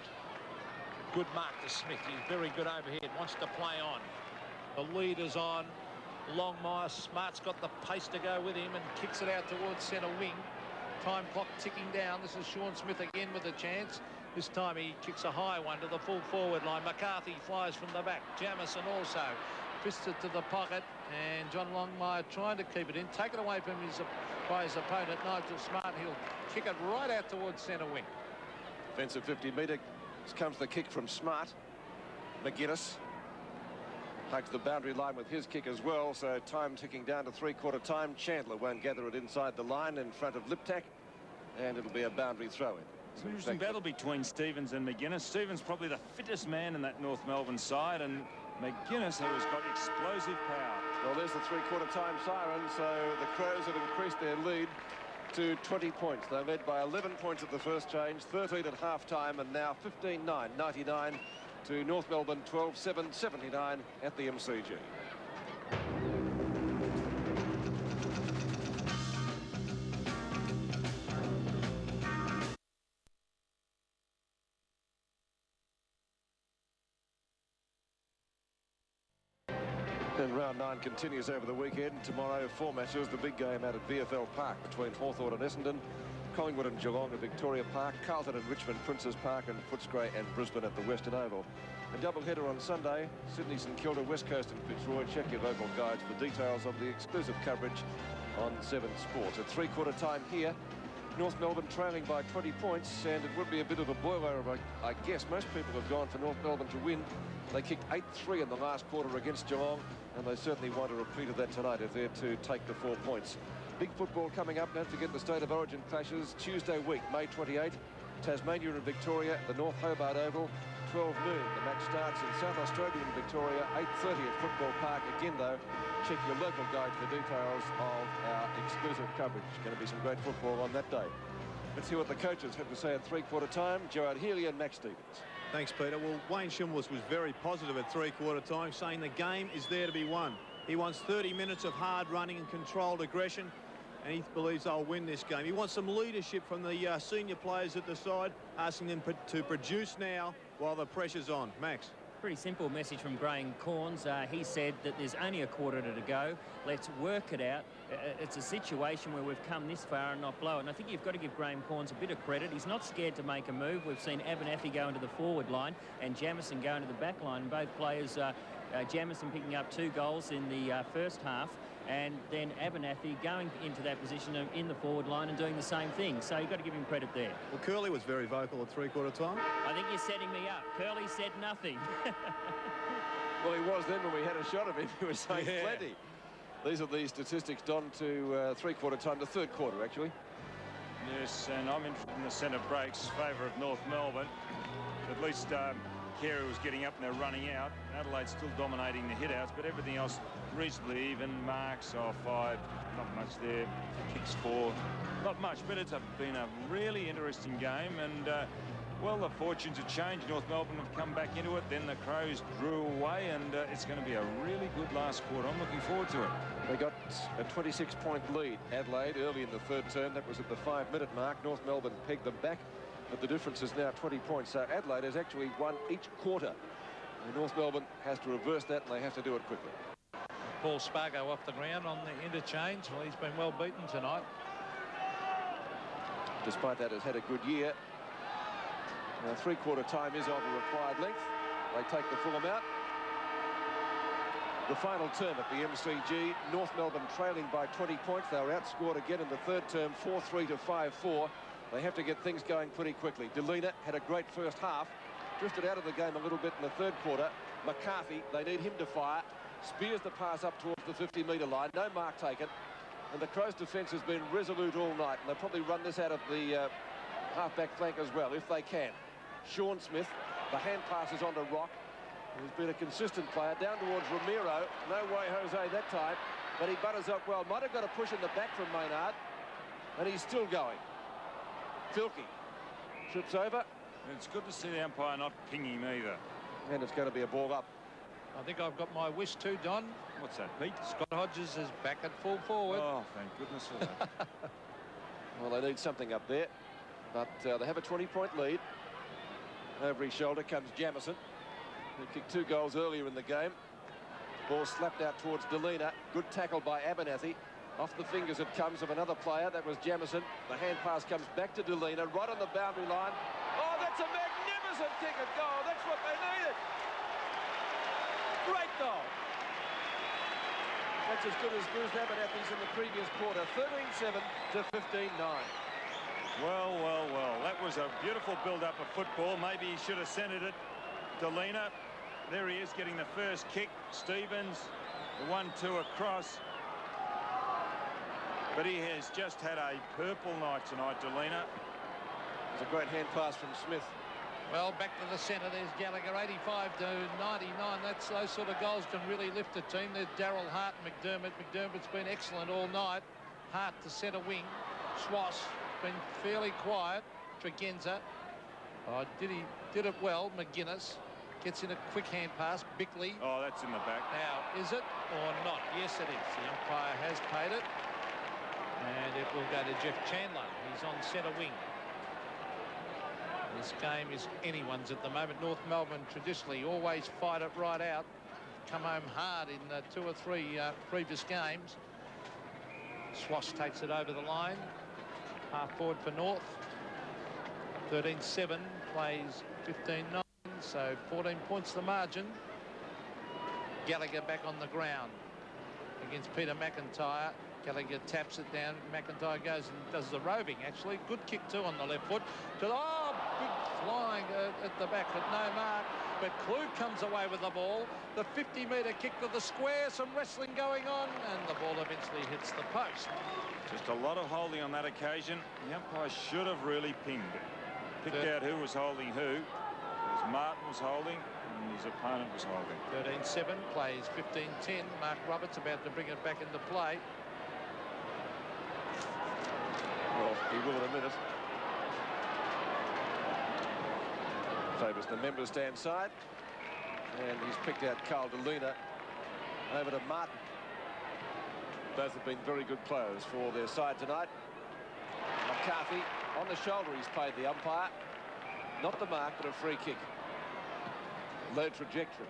Good mark to Smith. He's very good overhead. Wants to play on. The lead is on. Longmire. Smart's got the pace to go with him and kicks it out towards centre wing. Time clock ticking down. This is Sean Smith again with a chance. This time he kicks a high one to the full forward line. McCarthy flies from the back. Jamison also fists it to the pocket. And John Longmire trying to keep it in. Taken away from by his opponent, Nigel Smart. He'll kick it right out towards centre wing. Offensive 50-metre. Comes the kick from Smart. McGuinness hugs the boundary line with his kick as well, so time ticking down to three-quarter time. Chandler won't gather it inside the line in front of Liptak, and it'll be a boundary throw-in. It's an interesting battle between Stevens and McGuinness. Stevens probably the fittest man in that North Melbourne side, and McGuinness, who has got explosive power. Well, there's the three-quarter time siren, so the Crows have increased their lead to 20 points. They led by 11 points at the first change, 13 at half-time, and now 15-9, 99 to North Melbourne, 12-7, 79 at the MCG. And round 9 continues over the weekend. Tomorrow, 4 matches. The big game out at VFL Park between Hawthorn and Essendon, Collingwood and Geelong at Victoria Park, Carlton and Richmond, Princes Park, and Footscray and Brisbane at the Western Oval. A double-header on Sunday, Sydney, St Kilda, West Coast and Fitzroy. Check your local guides for details of the exclusive coverage on 7 Sports. At three-quarter time here, North Melbourne trailing by 20 points, and it would be a bit of a boiler. I guess most people have gone for North Melbourne to win. They kicked 8-3 in the last quarter against Geelong, and they certainly want a repeat of that tonight if they're to take the 4 points. Big football coming up. Don't forget the State of Origin clashes Tuesday week, May 28. Tasmania and Victoria, the North Hobart Oval, 12 noon. The match starts in South Australia and Victoria, 8:30 at Football Park. Again, though, check your local guide for details of our exclusive coverage. Going to be some great football on that day. Let's see what the coaches have to say at three-quarter time. Gerard Healy and Max Stevens. Thanks, Peter. Well, Wayne Shimwell was very positive at three-quarter time, saying the game is there to be won. He wants 30 minutes of hard running and controlled aggression. and he believes they'll win this game. He wants some leadership from the senior players at the side, asking them to produce now while the pressure's on. Max. Pretty simple message from Graham Corns. He said that there's only a quarter to go. Let's work it out. It's a situation where we've come this far and not blow it. And I think you've got to give Graham Corns a bit of credit. He's not scared to make a move. We've seen Abernathy go into the forward line and Jamison go into the back line. And both players, Jamison picking up 2 goals in the first half, and then Abernathy going into that position in the forward line and doing the same thing. So you've got to give him credit there. Well, Curley was very vocal at three-quarter time. I think you're setting me up. Curley said nothing. Well, he was then when we had a shot of him. He was saying plenty. These are the statistics, Don, to three-quarter time, to third quarter, actually. Yes, and I'm interested in the centre breaks, favour of North Melbourne. At least Carey was getting up and they're running out. Adelaide still dominating the hit-outs, but everything else reasonably even. Marks off 5, not much there. Kicks 4, not much, but it's been a really interesting game. And, well, the fortunes have changed. North Melbourne have come back into it. Then the Crows drew away, and it's going to be a really good last quarter. I'm looking forward to it. They got a 26-point lead, Adelaide, early in the third term. That was at the 5-minute mark. North Melbourne pegged them back, but the difference is now 20 points. So Adelaide has actually won each quarter. And North Melbourne has to reverse that, and they have to do it quickly. Paul Spargo off the ground on the interchange. Well, he's been well beaten tonight. Despite that, has had a good year. Now, three-quarter time is of the required length. They take the full amount. The final term at the MCG, North Melbourne trailing by 20 points. They were outscored again in the third term, 4-3 to 5-4. They have to get things going pretty quickly. Delina had a great first half, drifted out of the game a little bit in the third quarter. McCarthy, they need him to fire. Spears the pass up towards the 50-metre line. No mark taken. And the Crows' defence has been resolute all night. And they'll probably run this out of the half-back flank as well, if they can. Sean Smith, the hand passes on to Rock, who's been a consistent player, down towards Ramiro. No way Jose that time, but he butters up well. Might have got a push in the back from Maynard, and he's still going. Filkey trips over. It's good to see the umpire not pinging him either. And it's going to be a ball up. I think I've got my wish too, Don. What's that, Pete? Scott Hodges is back at full forward. Oh, thank goodness for that. Well, they need something up there, but they have a 20-point lead. Over his shoulder comes Jamison, who kicked 2 goals earlier in the game. Ball slapped out towards Delina. Good tackle by Abernathy. Off the fingers it comes of another player. That was Jamison. The hand pass comes back to Delina, right on the boundary line. Oh, that's a magnificent kick and goal. That's what they needed. Great goal. That's as good as Bruce Abernathy's in the previous quarter. 13-7 to 15-9. Well, well, well, that was a beautiful build-up of football. Maybe he should have centred it. Delina, there he is getting the first kick. Stevens, the 1-2 across. But he has just had a purple night tonight, Delina. It's a great hand pass from Smith. Well, back to the centre. There's Gallagher, 85 to 99. Those sort of goals can really lift a team. There's Darryl Hart and McDermott. McDermott's been excellent all night. Hart to centre wing. Schwass been fairly quiet. Tregenza, did it well. McGuinness gets in a quick hand pass. Bickley. Oh, that's in the back. Now, is it or not? Yes, it is. The umpire has paid it. And it will go to Jeff Chandler. He's on centre wing. This game is anyone's at the moment. North Melbourne traditionally always fight it right out. Come home hard in 2 or 3 previous games. Schwass takes it over the line. Half forward for North. 13-7, plays 15-9, so 14 points the margin. Gallagher back on the ground against Peter McIntyre. Gallagher taps it down. McIntyre goes and does the roving, actually. Good kick, too, on the left foot. Oh, big flying at the back, but no mark. But Klug comes away with the ball. The 50-metre kick to the square. Some wrestling going on, and the ball eventually hits the post. Just a lot of holding on that occasion. The umpire should have really pinged it. Picked out who was holding who. Because Martin was holding, and his opponent was holding. 13-7, plays 15-10. Mark Roberts about to bring it back into play. Well, he will in a minute. Favours the member stand side. And he's picked out Carl Delina over to Martin. Both have been very good players for their side tonight. McCarthy on the shoulder, he's paid the umpire. Not the mark, but a free kick. Low trajectory.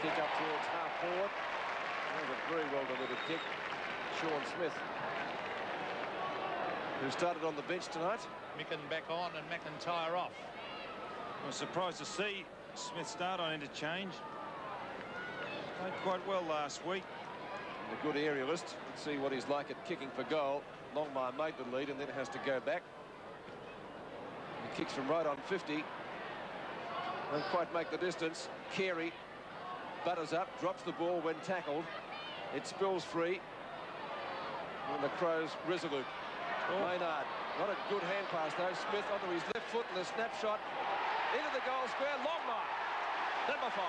Kick up towards half forward. That was a very well delivered kick. Sean Smith, who started on the bench tonight. Micken back on and McIntyre off. I was surprised to see Smith start on interchange. Played quite well last week. And a good aerialist. Let's see what he's like at kicking for goal. Longmire made the lead and then has to go back. He kicks from right on 50. Don't quite make the distance. Carey butters up, drops the ball when tackled. It spills free. And the Crows resolute. Maynard, not a good hand pass though. Smith onto his left foot and a snapshot into the goal square. Longmire, number 5.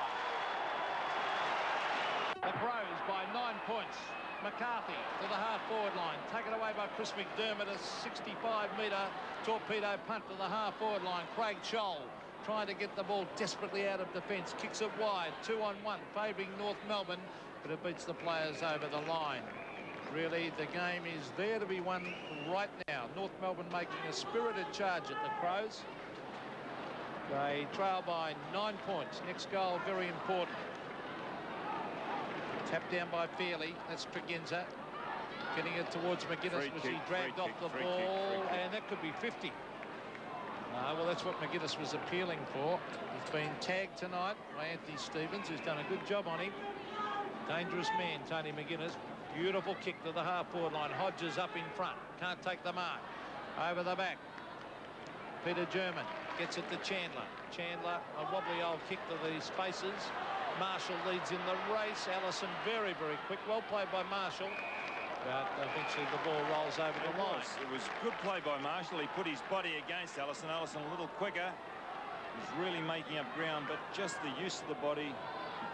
The Crows by 9 points. McCarthy to the half-forward line. Taken away by Chris McDermott. A 65-metre torpedo punt to the half-forward line. Craig Scholl trying to get the ball desperately out of defence. Kicks it wide. 2-on-1 favouring North Melbourne, but it beats the players over the line. Really, the game is there to be won right now. North Melbourne making a spirited charge at the Crows. They trail by 9 points. Next goal, very important. Tapped down by Fairley. That's Tregenza. Getting it towards McGuinness as he dragged off the ball. And that could be 50. Well, that's what McGuinness was appealing for. He's been tagged tonight by Anthony Stevens, who's done a good job on him. Dangerous man, Tony McGuinness. Beautiful kick to the half-forward line. Hodges up in front. Can't take the mark. Over the back. Peter German gets it to Chandler. Chandler, a wobbly old kick to the spaces. Marshall leads in the race. Allison very, very quick. Well played by Marshall. But eventually the ball rolls over the line. It was good play by Marshall. He put his body against Allison. Allison a little quicker. He's really making up ground, but just the use of the body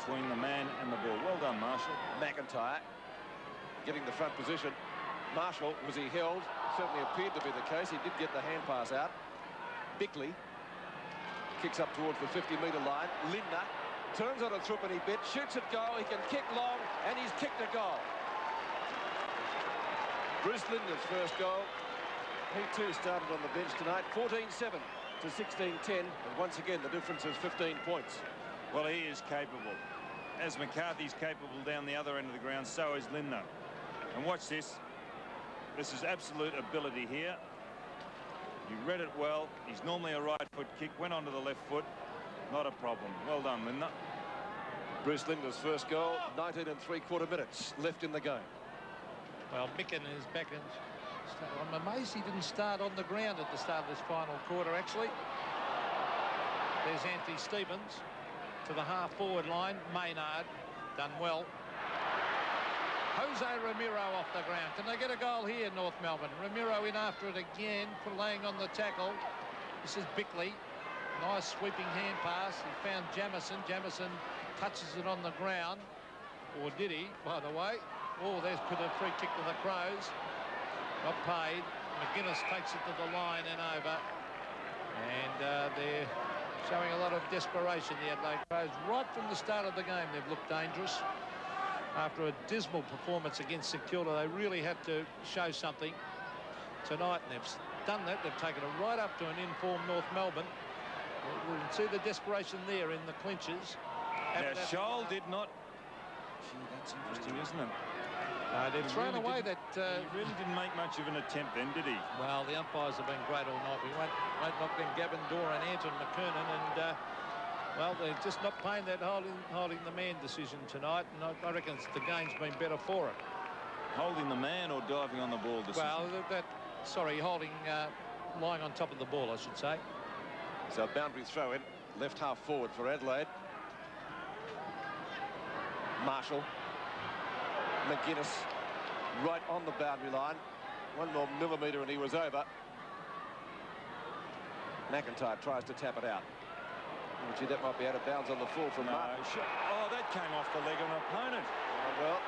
between the man and the ball. Well done, Marshall. McIntyre getting the front position. Marshall, was he held? Certainly appeared to be the case. He did get the hand pass out. Bickley kicks up towards the 50-metre line. Lindner turns on a threepenny bit, shoots at goal. He can kick long, and he's kicked a goal. Bruce Lindner's first goal. He too started on the bench tonight. 14-7 to 16-10, and once again the difference is 15 points. Well, he is capable. As McCarthy's capable down the other end of the ground, so is Lindner. And watch this. This is absolute ability here. You read it well. He's normally a right foot kick. Went onto the left foot. Not a problem. Well done, Lindner. Bruce Lindner's first goal. 19 3/4 minutes left in the game. Well, Micken is back in. I'm amazed he didn't start on the ground at the start of this final quarter, actually. There's Anthony Stevens to the half-forward line. Maynard done well. Jose Ramiro off the ground. Can they get a goal here, North Melbourne? Ramiro in after it again for laying on the tackle. This is Bickley. Nice sweeping hand pass. He found Jamison. Jamison touches it on the ground. Or did he, by the way? Oh, there's a free kick to the Crows. Not paid. McGuinness takes it to the line and over. And they're showing a lot of desperation, the Adelaide Crows. Right from the start of the game, they've looked dangerous. After a dismal performance against St Kilda, they really had to show something tonight, and they've done that. They've taken it right up to an informed North Melbourne. We can see the desperation there in the clinches. Now, Scholl did not... Gee, that's interesting, isn't it? They've thrown away that... He really didn't make much of an attempt then, did he? Well, the umpires have been great all night. We won't knock them Gavin Dorr and Anton McKernan, and well, they're just not paying that holding the man decision tonight, and I reckon the game's been better for it. Holding the man or diving on the ball decision? Well, sorry, lying on top of the ball, I should say. So boundary throw in, left half forward for Adelaide. Marshall. McGuinness right on the boundary line. 1 more millimetre and he was over. McIntyre tries to tap it out. Gee, that might be out of bounds on the full from Martin. Oh, that came off the leg of an opponent. Well,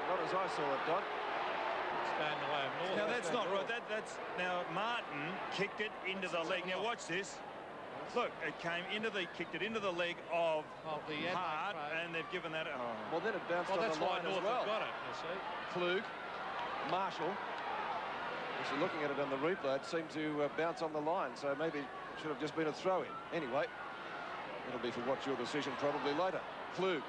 not as I saw it, Don. It's going the way of North. Now, that's not right. That's now Martin kicked it into the leg. Now, watch this. Look, kicked it into the leg of the Hart, and they've given that. Oh. Well, then it bounced on the line as well. That's why North have got it, you see. Klug Marshall. Actually, looking at it on the replay, it seemed to bounce on the line, so maybe it should have just been a throw-in. Anyway, it'll be for what's your decision probably later. Klug,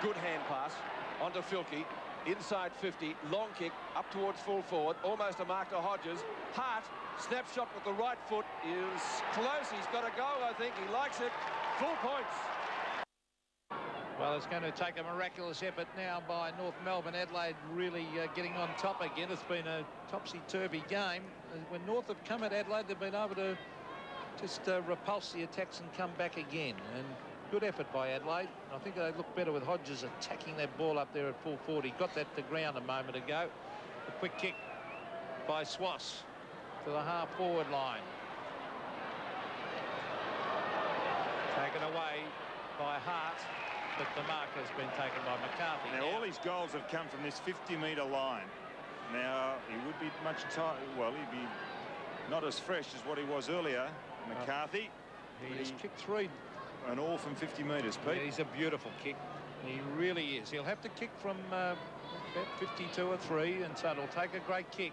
good hand pass onto Filkey. Inside 50, long kick up towards full forward, almost a mark to Hodges. Hart, snapshot with the right foot is close. He's got a go, I think. He likes it. Full points. Well, it's going to take a miraculous effort now by North Melbourne. Adelaide really getting on top again. It's been a topsy-turvy game. When North have come at Adelaide, they've been able to just repulse the attacks and come back again. And good effort by Adelaide. I think they look better with Hodges attacking that ball up there at full 40. Got that to ground a moment ago. A quick kick by Swass to the half-forward line. Taken away by Hart, but the mark has been taken by McCarthy. Now all his goals have come from this 50-metre line. Now, he would be much tighter. Well, he'd be not as fresh as what he was earlier. McCarthy. He has kicked 3. And all from 50 metres, Pete. Yeah, he's a beautiful kick. He really is. He'll have to kick from about 52 or 3, and so it'll take a great kick.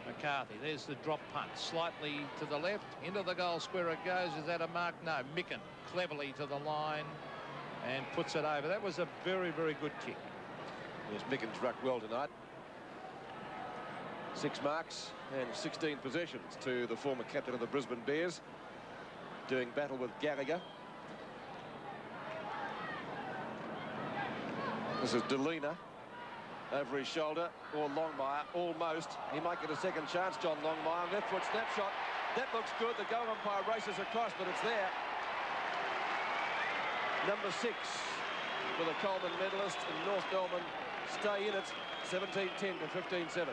McCarthy, there's the drop punt. Slightly to the left, into the goal square it goes. Is that a mark? No. Micken cleverly to the line and puts it over. That was a very, very good kick. Yes, Micken's rucked well tonight. 6 marks and 16 possessions to the former captain of the Brisbane Bears, doing battle with Gallagher. This is Delina over his shoulder, or Longmire almost. He might get a second chance, John Longmire. Left foot snapshot. That looks good. The goal umpire races across, but it's there. Number 6 for the Coleman medalist, and North Melbourne stay in it 17-10 to 15-7.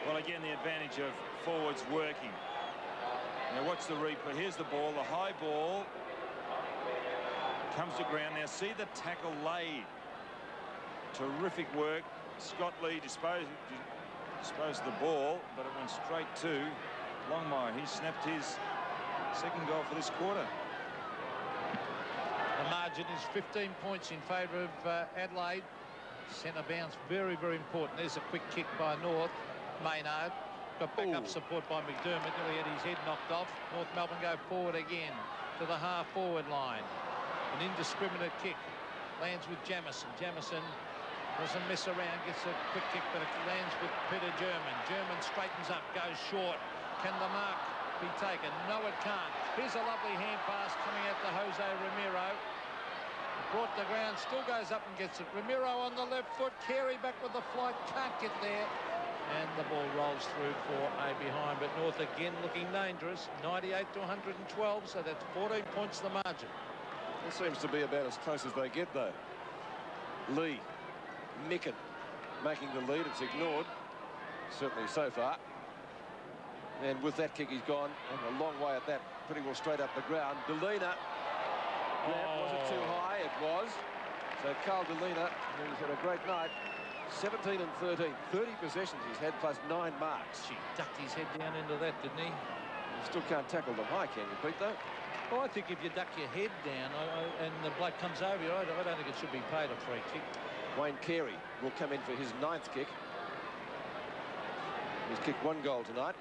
Well, again, the advantage of forwards working. Now watch the replay. Here's the ball, the high ball comes to ground. Now see the tackle laid. Terrific work. Scott Lee disposed of the ball, but it went straight to Longmire. He snapped his second goal for this quarter. The margin is 15 points in favour of Adelaide. Centre bounce, very, very important. There's a quick kick by North. Maynard got back up support by McDermott. He had his head knocked off. North Melbourne go forward again to the half-forward line. An indiscriminate kick. Lands with Jamison. Jamison doesn't mess around, gets a quick kick, but it lands with Peter German. German straightens up, goes short. Can the mark be taken? No, it can't. Here's a lovely hand pass coming out to Jose Ramiro. Brought the ground, still goes up and gets it. Ramiro on the left foot. Carey back with the flight, can't get there. And the ball rolls through for a behind, but North again looking dangerous. 98 to 112, so that's 14 points the margin. It seems to be about as close as they get, though. Lee, Micken making the lead. It's ignored, certainly so far. And with that kick, he's gone a long way at that. Pretty well straight up the ground. Delina. Was it too high? It was. So Carl Delina, who's had a great night. 17 and 13. 30 possessions he's had, plus 9 marks. He ducked his head down into that, didn't he? You still can't tackle them high, can you, Pete, though? Well, I think if you duck your head down and the bloke comes over you, I don't think it should be paid a free kick. Wayne Carey will come in for his 9th kick. He's kicked 1 goal tonight.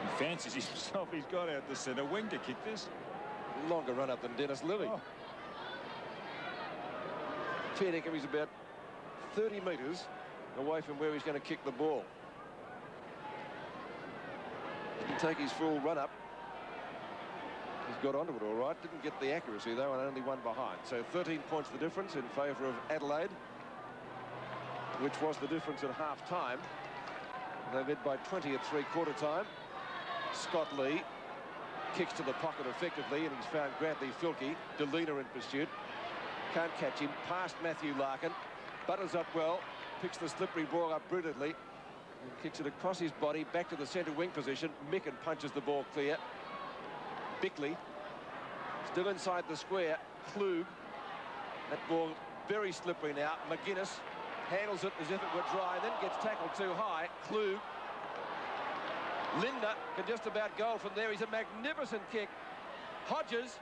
He fancies himself. He's got out the centre wing to kick this. Longer run up than Dennis Lilly. Oh. Fairnickham is about 30 metres away from where he's going to kick the ball. Didn't take his full run up. He's got onto it all right. Didn't get the accuracy, though, and only 1 behind. So 13 points the difference in favour of Adelaide, which was the difference at half-time. They led by 20 at three-quarter time. Scott Lee kicks to the pocket effectively, and he's found Grantley Filkey. Delina in pursuit. Can't catch him. Past Matthew Larkin. Butters up well. Picks the slippery ball up brilliantly. And kicks it across his body back to the centre wing position. Micken punches the ball clear. Bickley still inside the square. Klug. That ball very slippery now. McGuinness handles it as if it were dry, then gets tackled too high. Klug. Linder can just about go from there. He's a magnificent kick. Hodges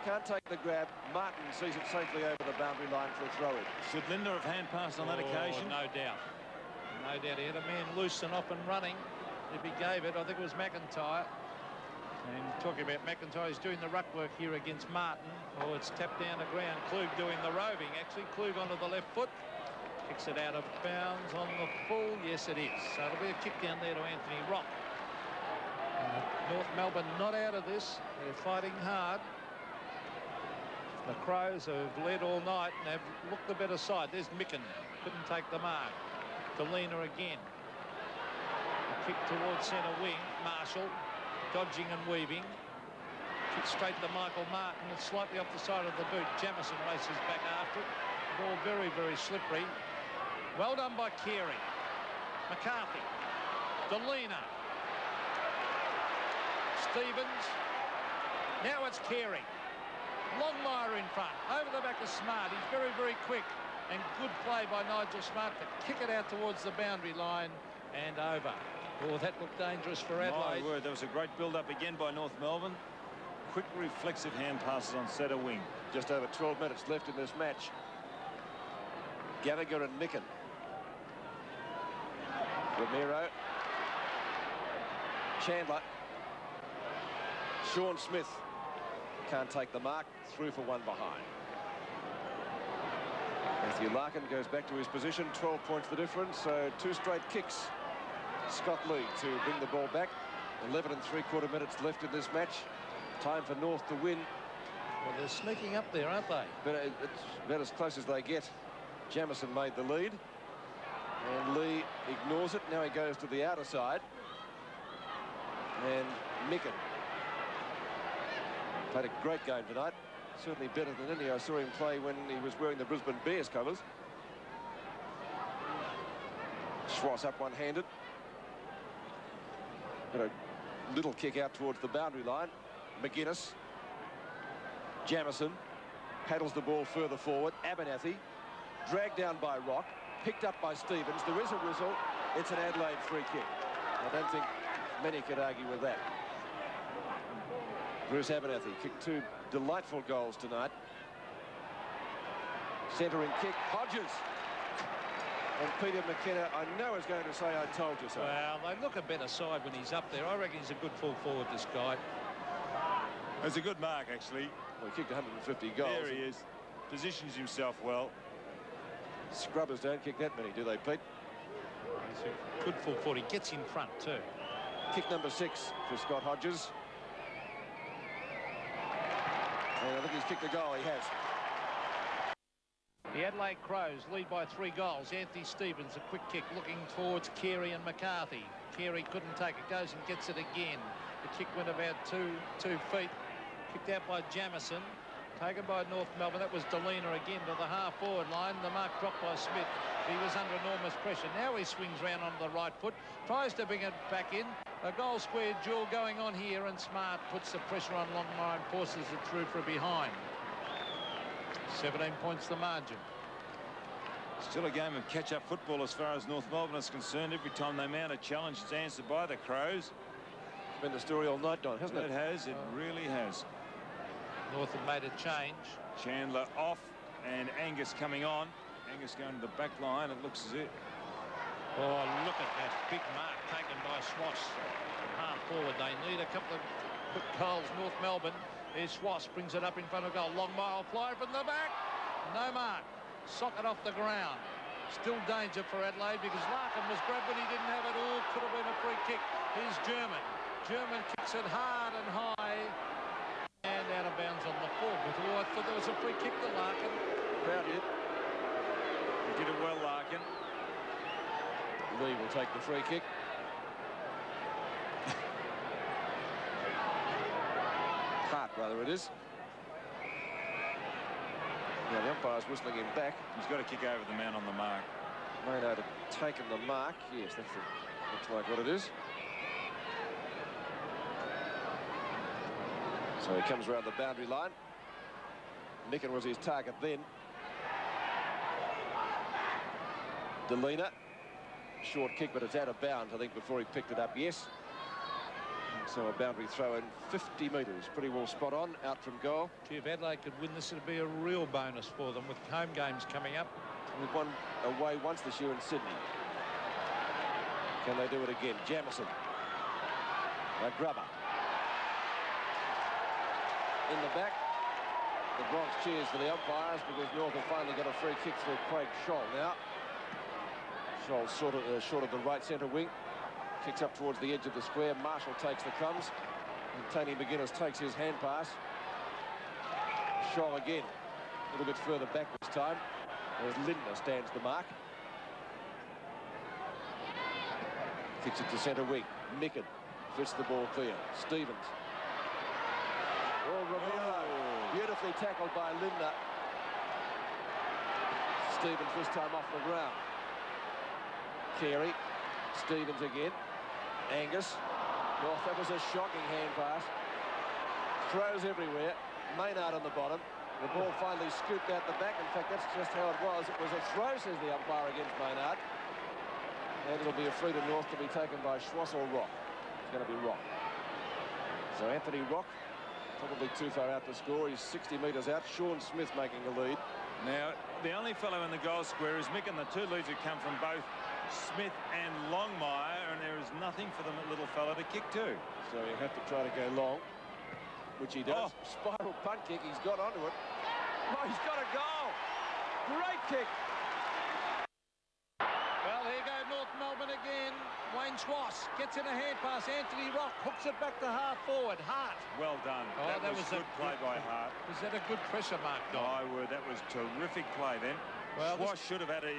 can't take the grab. Martin sees it safely over the boundary line for a throw-in. Should Linder have hand passed on that occasion? No doubt. No doubt. He had a man loose and off and running. If he gave it, I think it was McIntyre. And talking about McIntyre, he's doing the ruck work here against Martin. Oh, it's tapped down the ground. Klug doing the roving, actually. Klug onto the left foot. Kicks it out of bounds on the full. Yes, it is. So it'll be a kick down there to Anthony Rock. North Melbourne not out of this. They're fighting hard. The Crows have led all night and have looked the better side. There's Micken. Couldn't take the mark. Delena again. A kick towards centre wing. Marshall dodging and weaving. Kick straight to Michael Martin. It's slightly off the side of the boot. Jamison races back after it. Ball very, very slippery. Well done by Carey. McCarthy. Delena. Stevens. Now it's Carey. Longmire in front. Over the back of Smart. He's very, very quick. And good play by Nigel Smart to kick it out towards the boundary line and over. Oh, that looked dangerous for Adelaide. My word, there was a great build-up again by North Melbourne. Quick, reflexive hand passes on centre wing. Just over 12 minutes left in this match. Gallagher and Micken. Romero. Chandler. Sean Smith. Can't take the mark. Through for one behind. Matthew Larkin goes back to his position. 12 points the difference. So 2 straight kicks. Scott Lee to bring the ball back. 11 3/4 minutes left in this match. Time for North to win. Well, they're sneaking up there, aren't they? But it's about as close as they get. Jamison made the lead. And Lee ignores it. Now he goes to the outer side. And Micken played a great game tonight. Certainly better than any I saw him play when he was wearing the Brisbane Bears colours. Schwass up one-handed. Got a little kick out towards the boundary line. McGuinness. Jamison paddles the ball further forward. Abernathy dragged down by Rock. Picked up by Stevens. There is a whistle. It's an Adelaide free kick. I don't think many could argue with that. Bruce Abernathy kicked 2 delightful goals tonight. Centering kick. Hodges. And Peter McKenna, I know, is going to say, I told you so. Well, they look a better side when he's up there. I reckon he's a good full forward, this guy. It's a good mark, actually. Well, he kicked 150 goals. There he is. Positions himself well. Scrubbers don't kick that many, do they, Pete? He's a good full forward. He gets in front, too. Kick number 6 for Scott Hodges. And I think he's kicked the goal. He has. The Adelaide Crows lead by 3 goals. Anthony Stevens, a quick kick looking towards Carey and McCarthy. Carey couldn't take it, goes and gets it again. The kick went about 2 feet. Kicked out by Jamison. Taken by North Melbourne. That was Delena again to the half-forward line. The mark dropped by Smith. He was under enormous pressure. Now he swings round on the right foot. Tries to bring it back in. A goal square duel going on here, and Smart puts the pressure on Longmire and forces it through for behind. 17 points the margin. Still a game of catch-up football as far as North Melbourne is concerned. Every time they mount a challenge, it's answered by the Crows. It's been the story all night, Don, hasn't it? It has. It really has. North have made a change. Chandler off and Angus coming on. Angus going to the back line. It looks as if. Oh, look at that big mark taken by Schwass. Half forward. They need a couple of quick goals. North Melbourne. Here's Schwass, brings it up in front of goal. Long mile fly from the back. No mark. Socket off the ground. Still danger for Adelaide because Larkin was grabbed but he didn't have it all. Could have been a free kick. Here's German. German kicks it hard and high. And out of bounds on the full. But I thought there was a free kick to Larkin. Crowd did. He did it well, Larkin. Lee will take the free kick. Hart, rather, it is. Now the umpire's whistling him back. He's got to kick over the man on the mark. Maynard had taken the mark. Yes, that's it. Looks like what it is. So he comes around the boundary line. Micken was his target then. Delena. Short kick, but it's out of bounds, I think, before he picked it up. Yes. So a boundary throw in 50 metres, pretty well spot on, out from goal. Gee, if Adelaide could win this, it'd be a real bonus for them with home games coming up. We've won away once this year in Sydney. Can they do it again? Jamison. A grubber. In the back. The Bronx cheers for the umpires because North have finally got a free kick for Craig Scholl now. Scholl sort of short of the right centre wing. Kicks up towards the edge of the square. Marshall takes the crumbs. And Tony McGuinness takes his hand pass. Scholl again. A little bit further back this time. As Lindner stands the mark. Kicks it to centre wing. Micken fits the ball clear. Stevens. Oh, Romero. Beautifully tackled by Lindner. Stevens this time off the ground. Carey. Stevens again. Angus. North, that was a shocking hand pass. Throws everywhere. Maynard on the bottom. The ball finally scooped out the back. In fact, that's just how it was. It was a throw, says the umpire, against Maynard. And it'll be a free to North to be taken by Schwass or Rock. It's going to be Rock. So Anthony Rock, probably too far out to score. He's 60 metres out. Sean Smith making the lead. Now, the only fellow in the goal square is Micken. The two leads have come from both Smith and Longmire, and there is nothing for the little fella to kick to. So you have to try to go long, which he does. Oh. Spiral punt kick. He's got onto it. Oh, he's got a goal. Great kick. Well, here go North Melbourne again. Wayne Schwass gets in a hand pass. Anthony Rock hooks it back to half forward. Hart. Well done. Oh, that was good play by Hart. Was that a good pressure mark, Don? I would. That was terrific play then. Well, Schwass should have had a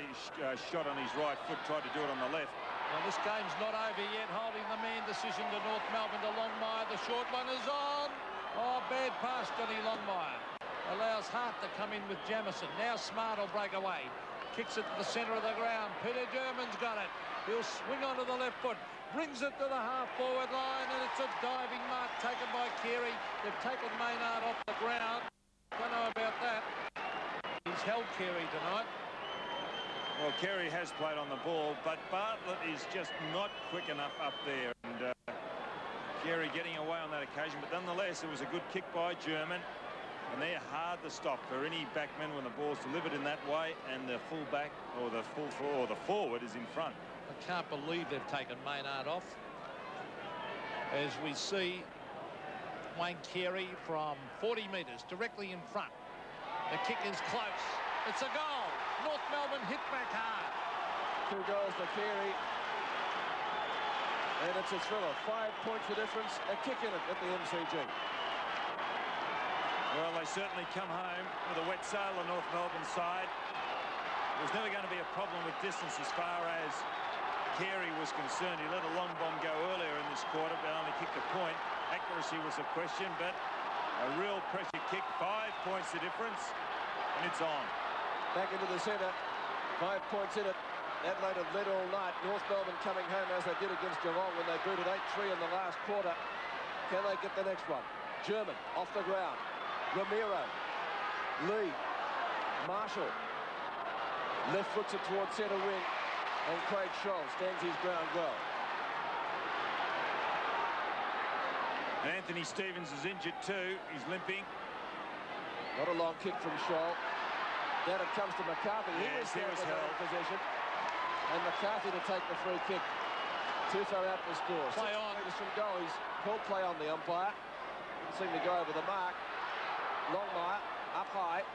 shot on his right foot, tried to do it on the left. Well, this game's not over yet. Holding the man decision to North Melbourne to Longmire. The short one is on. Oh, bad pass, Johnny Longmire. Allows Hart to come in with Jamison. Now Smart will break away. Kicks it to the centre of the ground. Peter German's got it. He'll swing onto the left foot. Brings it to the half-forward line, and it's a diving mark taken by Carey. They've taken Maynard off the ground. Don't know about that. He's held Carey tonight. Well, Carey has played on the ball, but Bartlett is just not quick enough up there. And Carey getting away on that occasion, but nonetheless, it was a good kick by German. And they're hard to stop for any backman when the ball's delivered in that way, and the full-back or the forward is in front. I can't believe they've taken Maynard off. As we see Wayne Carey from 40 metres directly in front. The kick is close. It's a goal. North Melbourne hit back hard. 2 goals to Carey. And it's a thriller. 5 points the difference. A kick in it at the MCG. Well, they certainly come home with a wet sail on North Melbourne side. There's never going to be a problem with distance as far as Carey was concerned. He let a long bomb go earlier in this quarter, but only kicked a point. Accuracy was a question, but a real pressure kick. 5 points the difference, and it's on. Back into the centre. 5 points in it. Adelaide have led all night. North Melbourne coming home as they did against Geelong when they booted 8-3 in the last quarter. Can they get the next one? German off the ground. Romero. Lee. Marshall. Left foots it towards centre wing. And Craig Scholl stands his ground well. And Anthony Stevens is injured too. He's limping. Not a long kick from Scholl. Down it comes to McCarthy. Yes, he was held. In possession. And McCarthy to take the free kick. Too far out to score. Play on. Metres from goal. He's called play on the umpire. Didn't seem to go over the mark. Longmire up high.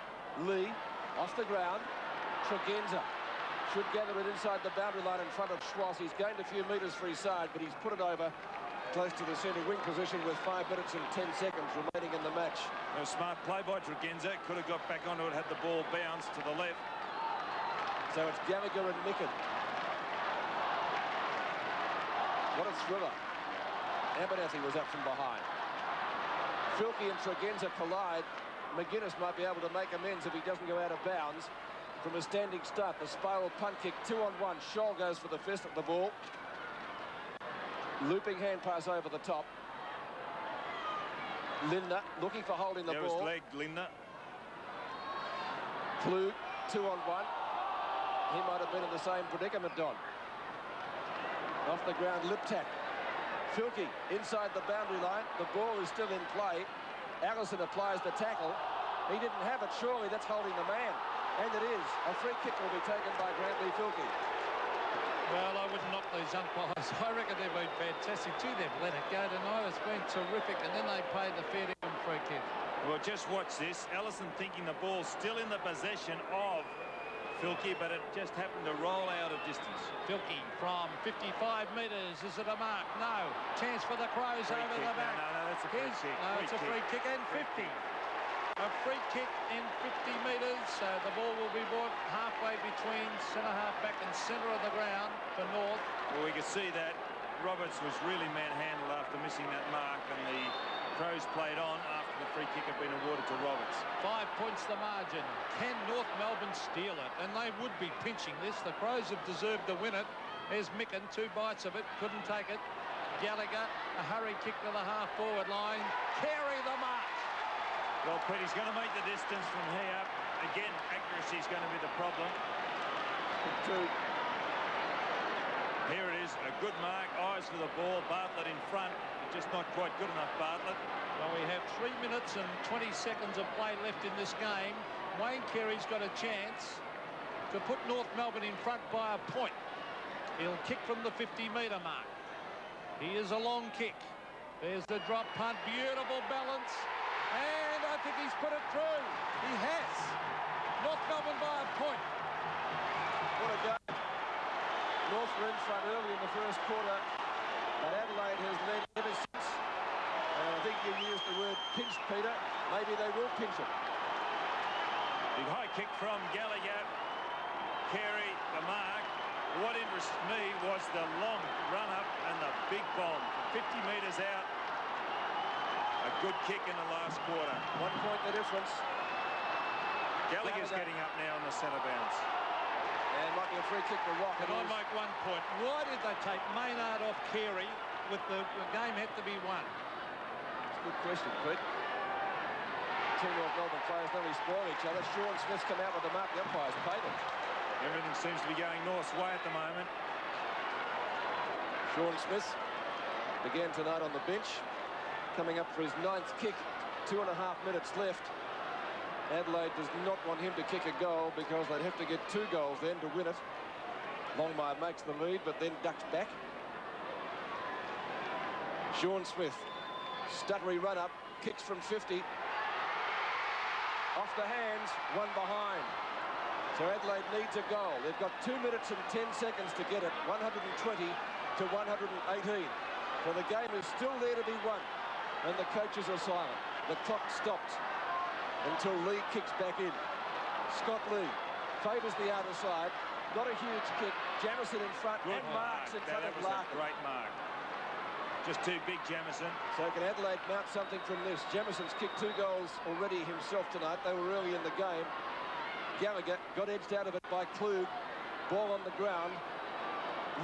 Lee off the ground. Tregenza should gather it inside the boundary line in front of Schwass. He's gained a few metres for his side, but he's put it over close to the centre wing position with 5 minutes and 10 seconds remaining in the match. A smart play by Tregenza. Could have got back onto it had the ball bounced to the left. So it's Gallagher and Micken. What a thriller. Abernathy was up from behind. Filkey and Tregenza collide. McGuinness might be able to make amends if he doesn't go out of bounds. From a standing start, the spiral punt kick, 2-on-1. Scholl goes for the fist at the ball. Looping hand pass over the top. Lindner looking for holding the ball. There was legged, Lindner. Klug, 2-on-1. He might have been in the same predicament, Don. Off the ground, lip tap. Filkey inside the boundary line. The ball is still in play. Allison applies the tackle. He didn't have it, surely that's holding the man. And it is. A free kick will be taken by Grantley Filkey. Well, I wouldn't knock these umpires. I reckon they've been fantastic. Gee, they've let it go tonight. It's been terrific. And then they paid the fair dinkum free kick. Well, just watch this. Allison thinking the ball's still in the possession of Filkey, but it just happened to roll out of distance. Filkey from 55 metres. Is it a mark? No. Chance for the Crows Free over kick. the back. No, that's a free kick. No, it's a free kick and 50. A free kick in 50 metres. So the ball will be brought halfway between centre half back and centre of the ground for North. Well, we can see that Roberts was really manhandled after missing that mark, and the Crows played on after the free kick had been awarded to Roberts. 5 points the margin. Can North Melbourne steal it? And they would be pinching this. The Crows have deserved to win it. There's Micken, 2 bites of it, couldn't take it. Gallagher, a hurry kick to the half-forward line. Carey the mark. Well, Pete, he's going to make the distance from here. Again, accuracy is going to be the problem. Here it is, a good mark, eyes for the ball. Bartlett in front, just not quite good enough, Bartlett. Well, we have 3 minutes and 20 seconds of play left in this game. Wayne Carey's got a chance to put North Melbourne in front by a point. He'll kick from the 50-metre mark. He is a long kick. There's the drop punt, beautiful balance. And I think he's put it through. He has. North Melbourne by a point. What a go. North were in front early in the first quarter, but Adelaide has led ever since. And I think you used the word pinched, Peter. Maybe they will pinch it. Big high kick from Gallagher. Carey, the mark. What interests me was the long run-up and the big bomb. 50 metres out. A good kick in the last quarter. 1 point the difference. Gallagher's getting up now on the centre bounce. And might be a free kick for Rock. Can I make 1 point? Why did they take Maynard off Carey with the game had to be won? It's a good question, Pete. Two North Melbourne players nearly spoil each other. Sean Smith's come out with the mark. The umpires paid him. Everything seems to be going North's way at the moment. Sean Smith began tonight on the bench, coming up for his 9th kick. 2.5 minutes left. Adelaide does not want him to kick a goal because they'd have to get 2 goals then to win it. Longmire makes the lead, but then ducks back. Sean Smith, stuttery run up, kicks from 50. Off the hands, 1 behind. So Adelaide needs a goal. They've got 2 minutes and 10 seconds to get it. 120 to 118. So the game is still there to be won. And the coaches are silent. The clock stops until Lee kicks back in. Scott Lee favours the outer side. Not a huge kick. Jamison in front and marks in front of Larkin. Great mark. Just too big, Jamison. So can Adelaide mount something from this? Jamison's kicked 2 goals already himself tonight. They were early in the game. Gallagher got edged out of it by Klug. Ball on the ground.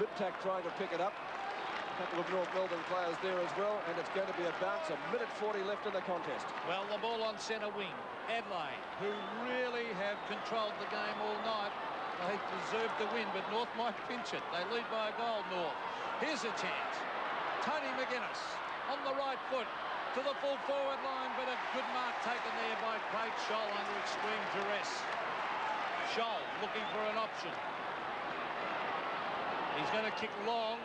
Liptak trying to pick it up. A couple of North Melbourne players there as well, and it's going to be a bounce. 1 minute 40 left in the contest. Well, the ball on centre wing. Adelaide, who really have controlled the game all night. They deserve to win, but North might pinch it. They lead by a goal, North. Here's a chance. Tony McGuinness on the right foot to the full forward line, but a good mark taken there by Craig Scholl under extreme duress. Scholl looking for an option. He's going to kick long.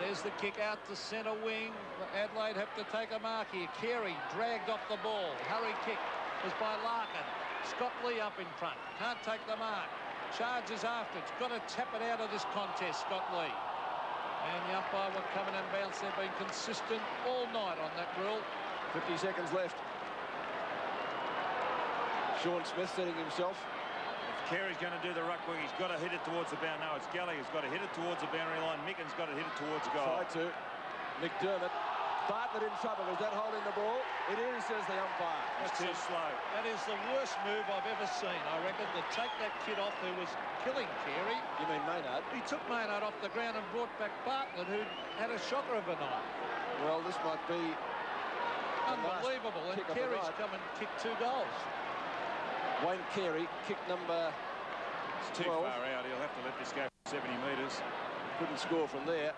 There's the kick out to centre wing. Adelaide have to take a mark here. Carey dragged off the ball. Hurry kick was by Larkin. Scott Lee up in front. Can't take the mark. Charges after. It's got to tap it out of this contest, Scott Lee. And the umpire will come in and bounce. They've been consistent all night on that rule. 50 seconds left. Sean Smith setting himself. If Carey's going to do the ruck work, he's got to hit it towards the boundary. No, it's Gallagher's got to hit it towards the boundary line. Micken's got to hit it towards goal. Try to. McDermott. Bartlett in trouble. Is that holding the ball? It is, says the umpire. It's too slow. That is the worst move I've ever seen, I reckon, to take that kid off who was killing Carey. You mean Maynard? He took Maynard off the ground and brought back Bartlett, who had a shocker of a night. Well, this might be unbelievable. And Carey's come and kicked 2 goals. Wayne Carey, kick number 12. It's too far out. He'll have to let this go 70 metres. Couldn't score from there.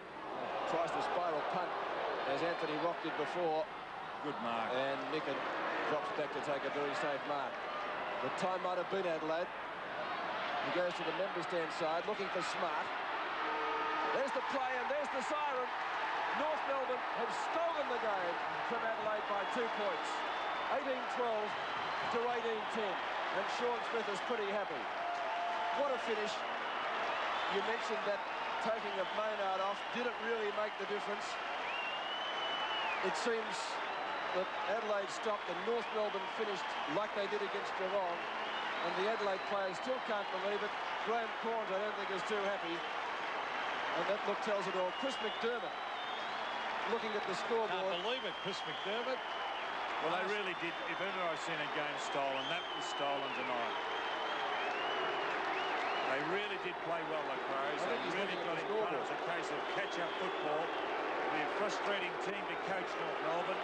tries to spiral punt as Anthony Rock did before. Good mark. And Micken drops back to take a very safe mark. The time might have been Adelaide. He goes to the member stand side looking for Smart. There's the play and there's the siren. North Melbourne have stolen the game from Adelaide by 2 points. 18-12 to 18-10. And Sean Smith is pretty happy. What a finish. You mentioned that taking of Maynard off didn't really make the difference. It seems that Adelaide stopped and North Melbourne finished like they did against Geelong. And the Adelaide players still can't believe it. Graham Corns, I don't think, is too happy. And that look tells it all. Chris McDermott looking at the scoreboard. Can't believe it, Chris McDermott. Well, they really did. If ever I've seen a game stolen, that was stolen tonight. They really did play well, the Crows. They really got in front. It was a case of catch-up football. It'll be a frustrating team to coach North Melbourne.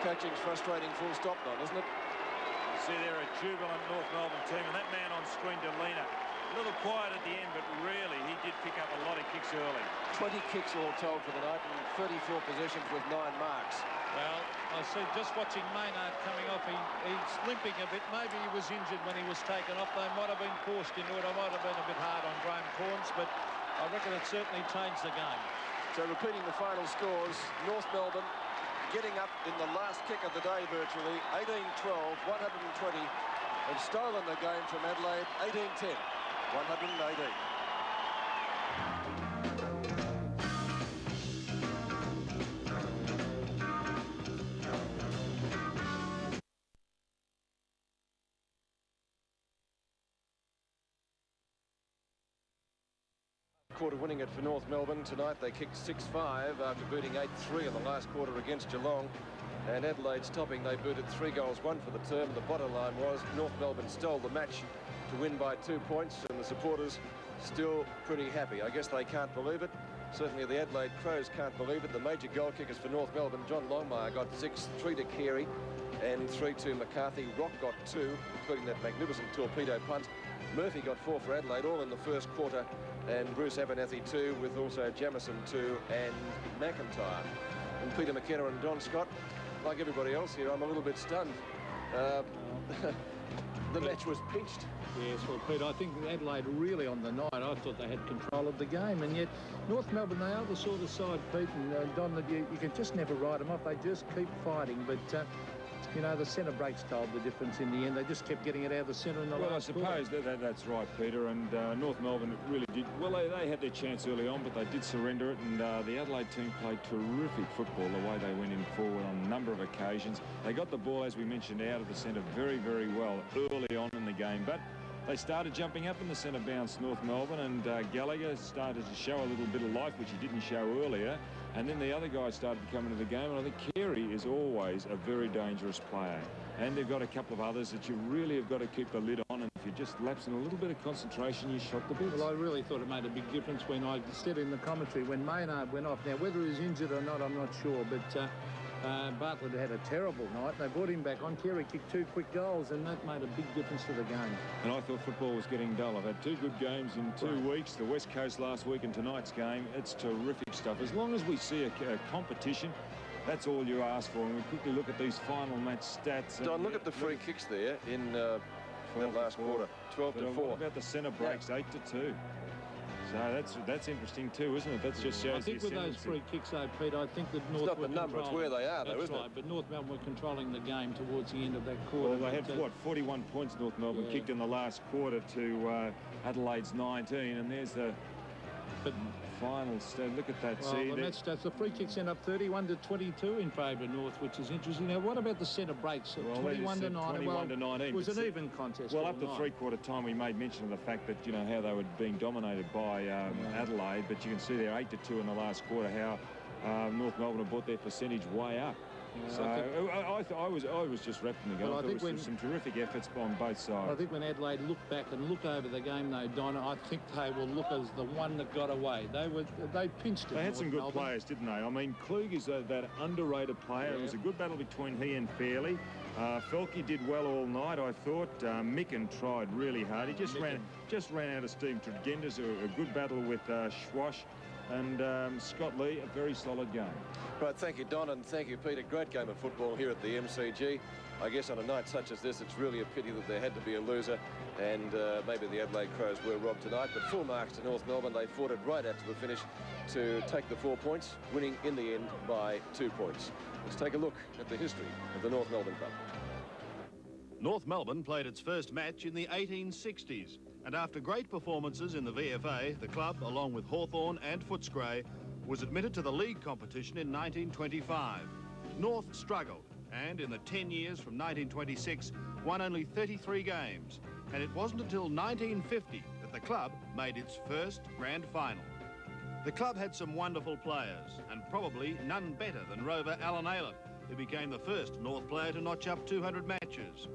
Coaching's frustrating, full stop, though, isn't it? You see there a jubilant North Melbourne team, and that man on screen, Delina, a little quiet at the end, but really he did pick up a lot of kicks early. 20 kicks all told for the night and 34 possessions with 9 marks. Well, I see just watching Maynard coming off, he's limping a bit. Maybe he was injured when he was taken off. They might have been forced into it. I might have been a bit hard on Graham Corns, but I reckon it certainly changed the game. So repeating the final scores, North Melbourne getting up in the last kick of the day virtually, 18-12, 120, have stolen the game from Adelaide, 18-10, 118. Quarter winning it for North Melbourne tonight. They kicked 6-5 after booting 8-3 in the last quarter against Geelong. And Adelaide's topping, they booted 3 goals, 1 for the term. The bottom line was North Melbourne stole the match to win by 2 points, and the supporters still pretty happy. I guess they can't believe it. Certainly the Adelaide Crows can't believe it. The major goal kickers for North Melbourne, John Longmire got 6, 3 to Carey and 3 to McCarthy. Rock got 2, including that magnificent torpedo punt. Murphy got 4 for Adelaide, all in the first quarter. And Bruce Abernathy 2, with also Jamison 2 and McIntyre. And Peter McKenna and Don Scott, like everybody else here, I'm a little bit stunned. The match was pinched. Yes, well, Peter, I think Adelaide really on the night, I thought they had control of the game, and yet North Melbourne, they are the sort of side, Pete and Don, that you can just never write them off. They just keep fighting, but you know, the centre breaks told the difference in the end. They just kept getting it out of the centre in the last quarter. Well, I suppose that's right, Peter, and North Melbourne really did. Well, they had their chance early on, but they did surrender it, and the Adelaide team played terrific football the way they went in forward on a number of occasions. They got the ball, as we mentioned, out of the centre very, very well early on in the game, but they started jumping up in the centre bounce, North Melbourne, and Gallagher started to show a little bit of life, which he didn't show earlier. And then the other guys started to come into the game, and I think Carey is always a very dangerous player. And they've got a couple of others that you really have got to keep the lid on, and if you just lapse in a little bit of concentration, you shot the bits. Well, I really thought it made a big difference when I said in the commentary, when Maynard went off. Now, whether he's injured or not, I'm not sure, but Bartlett had a terrible night. They brought him back on. Carey kicked 2 quick goals, and that made a big difference to the game. And I thought football was getting dull. I've had 2 good games in 2 weeks, the West Coast last week and tonight's game. It's terrific stuff. As long as we see a competition, that's all you ask for. And we quickly look at these final match stats. Don, look at the free kicks there in that last quarter, 12-4. What about the centre breaks, 8-2? So that's interesting too, isn't it? That just shows. I think with those free kicks, though, Pete, I think that North. It's not the number; it's where they are, though, isn't it? But North Melbourne were controlling the game towards the end of that quarter. Well, they had what 41 points. North Melbourne kicked in the last quarter to Adelaide's 19, and there's the final stat. Look at that. Well, see, the match stats. The free kicks end up 31-22 in favour of North, which is interesting. Now, what about the centre breaks? Well, 21-9. 21-19. It was an even contest. Well, up to 3/4 time, we made mention of the fact that how they were being dominated by Adelaide, but you can see there 8-2 in the last quarter. How North Melbourne have brought their percentage way up. Yeah, so I was just wrapped in the game. Well, there was some terrific efforts on both sides. I think when Adelaide look back and look over the game, though, Don, I think they will look as the one that got away. They pinched it. They had some good Melbourne. players, didn't they? I mean, Klug is that underrated player. Yeah. It was a good battle between he and Fairley. Felke did well all night, I thought. Micken tried really hard. He just ran out of steam. Tregenda's a good battle with Schwash. and Scott Lee, a very solid game. Right, thank you, Don, and thank you, Peter. Great game of football here at the MCG. I guess on a night such as this, it's really a pity that there had to be a loser, and maybe the Adelaide Crows were robbed tonight, but full marks to North Melbourne. They fought it right out to the finish to take the 4 points, winning in the end by 2 points. Let's take a look at the history of the North Melbourne Club. North Melbourne played its first match in the 1860s, and after great performances in the VFA, the club, along with Hawthorn and Footscray, was admitted to the league competition in 1925. North struggled, and in the 10 years from 1926, won only 33 games, and it wasn't until 1950 that the club made its first grand final. The club had some wonderful players, and probably none better than rover Alan Aylett, who became the first North player to notch up 200 matches.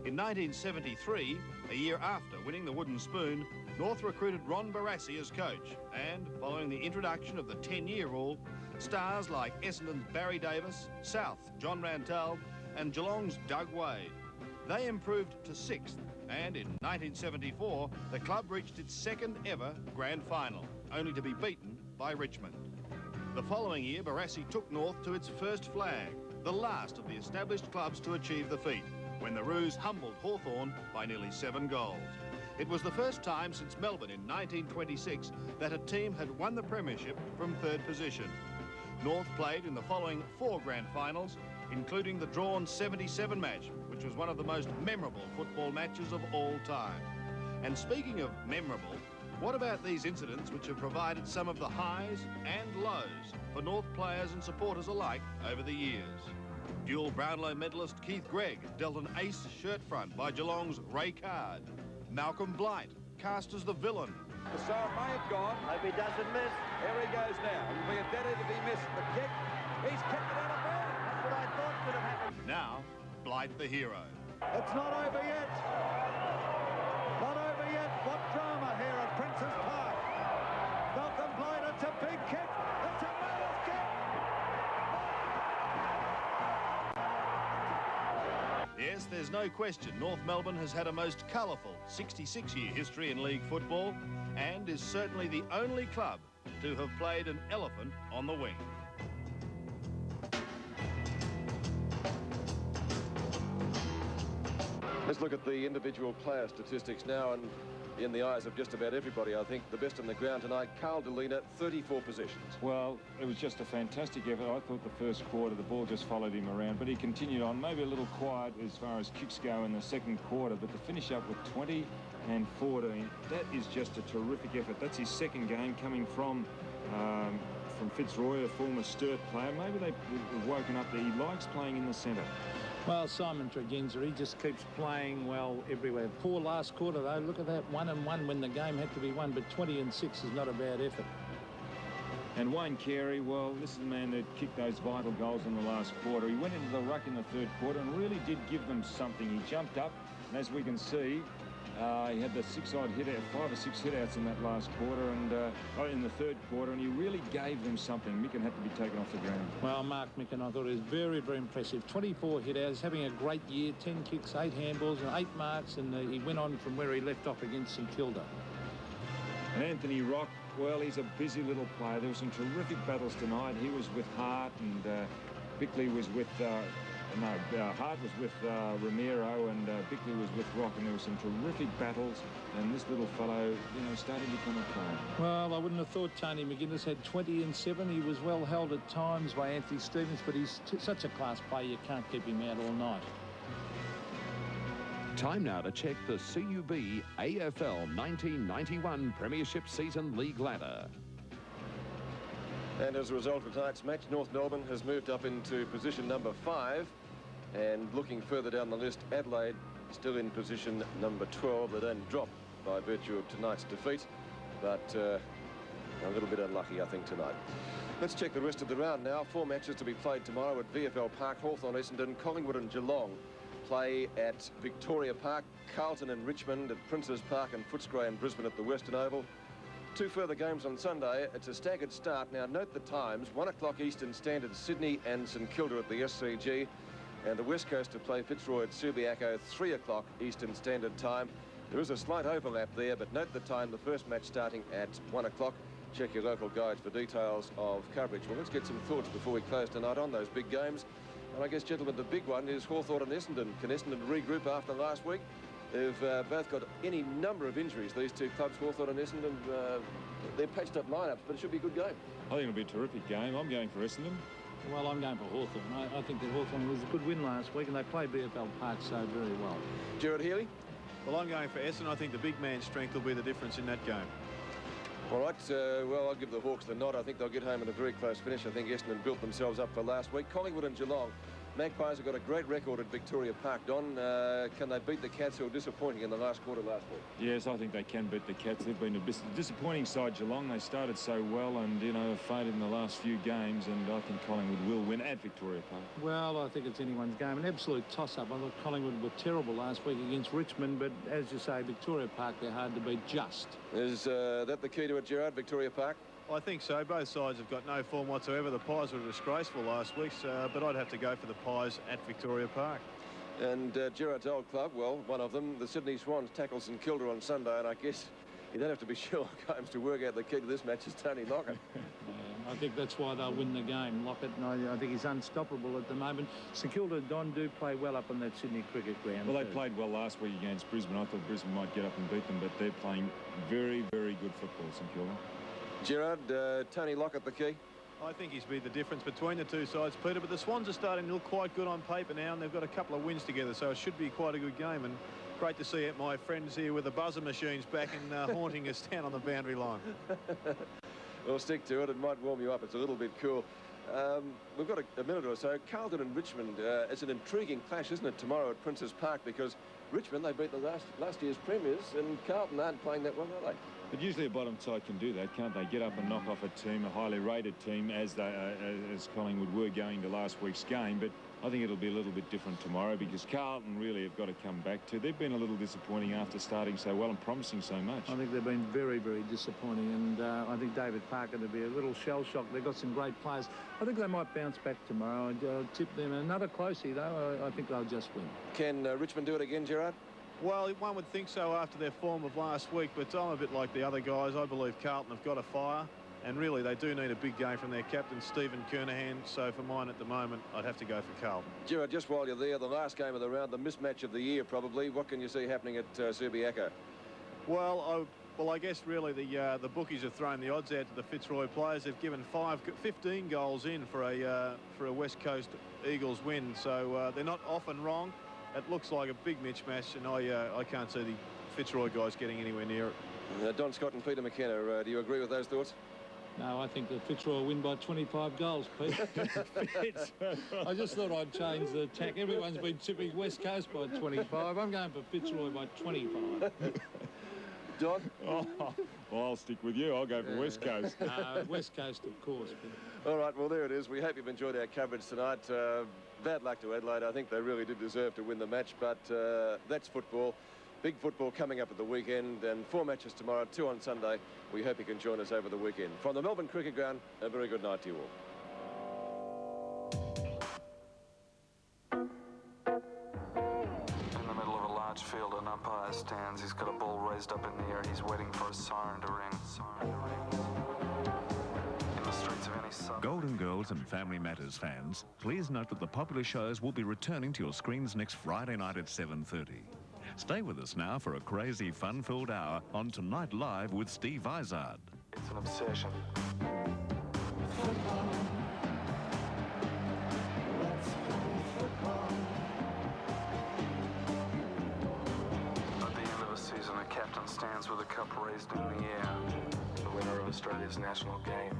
In 1973, a year after winning the Wooden Spoon, North recruited Ron Barassi as coach, and following the introduction of the 10-year rule, stars like Essendon's Barry Davis, South John Rantel, and Geelong's Doug Wade. They improved to 6th, and in 1974, the club reached its second ever grand final, only to be beaten by Richmond. The following year, Barassi took North to its first flag, the last of the established clubs to achieve the feat, when the Roos humbled Hawthorn by nearly 7 goals. It was the first time since Melbourne in 1926 that a team had won the premiership from 3rd position. North played in the following 4 grand finals, including the drawn 77 match, which was one of the most memorable football matches of all time. And speaking of memorable, what about these incidents which have provided some of the highs and lows for North players and supporters alike over the years? Dual Brownlow medalist Keith Gregg dealt an ace shirt front by Geelong's Ray Card. Malcolm Blight cast as the villain. So it may have gone. Hope he doesn't miss. Here he goes now. It'll be a dead if he missed the kick. He's kicked it out of bounds. That's what I thought could have happened. Now, Blight the hero. It's not over yet. Not over yet. What drama here at Princes Park. Malcolm Blight, it's a big kick. It's a massive kick. Yes, there's no question North Melbourne has had a most colourful 66-year history in league football and is certainly the only club to have played an elephant on the wing. Let's look at the individual player statistics now, and in the eyes of just about everybody, I think the best on the ground tonight, Carl Delina, 34 possessions. Well, it was just a fantastic effort. I thought the first quarter, the ball just followed him around, but he continued on, maybe a little quiet as far as kicks go in the second quarter, but to finish up with 20 and 14, that is just a terrific effort. That's his second game coming from Fitzroy, a former Sturt player. Maybe they've woken up that he likes playing in the centre. Well, Simon Tregenza, he just keeps playing well everywhere. Poor last quarter, though. Look at that, 1-1 when the game had to be won, but 20-6 is not a bad effort. And Wayne Carey, well, this is the man that kicked those vital goals in the last quarter. He went into the ruck in the third quarter and really did give them something. He jumped up, and as we can see, he had the 5 or 6 hit-outs in that last quarter, and in the third quarter, and he really gave them something. Micken had to be taken off the ground. Well, Mark Micken, I thought it was very, very impressive. 24 hit-outs, having a great year, 10 kicks, 8 handballs, and 8 marks, and he went on from where he left off against St Kilda. And Anthony Rock, well, he's a busy little player. There were some terrific battles tonight. He was with Hart, and Bickley was with... Hart was with Ramiro, and Bickley was with Rock, and there were some terrific battles, and this little fellow, you know, started to become a player. Well, I wouldn't have thought Tony McGuinness had 20 and 7. He was well held at times by Anthony Stevens, but he's such a class player, you can't keep him out all night. Time now to check the CUB AFL 1991 Premiership Season League ladder. And as a result of tonight's match, North Melbourne has moved up into position number 5. And looking further down the list, Adelaide still in position number 12. They don't drop by virtue of tonight's defeat, but a little bit unlucky, I think, tonight. Let's check the rest of the round now. 4 matches to be played tomorrow at VFL Park. Hawthorn, Essendon, Collingwood and Geelong play at Victoria Park. Carlton and Richmond at Princes Park, and Footscray and Brisbane at the Western Oval. 2 further games on Sunday. It's a staggered start. Now, note the times. 1 o'clock Eastern Standard, Sydney and St Kilda at the SCG. And the West Coast to play Fitzroy at Subiaco, 3 o'clock Eastern Standard Time. There is a slight overlap there, but note the time. The first match starting at 1 o'clock. check your local guides for details of coverage. Well, let's get some thoughts before we close tonight on those big games. And I guess, gentlemen, the big one is Hawthorn and Essendon. Can Essendon regroup after last week? They've both got any number of injuries, these two clubs, Hawthorn and Essendon. They're patched up lineups, but it should be a good game. I think it'll be a terrific game. I'm going for Essendon. Well, I'm going for Hawthorn. I think that Hawthorn was a good win last week, and they played BFL Park so very well. Gerard Healy? Well, I'm going for Essendon. I think the big man's strength will be the difference in that game. All right, well, I'll give the Hawks the nod. I think they'll get home in a very close finish. I think Essendon built themselves up for last week. Collingwood and Geelong. Magpies have got a great record at Victoria Park, Don. Can they beat the Cats, who were disappointing in the last quarter last week? Yes, I think they can beat the Cats. They've been a disappointing side, Geelong. They started so well and, you know, faded in the last few games, and I think Collingwood will win at Victoria Park. Well, I think it's anyone's game. An absolute toss-up. I thought Collingwood were terrible last week against Richmond, but as you say, Victoria Park, they're hard to beat just. Is that the key to it, Gerard, Victoria Park? I think so. Both sides have got no form whatsoever. The Pies were disgraceful last week, but I'd have to go for the Pies at Victoria Park. And Gerard's old club, well, one of them, the Sydney Swans, tackle St Kilda on Sunday, and I guess you don't have to be Sherlock Holmes to work out the key to this match is Tony Lockett. I think that's why they'll win the game. Lockett, I think he's unstoppable at the moment. St Kilda, Don, do play well up on that Sydney cricket ground. Well, they played well last week against Brisbane. I thought Brisbane might get up and beat them, but they're playing very, very good football, St Kilda. Gerard, Tony Lockett the key? I think he's been the difference between the two sides, Peter, but the Swans are starting to look quite good on paper now, and they've got a couple of wins together, so it should be quite a good game. And great to see my friends here with the buzzer machines back and haunting us down on the boundary line. Well, stick to it. It might warm you up. It's a little bit cool. We've got a minute or so. Carlton and Richmond. It's an intriguing clash, isn't it, tomorrow at Princes Park, because Richmond, they beat the last year's premiers, and Carlton aren't playing that well, are they? But usually a bottom side can do that, can't they? Get up and knock off a team, a highly rated team, as Collingwood were going to last week's game. But I think it'll be a little bit different tomorrow, because Carlton really have got to come back to. They've been a little disappointing after starting so well and promising so much. I think they've been very, very disappointing, and I think David Parker to be a little shell-shocked. They've got some great players. I think they might bounce back tomorrow. I'd tip them another closey, though. I think they'll just win. Can Richmond do it again, Gerard? Well, one would think so after their form of last week, but I'm a bit like the other guys. I believe Carlton have got a fire, and really they do need a big game from their captain, Stephen Kernahan. So for mine at the moment, I'd have to go for Carlton. Gerard, just while you're there, the last game of the round, the mismatch of the year probably. What can you see happening at Subiaco? Well, I guess really the bookies have thrown the odds out to the Fitzroy players. They've given 15 goals in for a West Coast Eagles win, so they're not often wrong. It looks like a big mismatch, and I can't see the Fitzroy guys getting anywhere near it. Don Scott and Peter McKenna, do you agree with those thoughts? No, I think the Fitzroy will win by 25 goals, Pete. I just thought I'd change the tack. Everyone's been tipping West Coast by 25. I'm going for Fitzroy by 25. Don? Oh, well, I'll stick with you. I'll go for West Coast. West Coast, of course. All right, well, there it is. We hope you've enjoyed our coverage tonight. Bad luck to Adelaide. I think they really did deserve to win the match, but that's football. Big football coming up at the weekend, and 4 matches tomorrow, 2 on Sunday. We hope you can join us over the weekend. From the Melbourne Cricket Ground, a very good night to you all. In the middle of a large field, an umpire stands. He's got a ball raised up in the air. He's waiting for a siren to ring. In the streets of any suburb. Golden Girls and Family Matters fans, please note that the popular shows will be returning to your screens next Friday night at 7:30. Stay with us now for a crazy, fun-filled hour on Tonight Live with Steve Izard. It's an obsession. At the end of a season, a captain stands with a cup raised in the air, the winner of Australia's national game.